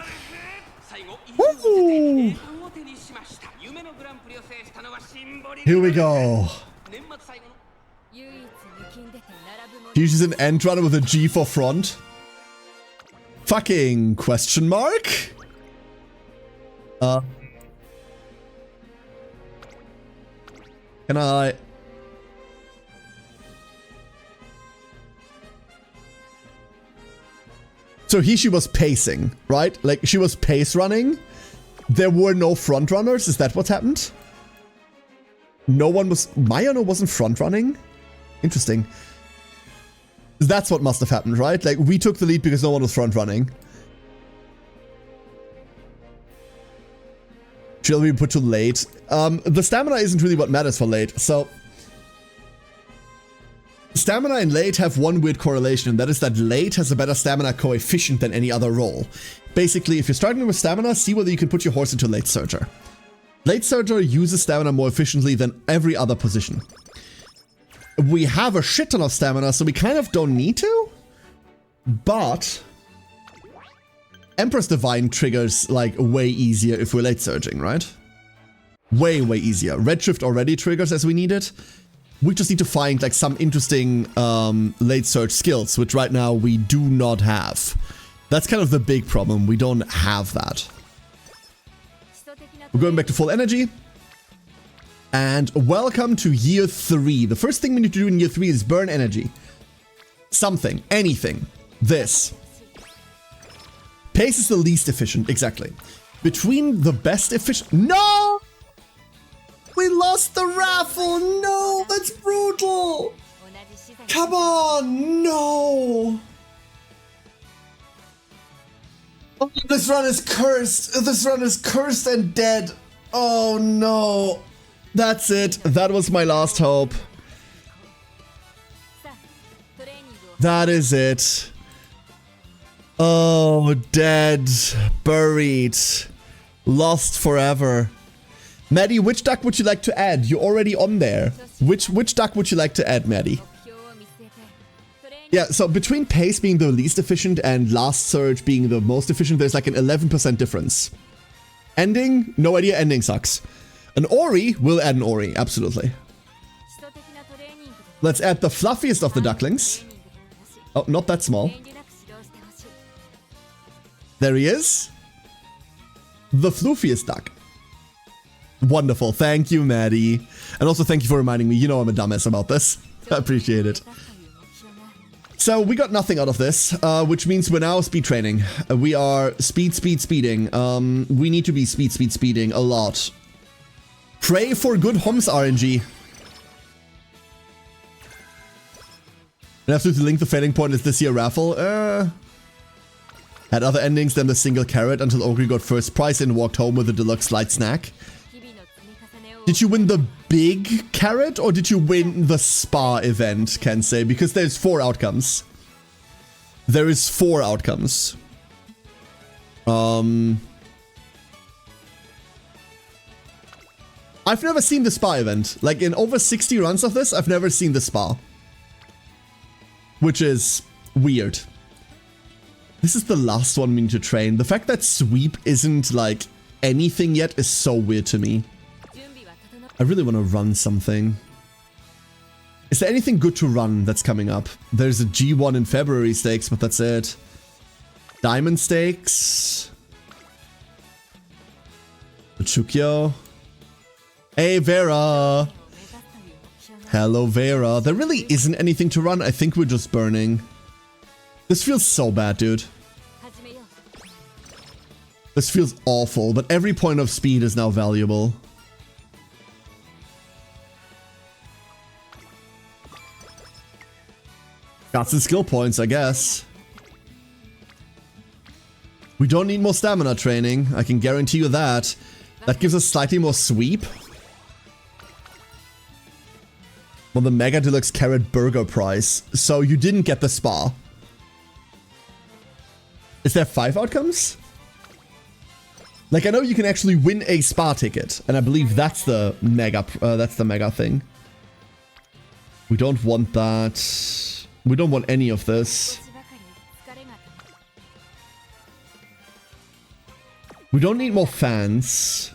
Woo! Here we go. Uses an end runner with a G for front. Fucking question mark? Can I... So she was pacing, right? Like, she was pace running. There were no front runners. Is that what happened? No one was... Mayano wasn't front running? Interesting. That's what must have happened, right? Like, we took the lead because no one was front running. Shall we put to late? The stamina isn't really what matters for late, so... Stamina and late have one weird correlation, and that is that late has a better stamina coefficient than any other role. Basically, if you're starting with stamina, see whether you can put your horse into late surger. Late surger uses stamina more efficiently than every other position. We have a shit ton of stamina, so we kind of don't need to. But Empress Divine triggers like way easier if we're late surging, right? Way easier. Redshift already triggers as we need it. We just need to find like some interesting late surge skills, which right now we do not have. That's kind of the big problem. We don't have that. We're going back to full energy. And welcome to year 3. The first thing we need to do in year 3 is burn energy. Something, anything. This. Pace is the least efficient, exactly. Between the best efficient... No! We lost the raffle! No, that's brutal! Come on, no! Oh, this run is cursed! This run is cursed and dead! Oh no! That's it. That was my last hope. That is it. Oh, dead. Buried. Lost forever. Maddie, which duck would you like to add? You're already on there. Which duck would you like to add, Maddie? Yeah, so between pace being the least efficient and last surge being the most efficient, there's like an 11% difference. Ending? No idea. Ending sucks. An Ori, we'll add an Ori, absolutely. Let's add the fluffiest of the ducklings. Oh, not that small. There he is. The floofiest duck. Wonderful, thank you, Maddie. And also thank you for reminding me, you know I'm a dumbass about this. I appreciate it. So we got nothing out of this, which means we're now speed training. We are speeding. We need to be speeding a lot. Pray for good Homs RNG. And after the link, the failing point is this year raffle. Had other endings than the single carrot until Ogre got first prize and walked home with a deluxe light snack. Did you win the big carrot or did you win the spa event, Kensei? Because there's 4 outcomes. There is 4 outcomes. I've never seen the spa event. Like, in over 60 runs of this, I've never seen the spa. Which is weird. This is the last one we need to train. The fact that sweep isn't, like, anything yet is so weird to me. I really want to run something. Is there anything good to run that's coming up? There's a G1 in February stakes, but that's it. Diamond stakes. Chukyo. Hey, Vera. Hello, Vera. There really isn't anything to run. I think we're just burning. This feels so bad, dude. This feels awful, but every point of speed is now valuable. Got some skill points, I guess. We don't need more stamina training. I can guarantee you that. That gives us slightly more sweep. Well, the Mega Deluxe Carrot Burger prize. So you didn't get the spa. Is there 5 outcomes? Like, I know you can actually win a spa ticket, and I believe that's the mega thing. We don't want that. We don't want any of this. We don't need more fans.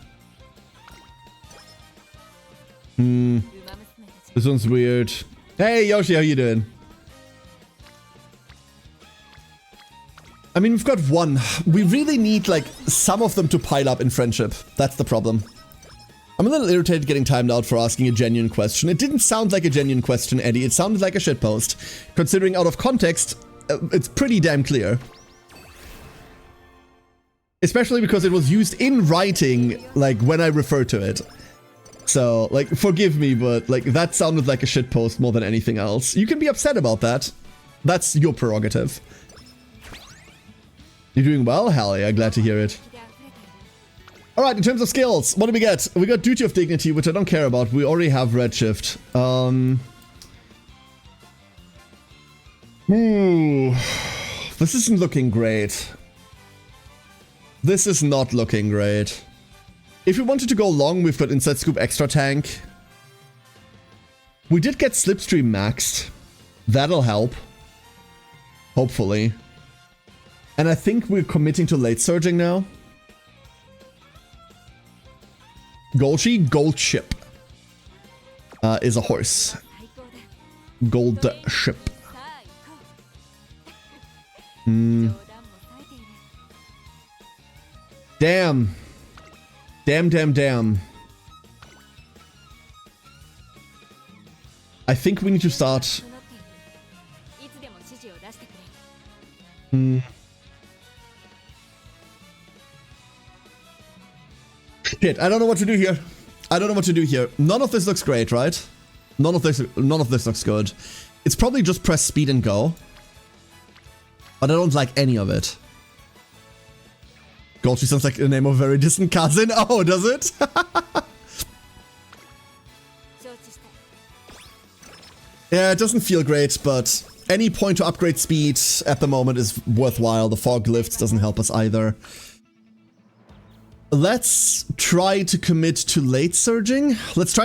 This one's weird. Hey, Yoshi, how you doing? I mean, we've got one. We really need, like, some of them to pile up in friendship. That's the problem. I'm a little irritated getting timed out for asking a genuine question. It didn't sound like a genuine question, Eddie. It sounded like a shitpost. Considering out of context, it's pretty damn clear. Especially because it was used in writing, like, when I referred to it. So, like, forgive me, but, like, that sounded like a shitpost more than anything else. You can be upset about that. That's your prerogative. You're doing well? Hell yeah, glad to hear it. Alright, in terms of skills, what do we get? We got Duty of Dignity, which I don't care about. We already have Redshift. This isn't looking great. This is not looking great. If we wanted to go long, we've got Inside Scoop Extra Tank. We did get Slipstream maxed. That'll help. Hopefully. And I think we're committing to late surging now. Golchi, Gold Ship. Is a horse. Gold Ship. Damn. Damn. I think we need to start. Shit, I don't know what to do here. None of this looks great, right? None of this looks good. It's probably just press speed and go. But I don't like any of it. Golchi sounds like the name of a very distant cousin. Oh, does it? Yeah, it doesn't feel great, but any point to upgrade speed at the moment is worthwhile. The fog lifts doesn't help us either. Let's try to commit to late surging. That's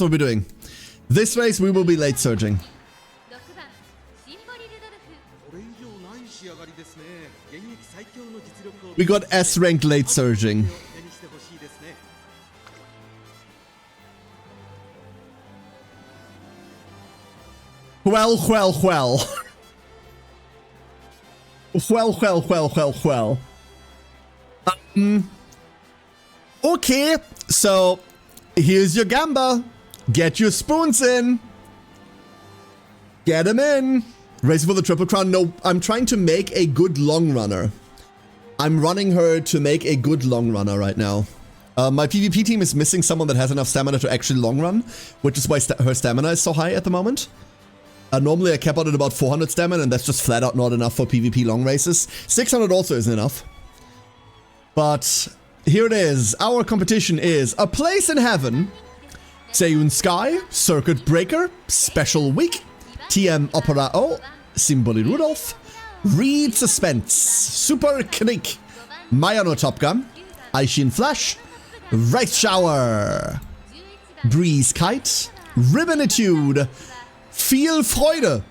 what we're doing. This race we will be late surging. We got S-ranked late surging. Well. Well. Okay, so here's your Gamba. Get your spoons in. Get them in. Racing for the Triple Crown. No, I'm trying to make a good long runner. I'm running her to make a good long runner right now. My PvP team is missing someone that has enough stamina to actually long run, which is why her stamina is so high at the moment. Normally I cap out at about 400 stamina, and that's just flat out not enough for PvP long races. 600 also isn't enough. But here it is. Our competition is A Place in Heaven, Seiyun Sky, Circuit Breaker, Special Week, TM Opera O, Symboli Rudolph, Reed Suspense, Super Knick, Mayano Top Gun, Aishin Flash, Rice Shower, Breeze Kite, Ribbonitude, Feel Freude.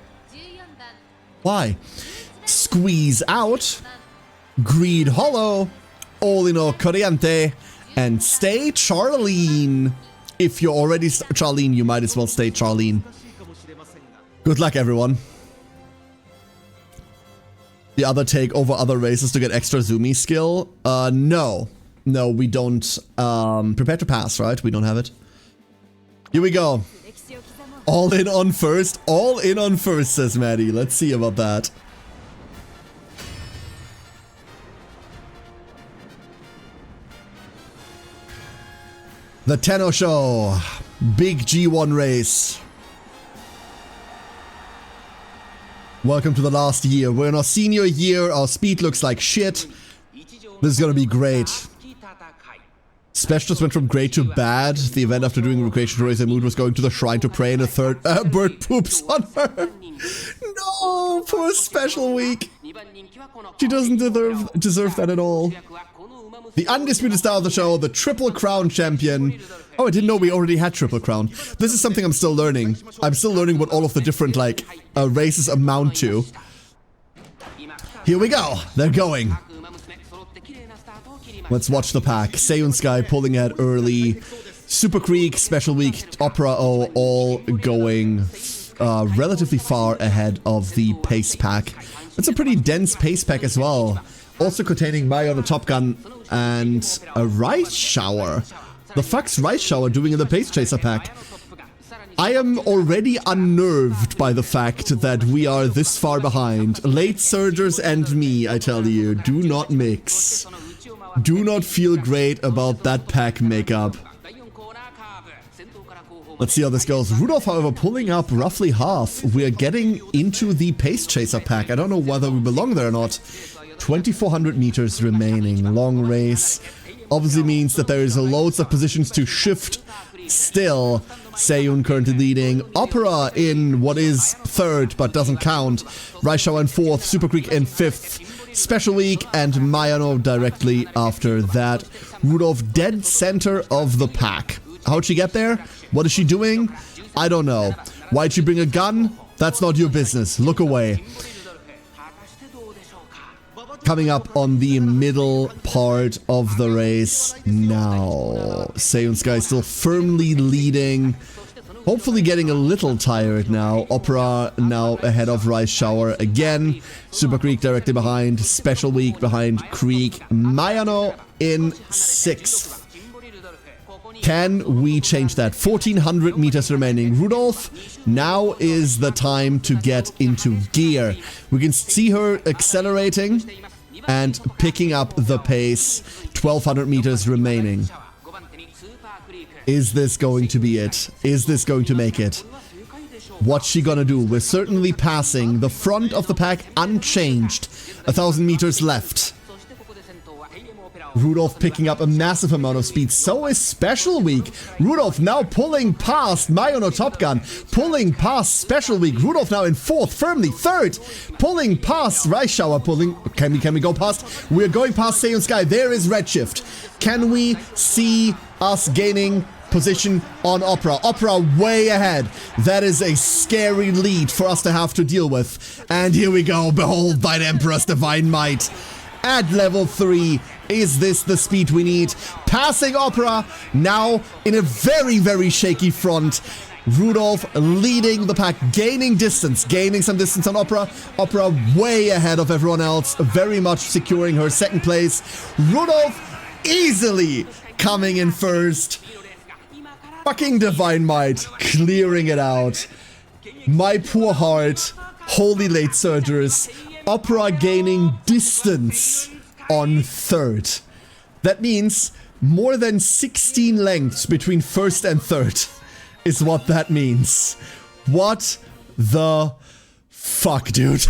Why? Squeeze Out, Greed Hollow, All in All Corriente, and Stay Charlene. If you're already Charlene, you might as well stay Charlene. Good luck, everyone. The other take over other races to get extra Zoomy skill? No. No, we don't. Prepare to pass, right? We don't have it. Here we go. All in on first. All in on first, says Maddie. Let's see about that. The Tenno Show. Big G1 race. Welcome to the last year. We're in our senior year. Our speed looks like shit. This is gonna be great. Specialists went from great to bad. The event after doing recreation to raise their mood was going to the shrine to pray, and a third bird poops on her. No, poor Special Week. She doesn't deserve that at all. The undisputed star of the show, the Triple Crown champion. Oh, I didn't know we already had Triple Crown. This is something I'm still learning. I'm still learning what all of the different, like, races amount to. Here we go. They're going. Let's watch the pack. Seiyun Sky pulling ahead early. Super Creek, Special Week, Opera O all going relatively far ahead of the pace pack. It's a pretty dense pace pack as well. Also containing Mayo the Top Gun and a Rice Shower. The fuck's Rice Shower doing in the Pace Chaser pack? I am already unnerved by the fact that we are this far behind. Late Surgers and me, I tell you, do not mix. Do not feel great about that pack makeup. Let's see how this goes. Rudolph, however, pulling up roughly half. We're getting into the Pace Chaser pack. I don't know whether we belong there or not. 2,400 meters remaining. Long race. Obviously means that there is loads of positions to shift still. Seiyun currently leading. Opera in what is third but doesn't count. Raishao in fourth. Super Creek in fifth. Special Week and Mayano directly after that. Rudolph dead center of the pack. How'd she get there? What is she doing? I don't know. Why'd she bring a gun? That's not your business. Look away. Coming up on the middle part of the race now. Seiyun Sky still firmly leading. Hopefully getting a little tired now. Opera now ahead of Rice Shower again. Super Creek directly behind. Special Week behind Creek. Mayano in sixth. Can we change that? 1,400 meters remaining. Rudolph, now is the time to get into gear. We can see her accelerating and picking up the pace. 1,200 meters remaining. Is this going to be it? Is this going to make it? What's she gonna do? We're certainly passing. The front of the pack unchanged. 1,000 meters left. Rudolph picking up a massive amount of speed. So is Special Week. Rudolph now pulling past Mayano Top Gun. Pulling past Special Week. Rudolph now in fourth. Firmly third. Pulling past Rice Shower. Pulling. Can we go past? We're going past Seiyun Sky. There is Redshift. Can we see us gaining position on Opera? Opera way ahead. That is a scary lead for us to have to deal with. And here we go. Behold thine Emperor's divine might. At level 3, is this the speed we need? Passing Opera, now in a very, very shaky front. Rudolph leading the pack, gaining some distance on Opera. Opera way ahead of everyone else, very much securing her second place. Rudolph easily coming in first. Fucking Divine Might, clearing it out. My poor heart, holy late surgers. Opera gaining distance on third. That means more than 16 lengths between first and third is what that means. What the fuck, dude?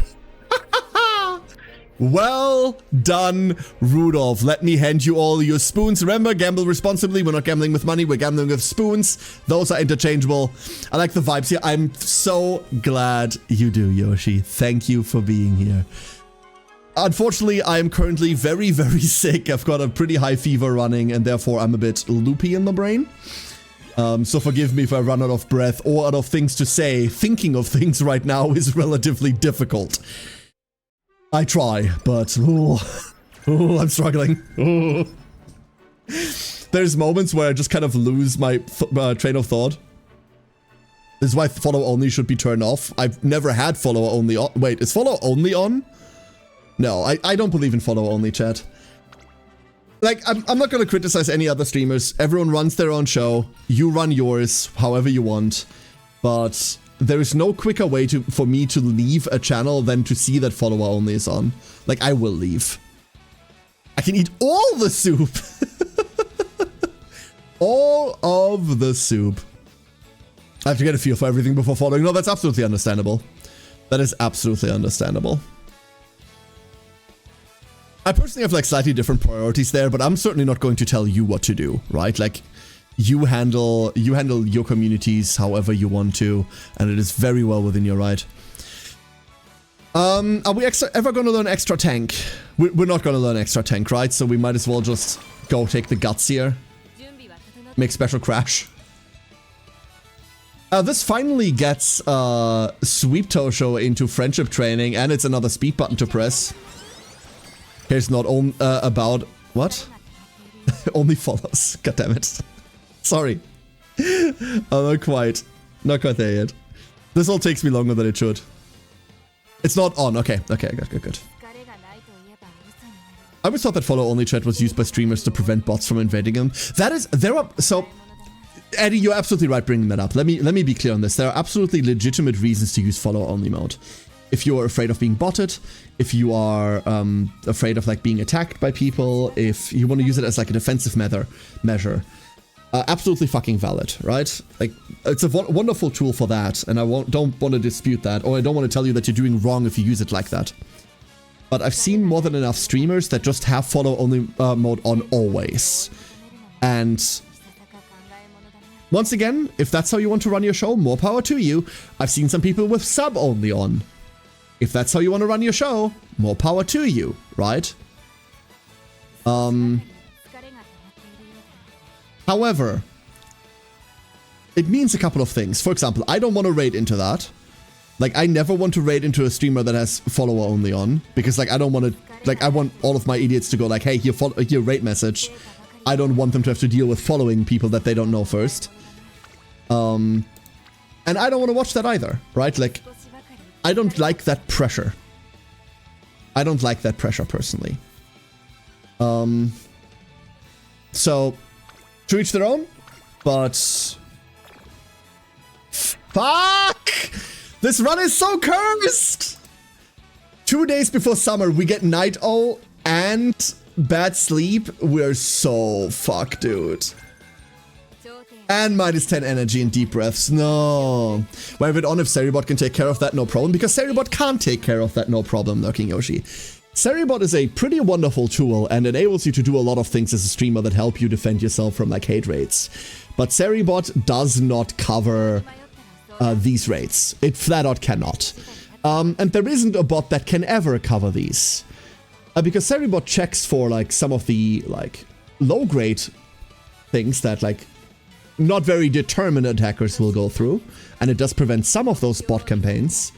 Well done, Rudolph. Let me hand you all your spoons. Remember, gamble responsibly. We're not gambling with money. We're gambling with spoons. Those are interchangeable. I like the vibes here. I'm so glad you do, Yoshi. Thank you for being here. Unfortunately, I am currently very, very sick. I've got a pretty high fever running, and therefore I'm a bit loopy in the brain. So forgive me if I run out of breath or out of things to say. Thinking of things right now is relatively difficult. I try, but I'm struggling. There's moments where I just kind of lose my train of thought. This is why follow only should be turned off. I've never had follow only on. Wait, is follow only on? No, I don't believe in follow only, chat. Like, I'm not gonna criticize any other streamers. Everyone runs their own show. You run yours however you want. But there is no quicker way for me to leave a channel than to see that follower only is on. Like, I will leave. I can eat all the soup. All of the soup. I have to get a feel for everything before following. No, that's absolutely understandable. That is absolutely understandable. I personally have like slightly different priorities there, but I'm certainly not going to tell you what to do, right? Like you handle your communities however you want to, and it is very well within your right. Are we ever going to learn extra tank? We're not going to learn extra tank, right? So we might as well just go take the guts here. Make special crash. This finally gets Sweep Tosho into friendship training, and it's another speed button to press. Here's not about what? Only follows. God damn it. Sorry. Not quite there yet. This all takes me longer than it should. It's not on. Okay, good. I always thought that follow only chat was used by streamers to prevent bots from invading them. So Eddie, you're absolutely right bringing that up. Let me be clear on this. There are absolutely legitimate reasons to use follow only mode. If you're afraid of being botted, if you are afraid of like being attacked by people, if you want to use it as like a defensive measure, absolutely fucking valid, right? Like it's a wonderful tool for that, and I don't want to dispute that, or I don't want to tell you that you're doing wrong if you use it like that. But I've seen more than enough streamers that just have follow only mode on always, and once again, if that's how you want to run your show, more power to you. I've seen some people with sub only on. If that's how you want to run your show, more power to you, right? However, it means a couple of things. For example, I don't want to raid into that. Like, I never want to raid into a streamer that has follower only on, because like I don't want to, like I want all of my idiots to go like, hey, here raid message. I don't want them to have to deal with following people that they don't know first. And I don't want to watch that either, right? Like, I don't like that pressure. I don't like that pressure personally. So, to each their own, but fuck! This run is so cursed! 2 days before summer, we get Night Owl and bad sleep. We're so fucked, dude. And minus 10 energy and deep breaths. No. Wave it on if Seribot can take care of that, no problem. Because Seribot can't take care of that, no problem, Lurking Yoshi. Seribot is a pretty wonderful tool and enables you to do a lot of things as a streamer that help you defend yourself from like hate raids. But Seribot does not cover these raids. It flat out cannot. And there isn't a bot that can ever cover these. Because Seribot checks for like some of the like low grade things that like not very determined attackers will go through, and it does prevent some of those bot campaigns.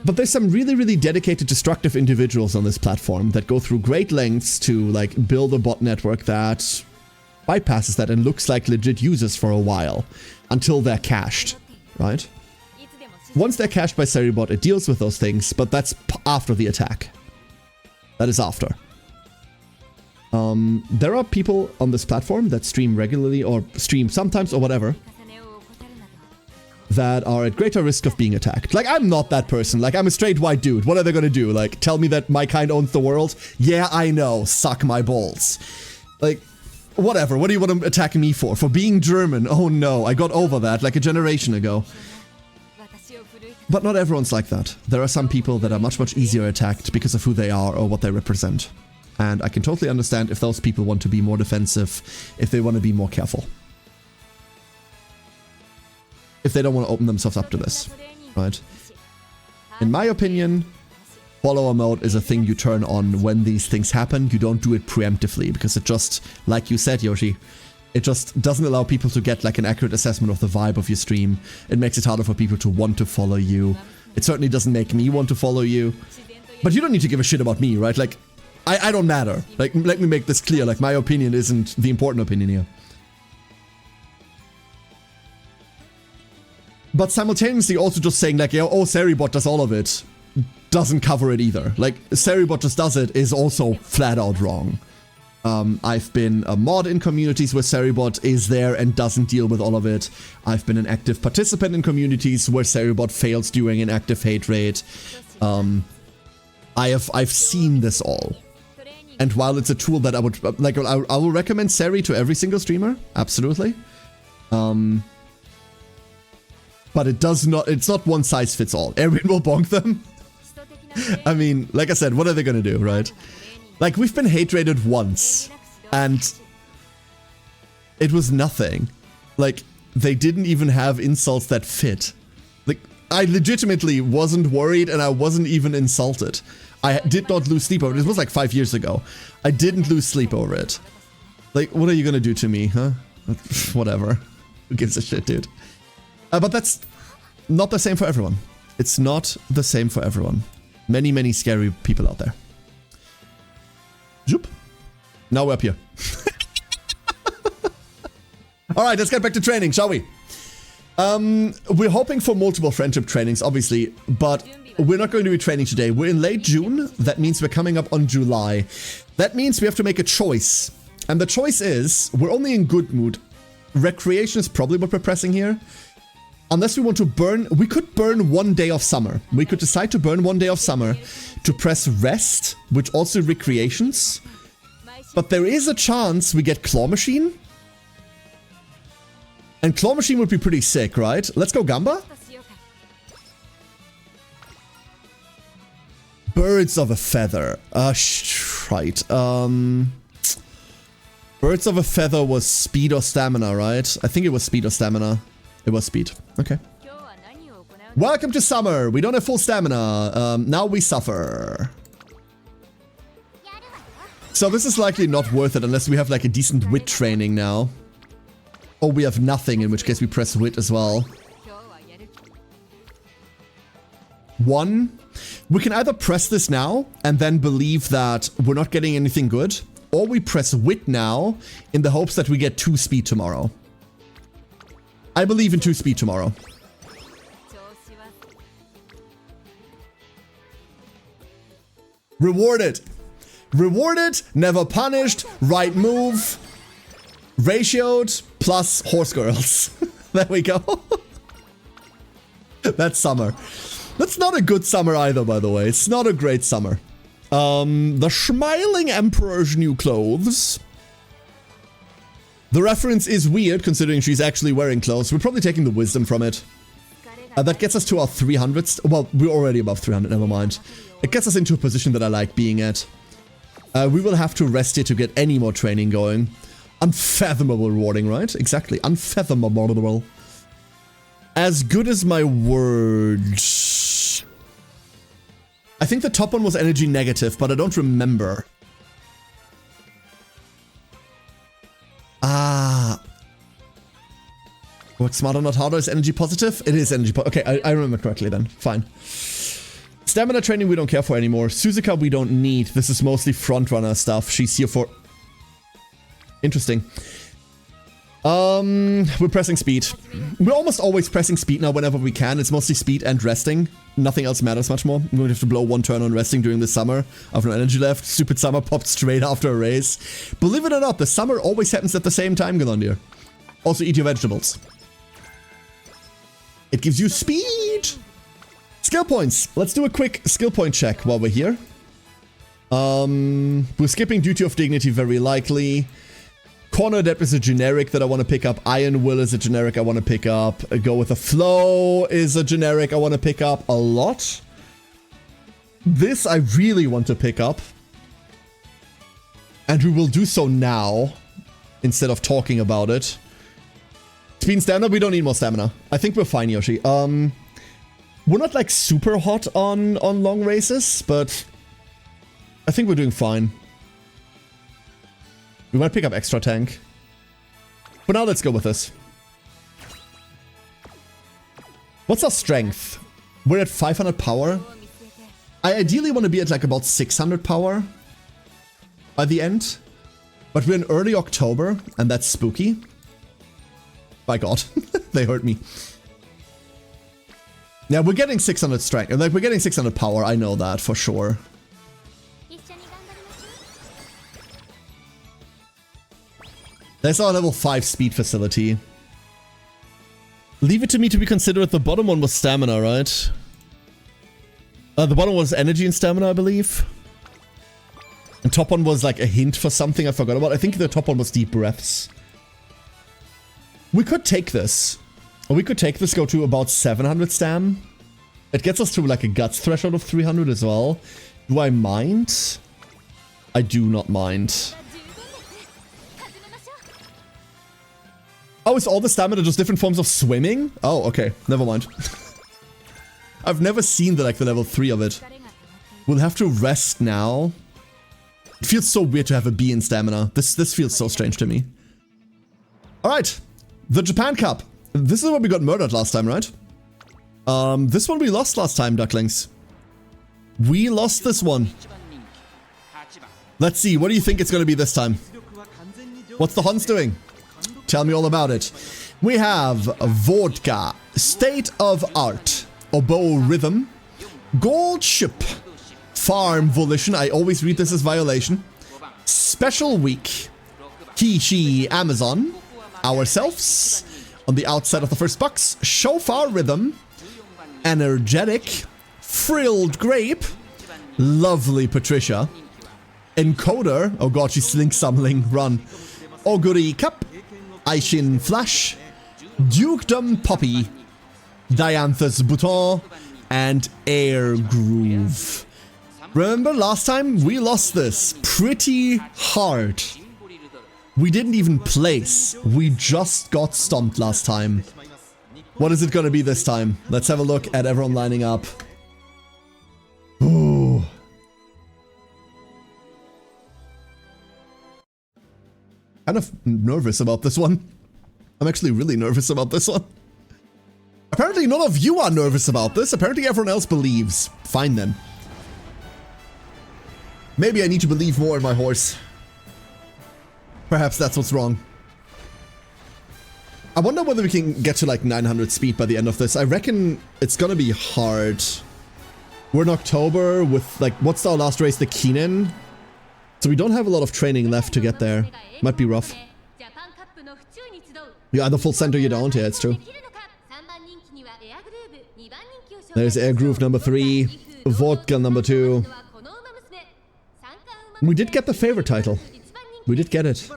But there's some really, really dedicated destructive individuals on this platform that go through great lengths to like build a bot network that bypasses that and looks like legit users for a while until they're cached, right? Once they're cached by Seribot, it deals with those things, but that's after the attack. That is after. There are people on this platform that stream regularly or stream sometimes or whatever that are at greater risk of being attacked. Like, I'm not that person. Like, I'm a straight white dude. What are they gonna do? Like, tell me that my kind owns the world? Yeah, I know. Suck my balls. Like, whatever. What do you want to attack me for? For being German? Oh no, I got over that like a generation ago. But not everyone's like that. There are some people that are much, much easier attacked because of who they are or what they represent. And I can totally understand if those people want to be more defensive, if they want to be more careful. If they don't want to open themselves up to this, right? In my opinion, follower mode is a thing you turn on when these things happen. You don't do it preemptively because it just, like you said, Yoshi, it just doesn't allow people to get like an accurate assessment of the vibe of your stream. It makes it harder for people to want to follow you. It certainly doesn't make me want to follow you. But you don't need to give a shit about me, right? Like, I don't matter. Like, let me make this clear. Like, my opinion isn't the important opinion here. But simultaneously also just saying like, oh, Seribot does all of it, doesn't cover it either. Like, Seribot just does it is also flat out wrong. I've been a mod in communities where Seribot is there and doesn't deal with all of it. I've been an active participant in communities where Seribot fails during an active hate raid. I've seen this all. And while it's a tool that I would, like, I will recommend Seri to every single streamer, absolutely. But it's not one size fits all. Everyone will bonk them. I mean, like I said, what are they gonna do, right? Like, we've been hate rated once, and it was nothing. Like, they didn't even have insults that fit. Like, I legitimately wasn't worried, and I wasn't even insulted. I did not lose sleep over it. It was like 5 years ago. I didn't lose sleep over it. Like, what are you gonna do to me, huh? Whatever. Who gives a shit, dude? But that's not the same for everyone. It's not the same for everyone. Many, many scary people out there. Zoop. Now we're up here. Alright, let's get back to training, shall we? We're hoping for multiple friendship trainings, obviously, but we're not going to be training today. We're in late June. That means we're coming up on July. That means we have to make a choice. And the choice is, we're only in good mood. Recreation is probably what we're pressing here. Unless we want to burn, we could burn 1 day of summer. We could decide to burn 1 day of summer to press rest, which also recreations. But there is a chance we get Claw Machine. And Claw Machine would be pretty sick, right? Let's go Gamba. Birds of a Feather. Right. Birds of a Feather was speed or stamina, right? I think it was speed or stamina. It was speed. Okay. Welcome to summer. We don't have full stamina. Now we suffer. So this is likely not worth it unless we have like a decent wit training now. Or we have nothing, in which case we press wit as well. 1. We can either press this now and then believe that we're not getting anything good, or we press wit now in the hopes that we get 2 speed tomorrow. I believe in 2 speed tomorrow. Rewarded. Rewarded, never punished, right move, ratioed, plus horse girls. There we go. That's summer. That's not a good summer either, by the way. It's not a great summer. The Smiling Emperor's new clothes. The reference is weird, considering she's actually wearing clothes. We're probably taking the wisdom from it. That gets us to our 300s. Well, we're already above 300, never mind. It gets us into a position that I like being at. We will have to rest here to get any more training going. Unfathomable rewarding, right? Exactly. Unfathomable. As good as my words. I think the top one was energy negative, but I don't remember. Ah. Work smarter, not harder is energy positive? It is energy positive. Okay, I remember correctly then. Fine. Stamina training we don't care for anymore. Suzuka we don't need. This is mostly frontrunner stuff. She's here for... Interesting. We're pressing speed. We're almost always pressing speed now whenever we can. It's mostly speed and resting. Nothing else matters much more. I'm going to have to blow 1 turn on resting during the summer. I have no energy left. Stupid summer popped straight after a race. Believe it or not, the summer always happens at the same time, Galandir. Also eat your vegetables. It gives you speed! Skill points. Let's do a quick skill point check while we're here. We're skipping Duty of Dignity very likely. Corner Adept is a generic that I want to pick up. Iron Will is a generic I want to pick up. Go with the Flow is a generic I want to pick up a lot. This I really want to pick up. And we will do so now, instead of talking about it. Speed and stamina, we don't need more stamina. I think we're fine, Yoshi. We're not like super hot on long races, but I think we're doing fine. We might pick up extra tank. But now let's go with this. What's our strength? We're at 500 power. I ideally want to be at like about 600 power by the end. But we're in early October, and that's spooky. By God, they hurt me. Yeah, we're getting 600 strength. Like, we're getting 600 power, I know that for sure. There's our level 5 speed facility. Leave it to me to be considerate. The bottom one was stamina, right? The bottom was energy and stamina, I believe. And top one was like a hint for something I forgot about. I think the top one was deep breaths. We could take this. Or we could take this, go to about 700 stam. It gets us to like a guts threshold of 300 as well. Do I mind? I do not mind. Oh, is all the stamina just different forms of swimming? Oh, okay. Never mind. I've never seen the level 3 of it. We'll have to rest now. It feels so weird to have a B in stamina. This feels so strange to me. Alright. The Japan Cup. This is where we got murdered last time, right? This one we lost last time, Ducklings. We lost this one. Let's see, what do you think it's gonna be this time? What's the Huns doing? Tell me all about it. We have Vodka, State of Art, Oboe Rhythm, Gold Ship, Farm Volition, I always read this as Violation, Special Week, Kishi Amazon, Ourselves, on the outside of the first box, Shofar Rhythm, Energetic, Frilled Grape, Lovely Patricia, Encoder, oh god, she's Slink Summoning, run, Oguri Cup, Aishin Flash, Dukedom Poppy, Dianthus Bouton, and Air Groove. Remember last time we lost this pretty hard. We didn't even place. We just got stomped last time. What is it gonna be this time? Let's have a look at everyone lining up. Ooh. Kind of nervous about this one. I'm actually really nervous about this one. Apparently none of you are nervous about this. Apparently everyone else believes. Fine then. Maybe I need to believe more in my horse. Perhaps that's what's wrong. I wonder whether we can get to like 900 speed by the end of this. I reckon it's gonna be hard. We're in October with like, what's our last race? The Keenen? So we don't have a lot of training left to get there. Might be rough. You either full center or you don't. Yeah, it's true. There's Air Groove number 3. Vodka number 2. We did get the favorite title. We did get it.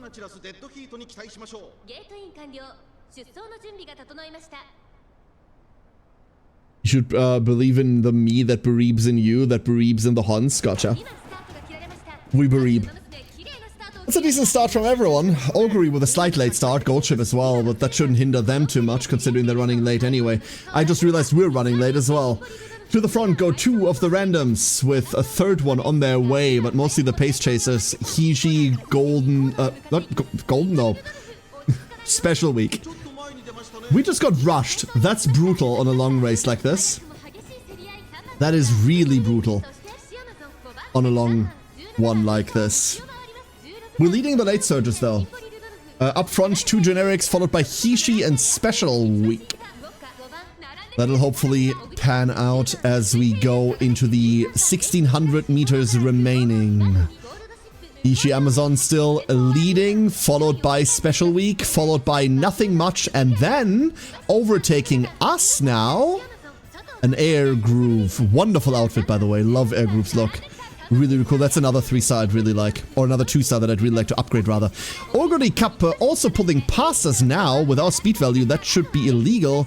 You should believe in the me that bereaves in you, that bereaves in the Huns. Gotcha. We bereave. That's a decent start from everyone. Augury with a slight late start, Gold Ship as well, but that shouldn't hinder them too much considering they're running late anyway. I just realized we're running late as well. To the front go 2 of the randoms, with a 3rd one on their way, but mostly the pace chasers. Hishi, Golden, not Golden, no. Special Week. We just got rushed. That's brutal on a long race like this. That is really brutal on a long one like this. We're leading the late surges though. Up front, 2 generics followed by Hishi and Special Week. That'll hopefully pan out as we go into the 1600 meters remaining. Hishi Amazon still leading, followed by Special Week, followed by Nothing Much, and then overtaking us now. An Air Groove. Wonderful outfit, by the way. Love Air Groove's look. Really, really cool. That's another 3-star I'd really like. Or another 2-star that I'd really like to upgrade, rather. Oguri Cup also pulling past us now with our speed value. That should be illegal.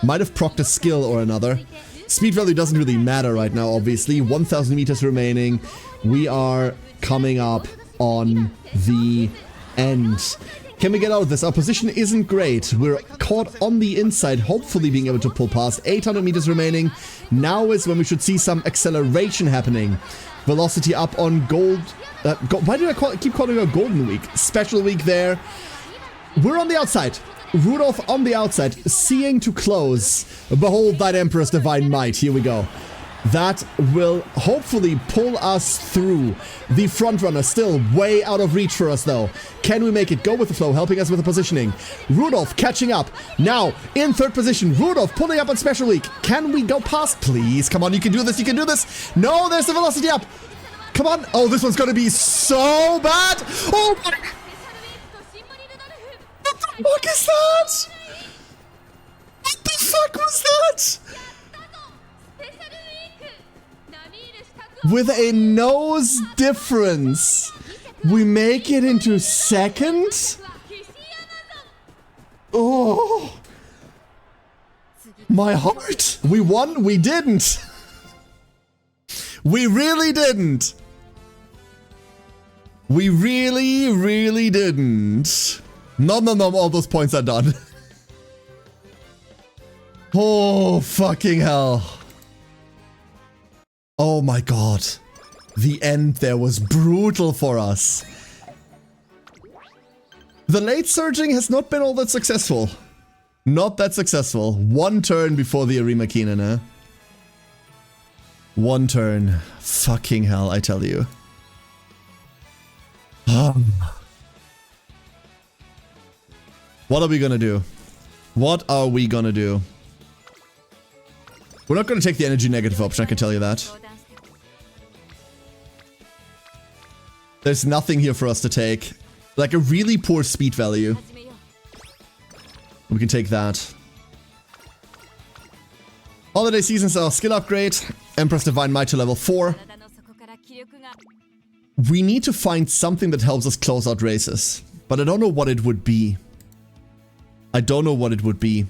Might have procced a skill or another. Speed value doesn't really matter right now, obviously. 1,000 meters remaining. We are coming up on the end. Can we get out of this? Our position isn't great. We're caught on the inside, hopefully being able to pull past. 800 meters remaining. Now is when we should see some acceleration happening. Velocity up on Gold. Why do I keep calling it Golden Week? Special Week there. We're on the outside. Rudolph on the outside, seeing to close. Behold thine Emperor's divine might. Here we go. That will hopefully pull us through. The front runner still way out of reach for us though. Can we make it? Go with the flow, helping us with the positioning. Rudolph catching up. Now in 3rd position. Rudolph pulling up on Special Week. Can we go past? Please, come on, you can do this, you can do this. No, there's the velocity up. Come on. Oh, this one's gonna be so bad. Oh my. What the fuck is that? What the fuck was that? With a nose difference, we make it into 2nd? Oh. My heart. We won? We didn't. We really didn't. We really, really didn't. No, all those points are done. Oh, fucking hell. Oh my god. The end there was brutal for us. The late surging has not been all that successful. Not that successful. One turn before the Arimakinen, eh? One turn. Fucking hell, I tell you. What are we gonna do? What are we gonna do? We're not gonna take the energy negative option, I can tell you that. There's nothing here for us to take. Like a really poor speed value. We can take that. Holiday Season Style skill upgrade. Empress Divine Might to level 4. We need to find something that helps us close out races. But I don't know what it would be. I don't know what it would be.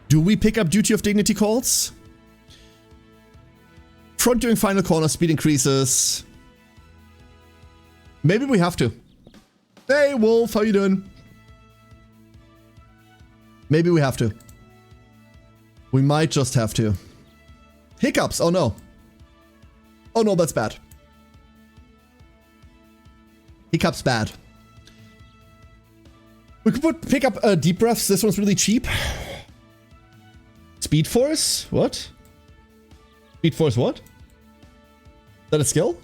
Do we pick up Duty of Dignity calls? Front during final corner, speed increases. Maybe we have to. Hey Wolf, how you doing? Maybe we have to. We might just have to. Hiccups, oh no. Oh no, that's bad. Hiccups bad. We could pick up Deep Breaths, this one's really cheap. Speed Force? What? Speed Force what? Is that a skill?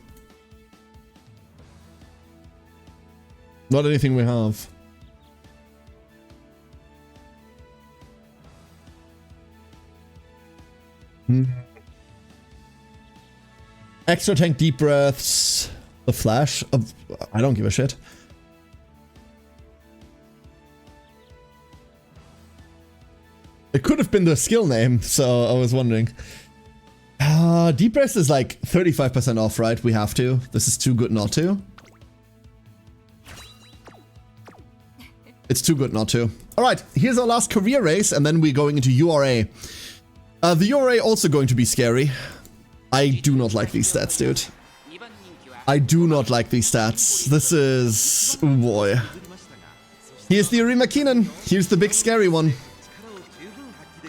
Not anything we have. Extra tank deep breaths. The flash of... I don't give a shit. It could have been the skill name, so I was wondering. Deep breaths is like 35% off, right? We have to. This is too good not to. It's too good not to. Alright, here's our last career race, and then we're going into URA. The URA also going to be scary. I do not like these stats, dude. I do not like these stats. This is... oh boy. Here's the Arimakinen. Here's the big scary one.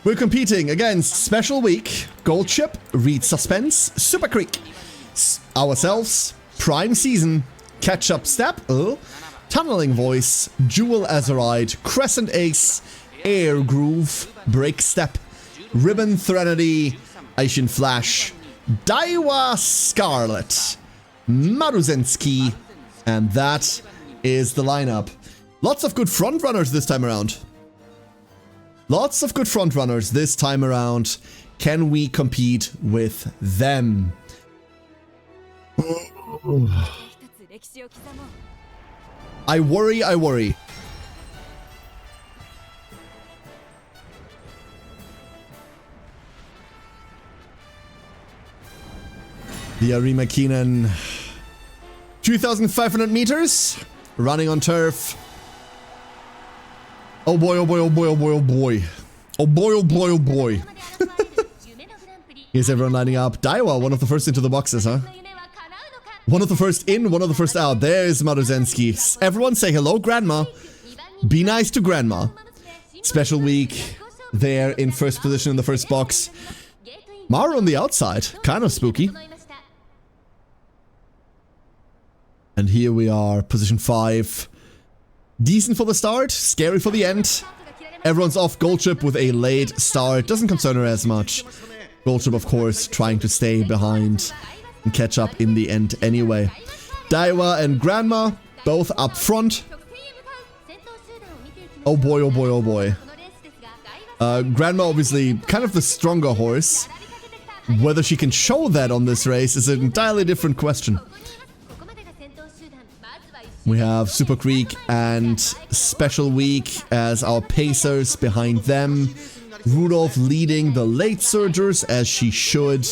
We're competing against Special Week, Gold Ship, Reed Suspense, Super Creek, ourselves, Prime Season, Catch Up Step, Tunneling Voice, Jewel Azerite, Crescent Ace, Air Groove, Break Step, Ribbon Threnody, Aishin Flash, Daiwa Scarlet, Maruzensky, and that is the lineup. Lots of good frontrunners this time around. Lots of good frontrunners this time around. Can we compete with them? I worry, I worry. The Arimakinen, 2,500 meters, running on turf. Oh boy, oh boy, oh boy, oh boy, oh boy. Oh boy, oh boy, oh boy. Here's everyone lining up. Daiwa, one of the first into the boxes, huh? One of the first in, one of the first out. There's Maruzensky. Everyone say hello, Grandma. Be nice to Grandma. Special Week, there in first position in the first box. Maru on the outside, kind of spooky. And here we are, position 5. Decent for the start, scary for the end. Everyone's off Gold Ship with a late start. Doesn't concern her as much. Gold Ship, of course, trying to stay behind and catch up in the end anyway. Daiwa and Grandma, both up front. Oh boy, oh boy, oh boy. Grandma obviously kind of the stronger horse. Whether she can show that on this race is an entirely different question. We have Super Creek and Special Week as our pacers behind them. Rudolph leading the late surgers as she should.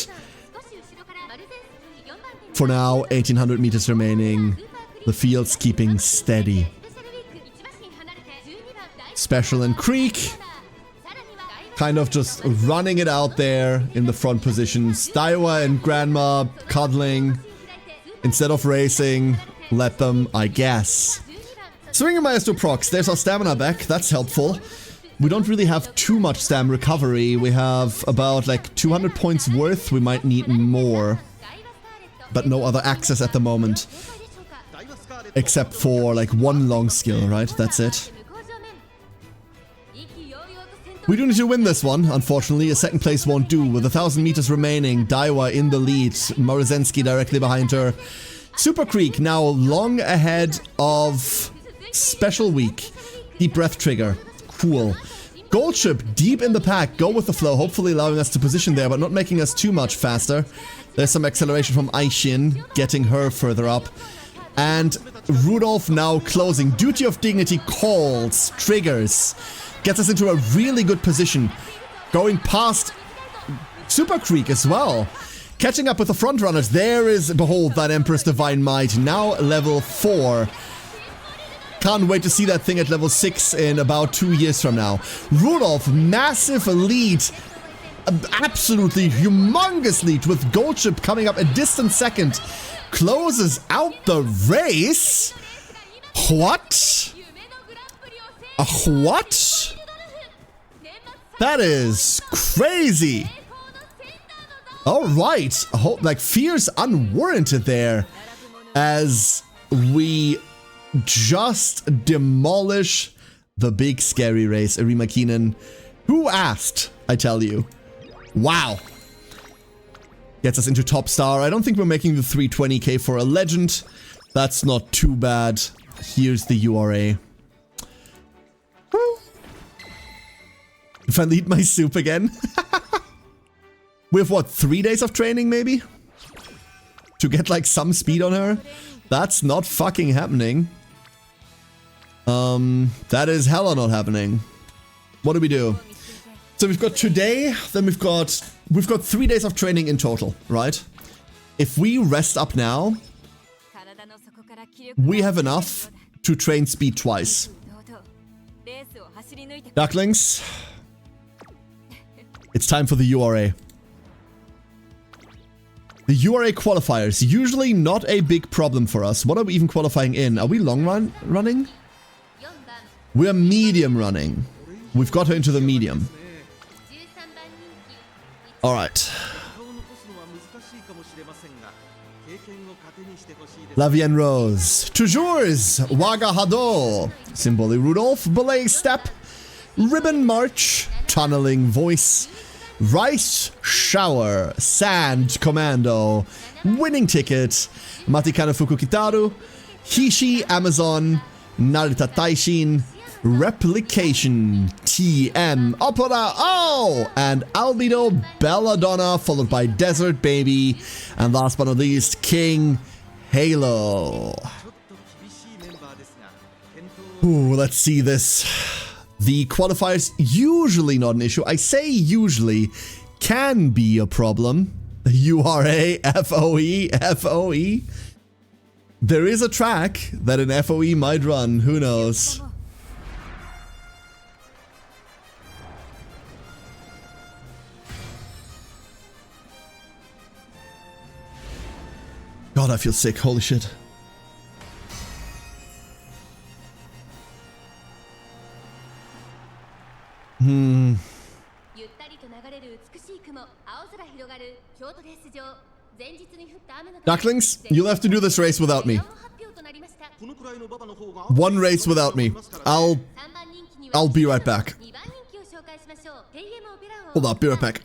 For now, 1800 meters remaining. The field's keeping steady. Special and Creek kind of just running it out there in the front positions. Daiwa and Grandma cuddling instead of racing. let them, I guess. Swinger Maestro procs. There's our stamina back. That's helpful. We don't really have too much stam recovery. We have about like 200 points worth. We might need more. But no other access at the moment. Except for like one long skill, right? That's it. We do need to win this one, unfortunately. A second place won't do. With 1,000 meters remaining, Daiwa in the lead. Morozensky directly behind her. Super Creek now long ahead of Special Week. Deep Breath Trigger. Cool. Goldship deep in the pack. Go with the flow, hopefully allowing us to position there, but not making us too much faster. There's some acceleration from Aishin, getting her further up. And Rudolph now closing. Duty of Dignity calls, triggers. Gets us into a really good position. Going past Super Creek as well. Catching up with the front runners. There is, behold, that Empress Divine Might. Now level 4. Can't wait to see that thing at level 6 in about 2 years from now. Rudolph, massive lead. Absolutely humongous lead with Goldship coming up a distant second. Closes out the race. What? What? That is crazy. All right. Like fears unwarranted there as we just demolish the big scary race. Arima Keenan. Who asked? I tell you. Wow. Gets us into top star. I don't think we're making the 320k for a legend. That's not too bad. Here's the URA. If I lead my soup again. We have what, 3 days of training maybe? To get like some speed on her? That's not fucking happening. That is hella not happening. What do we do? So we've got today, then we've got 3 days of training in total, right? If we rest up now, we have enough to train speed twice. Ducklings, it's time for the URA. The URA qualifiers, usually not a big problem for us. What are we even qualifying in? Are we long running? We're medium running. We've got her into the medium. Alright. Lavienne Rose. Toujours. Waga Hado. Symboli Rudolph. Belay Step. Ribbon March. Tunneling Voice. Rice Shower. Sand Commando. Winning Ticket. Matikana Fukukitaru. Hishi Amazon. Narita Taishin. Replication, TM, Opera, oh, and Albedo Belladonna, followed by Desert Baby, and last but not least, King Halo. Ooh, let's see this. The qualifiers, usually not an issue. I say usually, can be a problem. URA, FOE, FOE. There is a track that an FOE might run, who knows. God, I feel sick. Holy shit. Ducklings, you'll have to do this race without me. One race without me. I'll be right back. Hold up, be right back.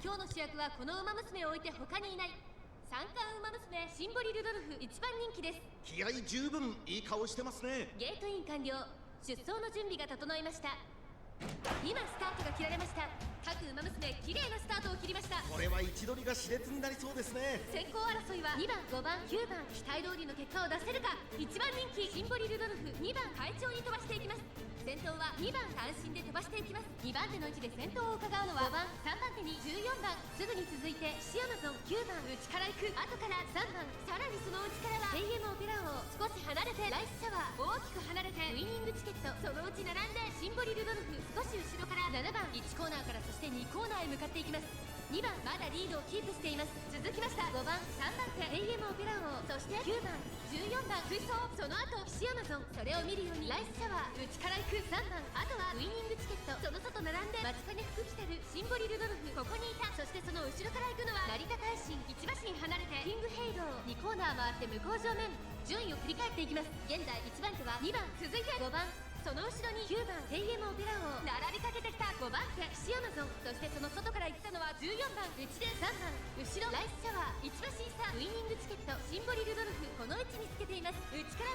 2番まだリードをキープしています。続きました5番3番手 AM オペラ王、そして9番14番水槽、その後岸アマゾン、それを見るようにライスシャワー、内から行く3番、あとはウイニングチケット、その外並んで松金福来てるシンボリルドルフ、ここにいた。そしてその後ろから行くのは成田大臣、1馬身離れてキングヘイロー、2コーナー回って向こう正面、順位を振り返っていきます。現在1番手は2番、続いて5番、その後ろに9番 AM オペラ王、並びかけてきた5番手岸アマゾン、そしてその外から行ったのは14番内で3番後ろライスシャワー、1馬身差ウイニングチケット、シンボリルドルフ、この位置につけています。内か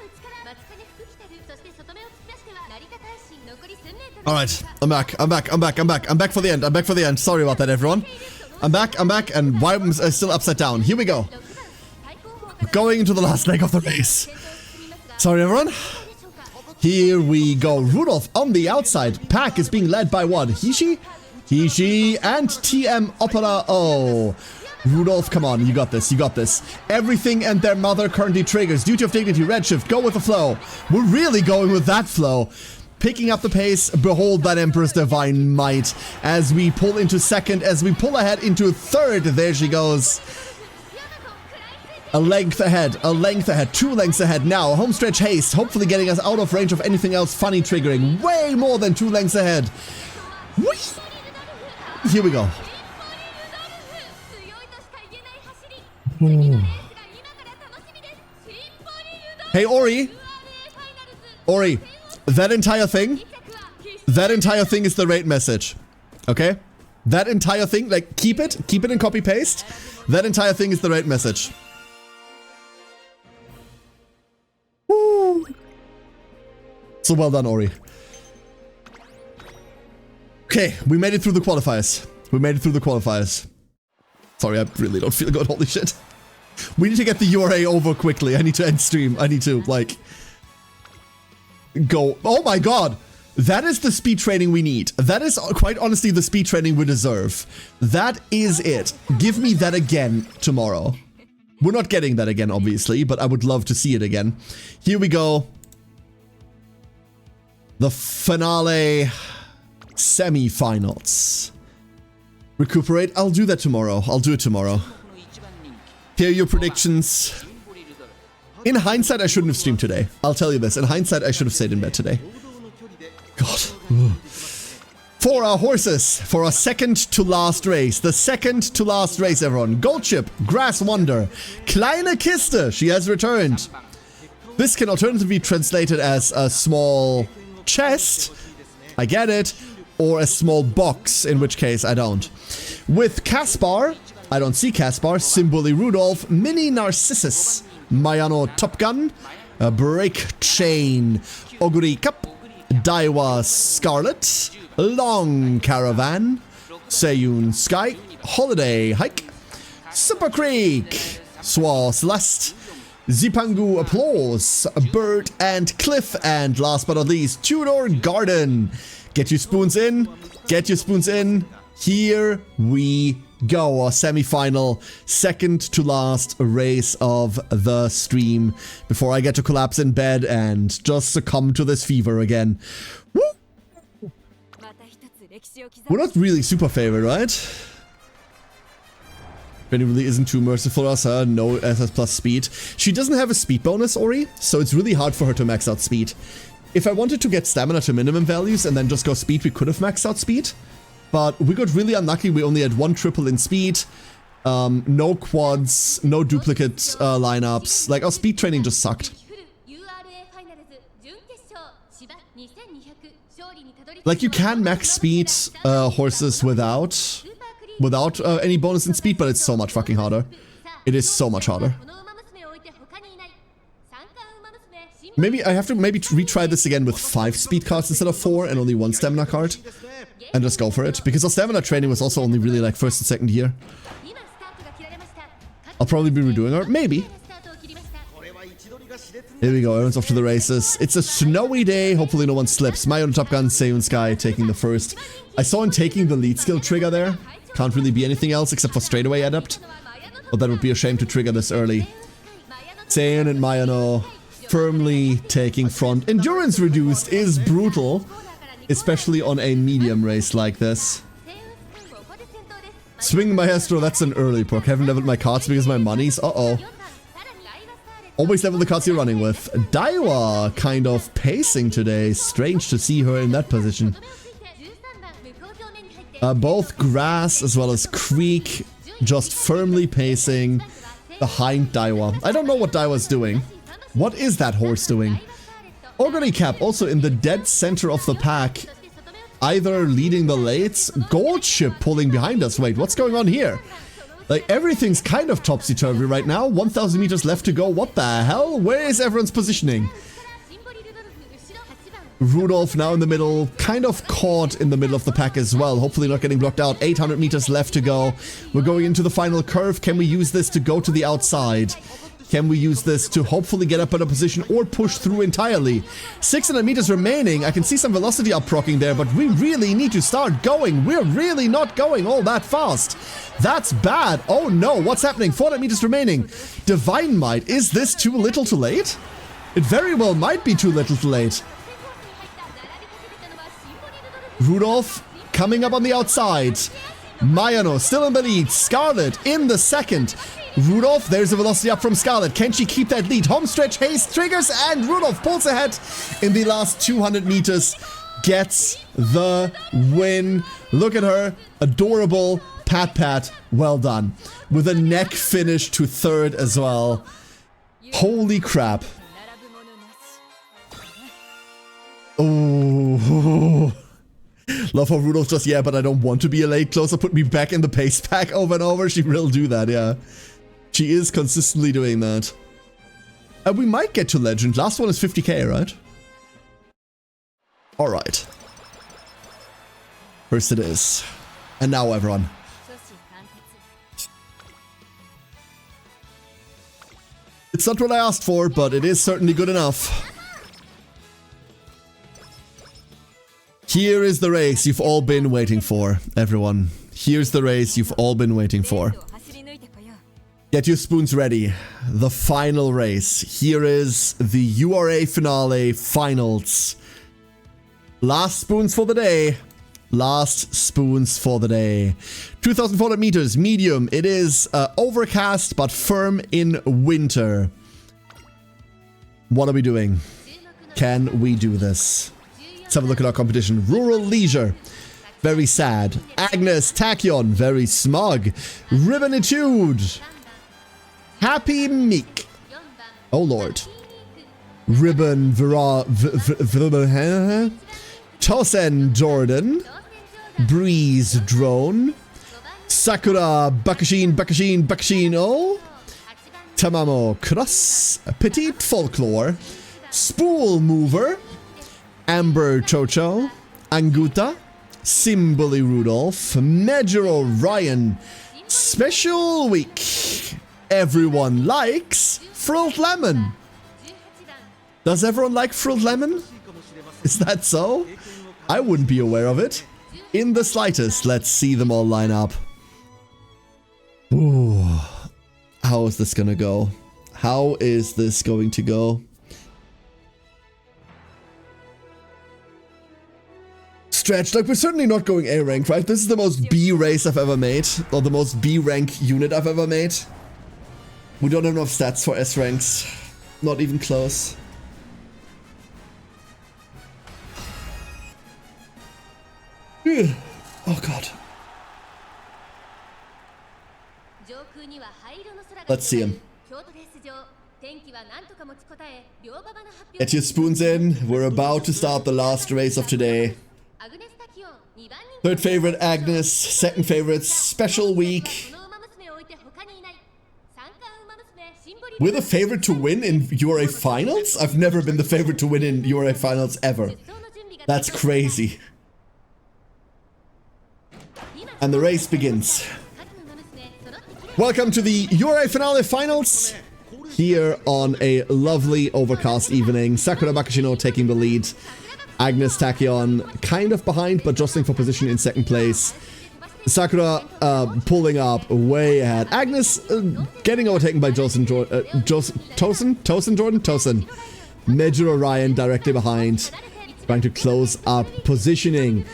ら松金福来てる、そして外目を突き出しては成田大臣、残り1000メートル。 Alright, I'm back for the end. Sorry about that, everyone. I'm back, and why am I still upside down? Here we go. Going into the last leg of the race. Sorry, everyone. Here we go. Rudolph on the outside. Pack is being led by what? Hishi? Hishi and TM Opera. Oh. Rudolph, come on. You got this. Everything and their mother currently triggers. Duty of Dignity, Redshift. Go with the flow. We're really going with that flow. Picking up the pace. Behold that Emperor's Divine Might. As we pull into second. As we pull ahead into third. There she goes. A length ahead, 2 lengths ahead now. Homestretch haste, hopefully getting us out of range of anything else funny triggering. Way more than 2 lengths ahead. Whee! Here we go. Hey, Ori, that entire thing is the raid message. Okay? That entire thing, like, keep it in copy paste. That entire thing is the raid message. Woo. So well done, Ori. Okay, we made it through the qualifiers. Sorry, I really don't feel good. Holy shit. We need to get the URA over quickly. I need to end stream. I need to, like, go. Oh my god. That is the speed training we need. That is quite honestly the speed training we deserve. That is it. Give me that again tomorrow. We're not getting that again, obviously, but I would love to see it again. Here we go. The finale semi-finals. Recuperate. I'll do that tomorrow. Here are your predictions. In hindsight, I shouldn't have streamed today. I'll tell you this. In hindsight, I should have stayed in bed today. God. For our horses, for our second to last race. The second to last race, everyone. Goldship, Grass Wonder, Kleine Kiste, she has returned. This can alternatively be translated as a small chest, I get it, or a small box, in which case I don't. With Caspar, I don't see Caspar, Symboli Rudolph, Mini Narcissus, Mayano Top Gun, Break Chain, Oguri Cup, Daiwa Scarlet, Long Caravan, Seiyun Sky, Holiday Hike, Super Creek, Swa Celeste, Zipangu Applause, Bird and Cliff, and last but not least, Tudor Garden. Get your spoons in, Here we go, our semi-final, second to last race of the stream before I get to collapse in bed and just succumb to this fever again. Woo! We're not really super favored, right? Benny really isn't too merciful to us, huh? No SS plus speed. She doesn't have a speed bonus, Ori, so it's really hard for her to max out speed. If I wanted to get stamina to minimum values and then just go speed, we could have maxed out speed. But we got really unlucky. We only had 1 triple in speed. No quads, no duplicate lineups. Like, our speed training just sucked. Like, you can max speed horses without any bonus in speed, but it's so much fucking harder. It is so much harder. Maybe I have to retry this again with 5 speed cards instead of 4 and only 1 stamina card. And just go for it. Because our stamina training was also only really like 1st and 2nd year. I'll probably be redoing her. Maybe. Here we go. Everyone's off to the races. It's a snowy day. Hopefully no one slips. Mayo Top Gun, Seiyun Sky taking the first. I saw him taking the lead skill trigger there. Can't really be anything else except for straightaway adept. But that would be a shame to trigger this early. Seiyun and Mayano firmly taking front. Endurance reduced is brutal. Especially on a medium race like this. Swing Maestro, that's an early proc. Haven't leveled my cards because my money's. Uh-oh. Always level the cards you're running with. Daiwa kind of pacing today. Strange to see her in that position. Both Grass as well as Creek just firmly pacing behind Daiwa. I don't know what Daiwa's doing. What is that horse doing? Ogre Cap also in the dead center of the pack. Either leading the lates, Gold Ship pulling behind us. Wait, what's going on here? Like, everything's kind of topsy-turvy right now. 1,000 meters left to go. What the hell? Where is everyone's positioning? Rudolph now in the middle, kind of caught in the middle of the pack as well. Hopefully not getting blocked out. 800 meters left to go. We're going into the final curve. Can we use this to go to the outside? Can we use this to hopefully get up in a position or push through entirely? 600 meters remaining. I can see some velocity up procking there, but we really need to start going. We're really not going all that fast. That's bad. Oh no, what's happening? 400 meters remaining. Divine Might. Is this too little too late? It very well might be too little too late. Rudolph coming up on the outside. Mayano still in the lead. Scarlet in the second. Rudolph, there's a velocity up from Scarlet. Can she keep that lead? Homestretch, haste, triggers, and Rudolph pulls ahead in the last 200 meters. Gets the win. Look at her. Adorable. Pat. Well done. With a neck finish to third as well. Holy crap. Oh. Love how Rudolph just, yeah, but I don't want to be a late closer. Put me back in the pace pack over and over. She will do that, yeah. She is consistently doing that. And we might get to Legend. Last one is 50k, right? Alright. First it is. And now everyone. It's not what I asked for, but it is certainly good enough. Here is the race you've all been waiting for, everyone. Here's the race you've all been waiting for. Get your spoons ready. The final race. Here is the URA Finale Finals. Last spoons for the day. Last spoons for the day. 2,400 meters, medium. It is overcast but firm in winter. What are we doing? Can we do this? Let's have a look at our competition. Rural Leisure. Very sad. Agnes Tachyon. Very smug. Ribbonitude. Happy Meek. Oh lord. Ribbon Tosen Jordan. Breeze Drone. Sakura Bakashino. Tamamo Cross. Petite Folklore. Spool Mover. Amber Chocho. Anguta. Simboli Rudolph. Major Orion. Special Week. Everyone likes Frilled Lemon. Does everyone like Frilled Lemon? Is that so? I wouldn't be aware of it. In the slightest. Let's see them all line up. Ooh. How is this gonna go? How is this going to go? Stretch, like, we're certainly not going A rank, right? This is the most B race I've ever made. Or the most B rank unit I've ever made. We don't have enough stats for S ranks. Not even close. Oh god. Let's see him. Get your spoons in. We're about to start the last race of today. Third favorite, Agnes. Second favorite, Special Week. We're the favorite to win in URA Finals? I've never been the favorite to win in URA Finals ever. That's crazy. And the race begins. Welcome to the URA Finale Finals. Here on a lovely overcast evening. Sakura Bakashino taking the lead. Agnes Tachyon kind of behind, but jostling for position in second place. Sakura pulling up way ahead. Agnes getting overtaken by Tosen. Major Orion directly behind. Trying to close up positioning.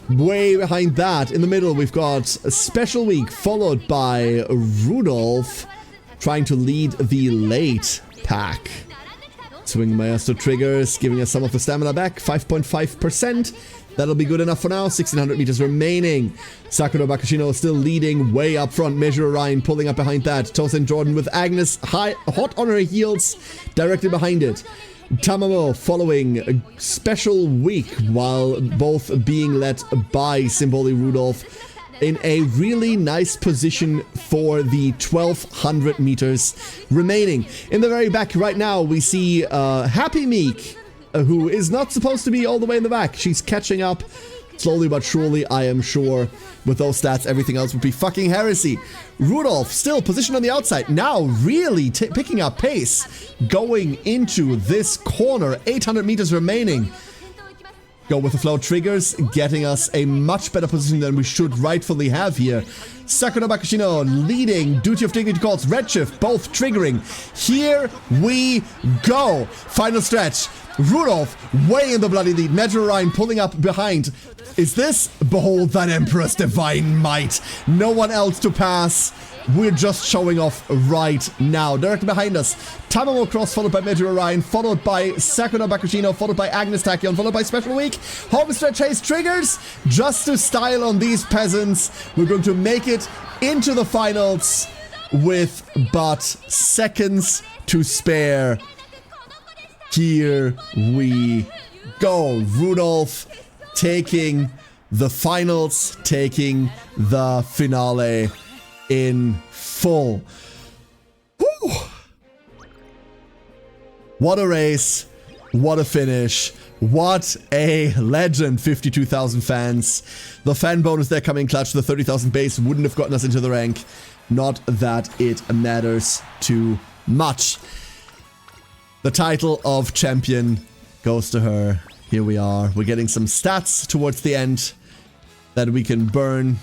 Way behind that, in the middle, we've got a Special Week, followed by Rudolph, trying to lead the late pack. Swing Maestro triggers, giving us some of the stamina back, 5.5%. That'll be good enough for now. 1600 meters remaining. Sakura Bakashino still leading way up front. Measure Orion pulling up behind that. Tosin Jordan with Agnes hot on her heels, directly behind it. Tamamo following a Special Week, while both being led by Symboli Rudolph in a really nice position for the 1200 meters remaining. In the very back right now, we see Happy Meek, who is not supposed to be all the way in the back. She's catching up slowly but surely, I am sure. With those stats, everything else would be fucking heresy. Rudolph still positioned on the outside, now really picking up pace, going into this corner. 800 meters remaining. Go with the flow triggers, getting us a much better position than we should rightfully have here. Sakura Bakashino leading, Duty of Dignity calls, Redshift, both triggering. Here we go. Final stretch. Rudolph way in the bloody lead. Measure Orion pulling up behind. Is this? Behold that Emperor's divine might. No one else to pass. We're just showing off right now. Directly behind us, Tamamo Cross, followed by Measure Orion, followed by Sakura Bakushino, followed by Agnes Tachyon, followed by Special Week. Home stretch chase triggers just to style on these peasants. We're going to make it into the finals with but seconds to spare. Here we go. Rudolph taking the finals, taking the finale in full. Woo. What a race. What a finish. What a legend. 52,000 fans. The fan bonus there coming clutch. The 30,000 base wouldn't have gotten us into the rank. Not that it matters too much. The title of champion goes to her. Here we are. We're getting some stats towards the end that we can burn.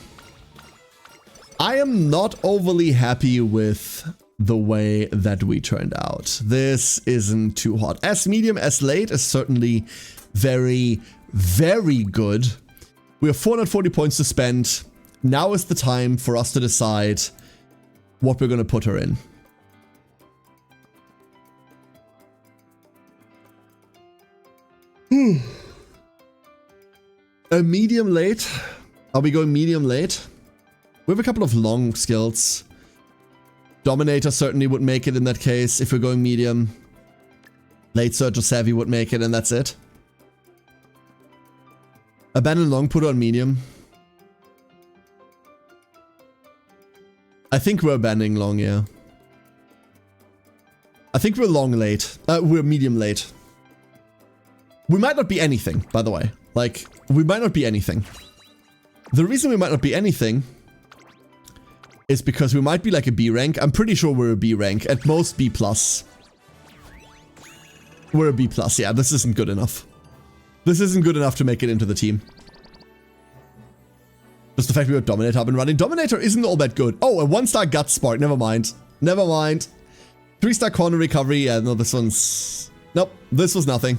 I am not overly happy with the way that we turned out. This isn't too hot. S medium, S late is certainly very, very good. We have 440 points to spend. Now is the time for us to decide what we're going to put her in. A medium late? Are we going medium late? We have a couple of long skills. Dominator certainly would make it in that case if we're going medium. Late Surge or Savvy would make it, and that's it. Abandon long, put on medium. I think we're abandoning long, yeah. I think we're long late. We're medium late. We might not be anything, by the way. Like, we might not be anything. The reason we might not be anything is because we might be like a B rank. I'm pretty sure we're a B rank. At most B+. We're a B+, yeah. This isn't good enough. This isn't good enough to make it into the team. Just the fact we have Dominator up and running. Dominator isn't all that good. Oh, a 1-star Gut Spark. Never mind. Never mind. 3-star Corner Recovery. Yeah, no, this one's... Nope, this was nothing.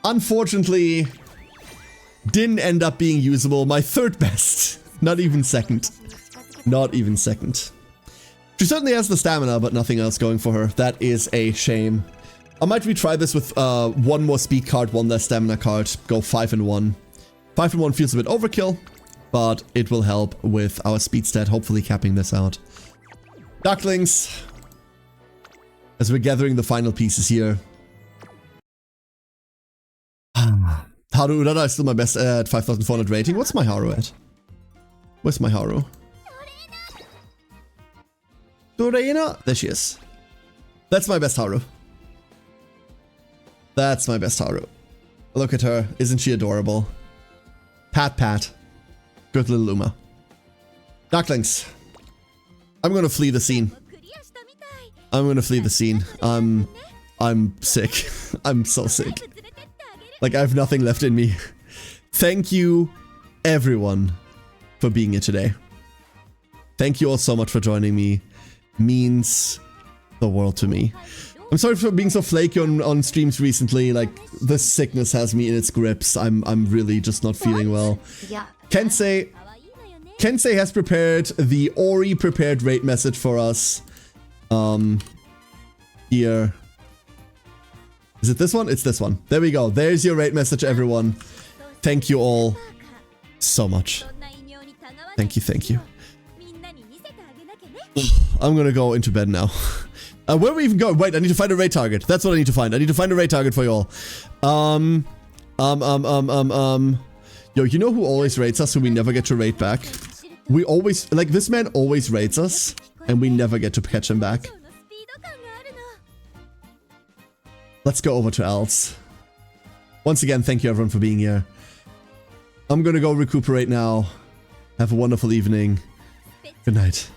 Unfortunately, didn't end up being usable. My third best. Not even second. Not even second. She certainly has the stamina, but nothing else going for her. That is a shame. I might retry this with one more speed card, one less stamina card. Go 5 and 1. 5 and 1 feels a bit overkill, but it will help with our speed stat, hopefully capping this out. Ducklings. As we're gathering the final pieces here. Haru Urara is still my best at 5,400 rating. What's my Haru at? Where's my Haru? Dorena? There she is. That's my best Haru. That's my best Haru. Look at her. Isn't she adorable? Pat pat. Good little Uma. Ducklings. I'm gonna flee the scene. I'm gonna flee the scene. I'm sick. I'm so sick. Like, I have nothing left in me. Thank you, everyone, for being here today. Thank you all so much for joining me. Means the world to me. I'm sorry for being so flaky on streams recently. Like, this sickness has me in its grips. I'm really just not feeling well. Kensei has prepared the Ori prepared raid message for us. Here. Is it this one? It's this one. There we go. There's your raid message, everyone. Thank you all so much. Thank you, thank you. I'm gonna go into bed now. Where are we even going? Wait, I need to find a raid target. That's what I need to find. I need to find a raid target for y'all. Yo, you know who always raids us who we never get to raid back? We always, like, this man always raids us, and we never get to catch him back. Let's go over to Els. Once again, thank you everyone for being here. I'm gonna go recuperate now. Have a wonderful evening. Good night.